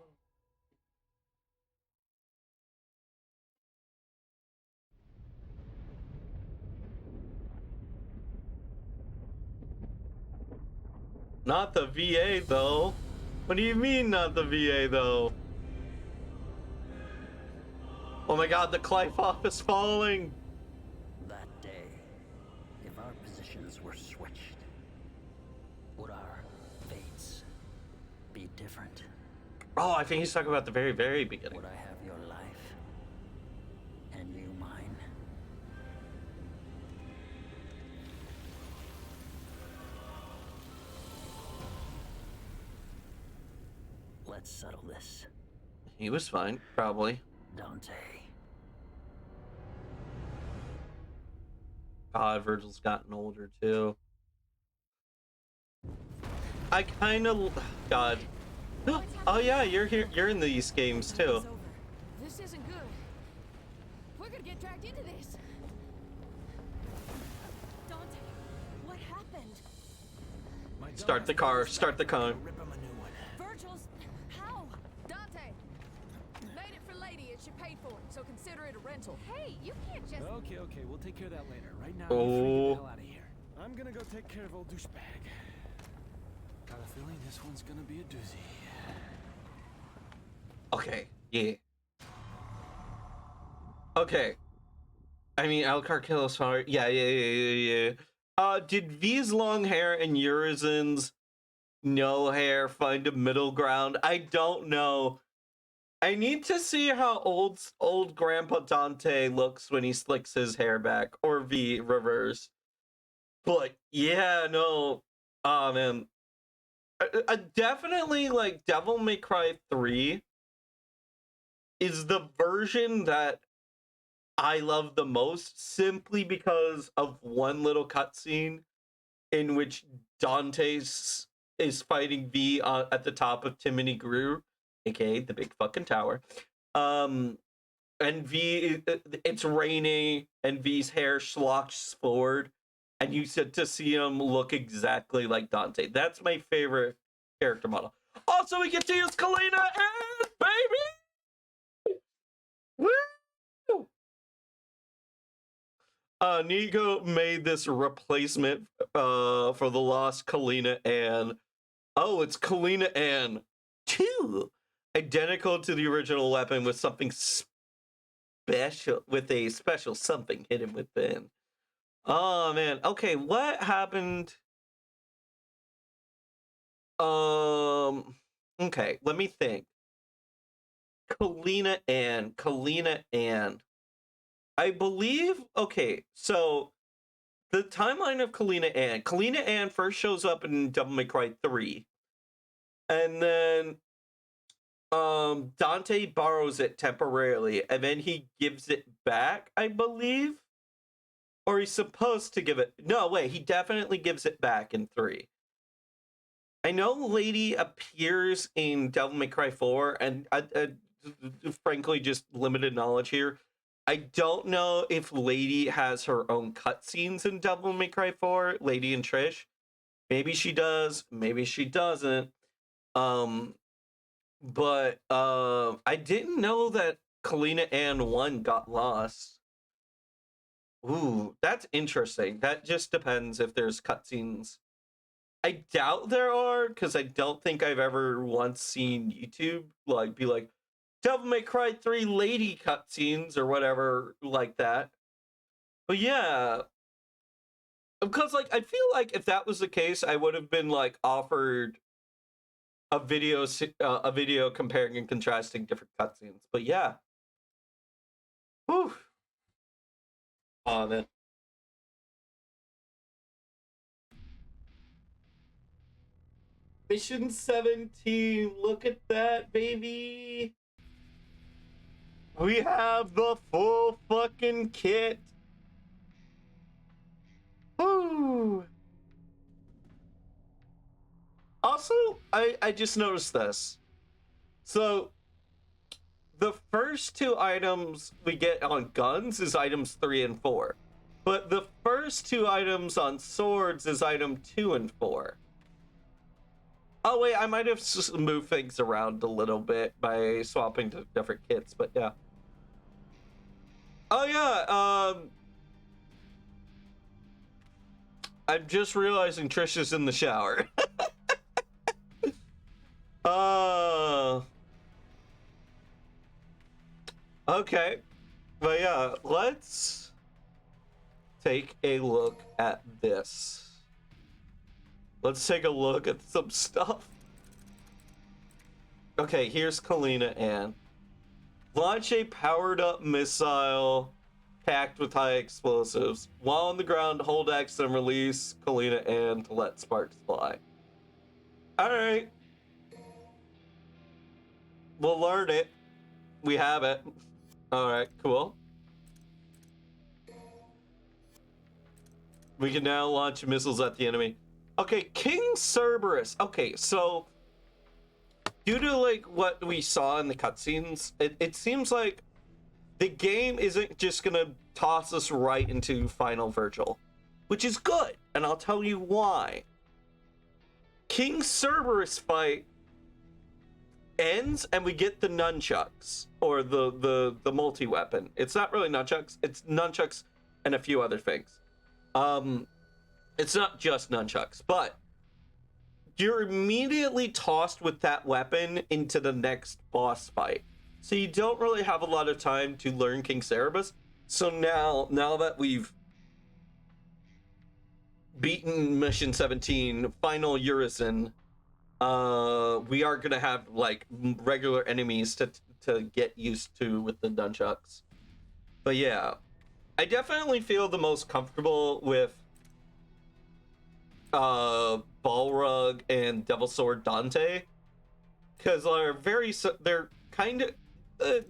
Not the VA though. What do you mean not the VA though? Oh my god, the Clyfoff is falling. That day, if our positions were switched, would our fates be different? Oh, I think he's talking about the very, very beginning. Would I have your life and you mine? Let's settle this, He was fine, probably. Dante. God, Virgil's gotten older too. I kind of, God. Oh yeah, you're here. You're in these games too. It's over. This isn't good. We're gonna get dragged into this. Dante, what happened? My Start the car. Start the car. Rip him a new one. Virgil's... How? Dante! Made it for Lady and she paid for it, so consider it a rental. Hey, you can't just... Okay, we'll take care of that later. Right now, Oh. you freak the hell out of here. I'm gonna go take care of old douchebag. Got a feeling this one's gonna be a doozy. Okay, yeah. Okay. I mean, Alucard kills fire. Yeah. Did V's long hair and Urizen's no hair find a middle ground? I don't know. I need to see how old Grandpa Dante looks when he slicks his hair back, or V reverse. But yeah, no. Oh man. Definitely like Devil May Cry 3 is the version that I love the most, simply because of one little cutscene in which Dante is fighting V at the top of Timony Grew, aka the big fucking tower. And V, it's raining, and V's hair slocks forward, and you said to see him look exactly like Dante. That's my favorite character model. Also, we get to use Kalina and baby. Woo! Nico made this replacement for the lost Kalina Ann. Oh, it's Kalina Ann 2. Identical to the original weapon with something special, with a special something hidden within. Oh man. Okay, what happened? Okay, let me think. Kalina Ann. I believe, okay, so the timeline of Kalina Ann first shows up in Devil May Cry 3. And then Dante borrows it temporarily, and then he gives it back, I believe. Or he's supposed to give it. No, wait, he definitely gives it back in 3. I know Lady appears in Devil May Cry 4, and frankly, just limited knowledge here. I don't know if Lady has her own cutscenes in Devil May Cry 4, Lady and Trish. Maybe she does, maybe she doesn't. But I didn't know that Kalina Ann 1 got lost. Ooh, that's interesting. That just depends if there's cutscenes. I doubt there are, because I don't think I've ever once seen YouTube like be like Devil May Cry 3 lady cutscenes or whatever like that. But yeah, because like I feel like if that was the case, I would have been like offered a video comparing and contrasting different cutscenes. But yeah, whew. Oh man. Mission 17, look at that, baby. We have the full fucking kit. Woo. Also, I just noticed this. So, the first two items we get on guns is items 3 and 4. But the first two items on swords is item 2 and 4. Oh wait, I might have moved things around a little bit by swapping to different kits, but yeah. Oh yeah, I'm just realizing Trish is in the shower. Okay. But yeah, let's take a look at this. Let's take a look at some stuff. Okay, here's Kalina Ann. Launch a powered-up missile packed with high explosives. While on the ground, hold X and release Kalina Ann to let sparks fly. Alright. We'll learn it. We have it. Alright, cool. We can now launch missiles at the enemy. Okay, King Cerberus. Okay, so due to like what we saw in the cutscenes, it seems like the game isn't just gonna toss us right into Final Virgil, which is good, and I'll tell you why. King Cerberus fight ends and we get the nunchucks, or the multi-weapon. It's not really nunchucks, it's nunchucks and a few other things. It's not just nunchucks, but you're immediately tossed with that weapon into the next boss fight. So you don't really have a lot of time to learn King Cerberus. So now that we've beaten Mission 17, Final Urizen, we are gonna have like regular enemies to get used to with the nunchucks. But yeah, I definitely feel the most comfortable with Balrog and Devil Sword Dante, because they're kind of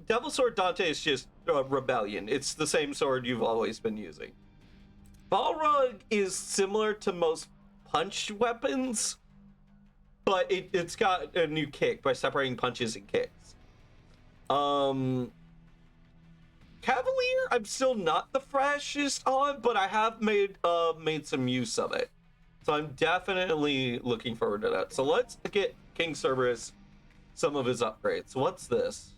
Devil Sword Dante is just rebellion. It's the same sword you've always been using. Balrog is similar to most punch weapons, but it's got a new kick by separating punches and kicks. Cavalier, I'm still not the freshest on, but I have made some use of it. So I'm definitely looking forward to that. So let's get King Cerberus some of his upgrades. What's this?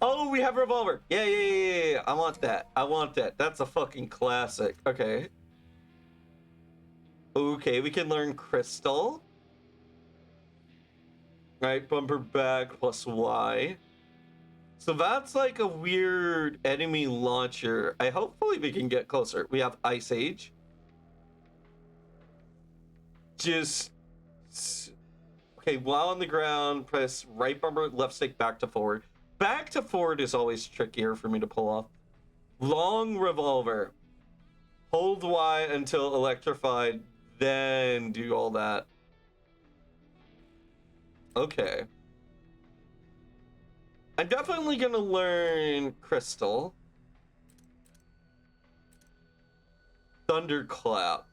Oh, we have a revolver. Yeah. I want that. That's a fucking classic. Okay, we can learn Crystal. Right, bumper back plus Y. So that's like a weird enemy launcher. Hopefully we can get closer. We have Ice Age. Okay, while on the ground, press right bumper, left stick, back to forward. Back to forward is always trickier for me to pull off. Long revolver. Hold Y until electrified, then do all that. Okay. I'm definitely gonna learn Crystal. Thunderclap.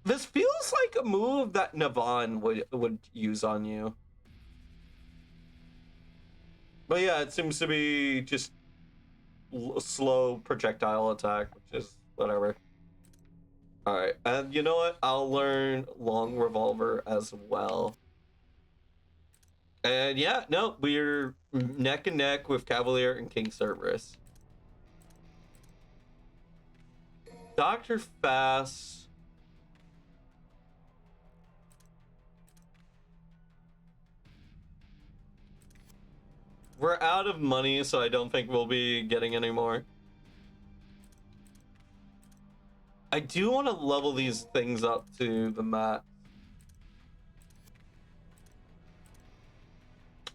This feels like a move that Navan would use on you. But yeah, it seems to be just slow projectile attack, which is whatever. Alright, and you know what? I'll learn long revolver as well. And yeah, no, we're neck and neck with Cavalier and King Cerberus. Dr. Fast. We're out of money, so I don't think we'll be getting any more. I do want to level these things up to the max.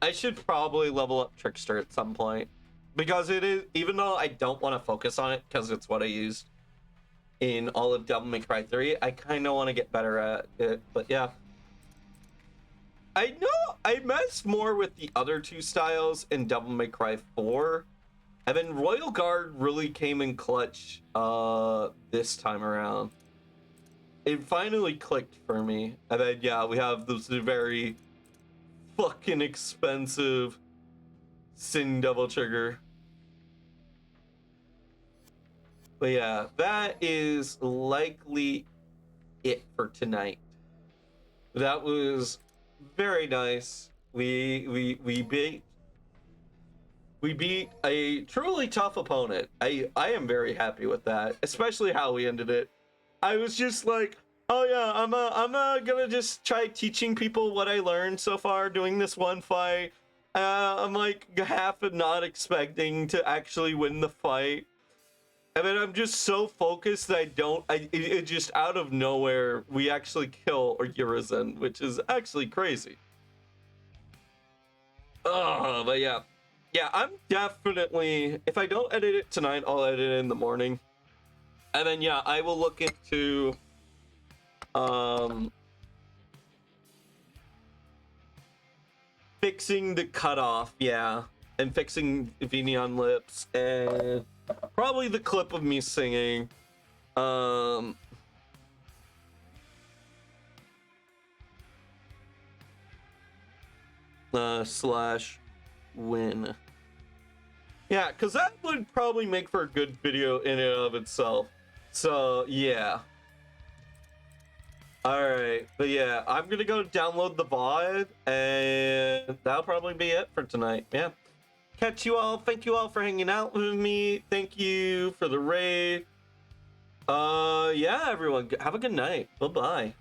I should probably level up Trickster at some point. Because it is, even though I don't want to focus on it, because it's what I used in all of Devil May Cry 3, I kind of want to get better at it, but yeah. I know I messed more with the other two styles in Devil May Cry 4, and then Royal Guard really came in clutch this time around. It finally clicked for me, and then yeah, we have this very fucking expensive Sin Double Trigger. But yeah, that is likely it for tonight. That was very nice. We beat a truly tough opponent. I am very happy with that, especially how we ended it. I was just like, oh yeah, I'm gonna just try teaching people what I learned so far doing this one fight. I'm like half not expecting to actually win the fight. I mean, I'm just so focused that it just out of nowhere, we actually kill Urizen, which is actually crazy. Oh, but yeah. Yeah, I'm definitely, if I don't edit it tonight, I'll edit it in the morning. And then, yeah, I will look into, fixing the cutoff, yeah. And fixing Vinion lips, and probably the clip of me singing. Slash win. Yeah, because that would probably make for a good video in and of itself. So, yeah. Alright, but yeah, I'm gonna go download the VOD, and that'll probably be it for tonight. Yeah. Catch you all. Thank you all for hanging out with me. Thank you for the raid. Yeah, everyone. Have a good night. Bye-bye.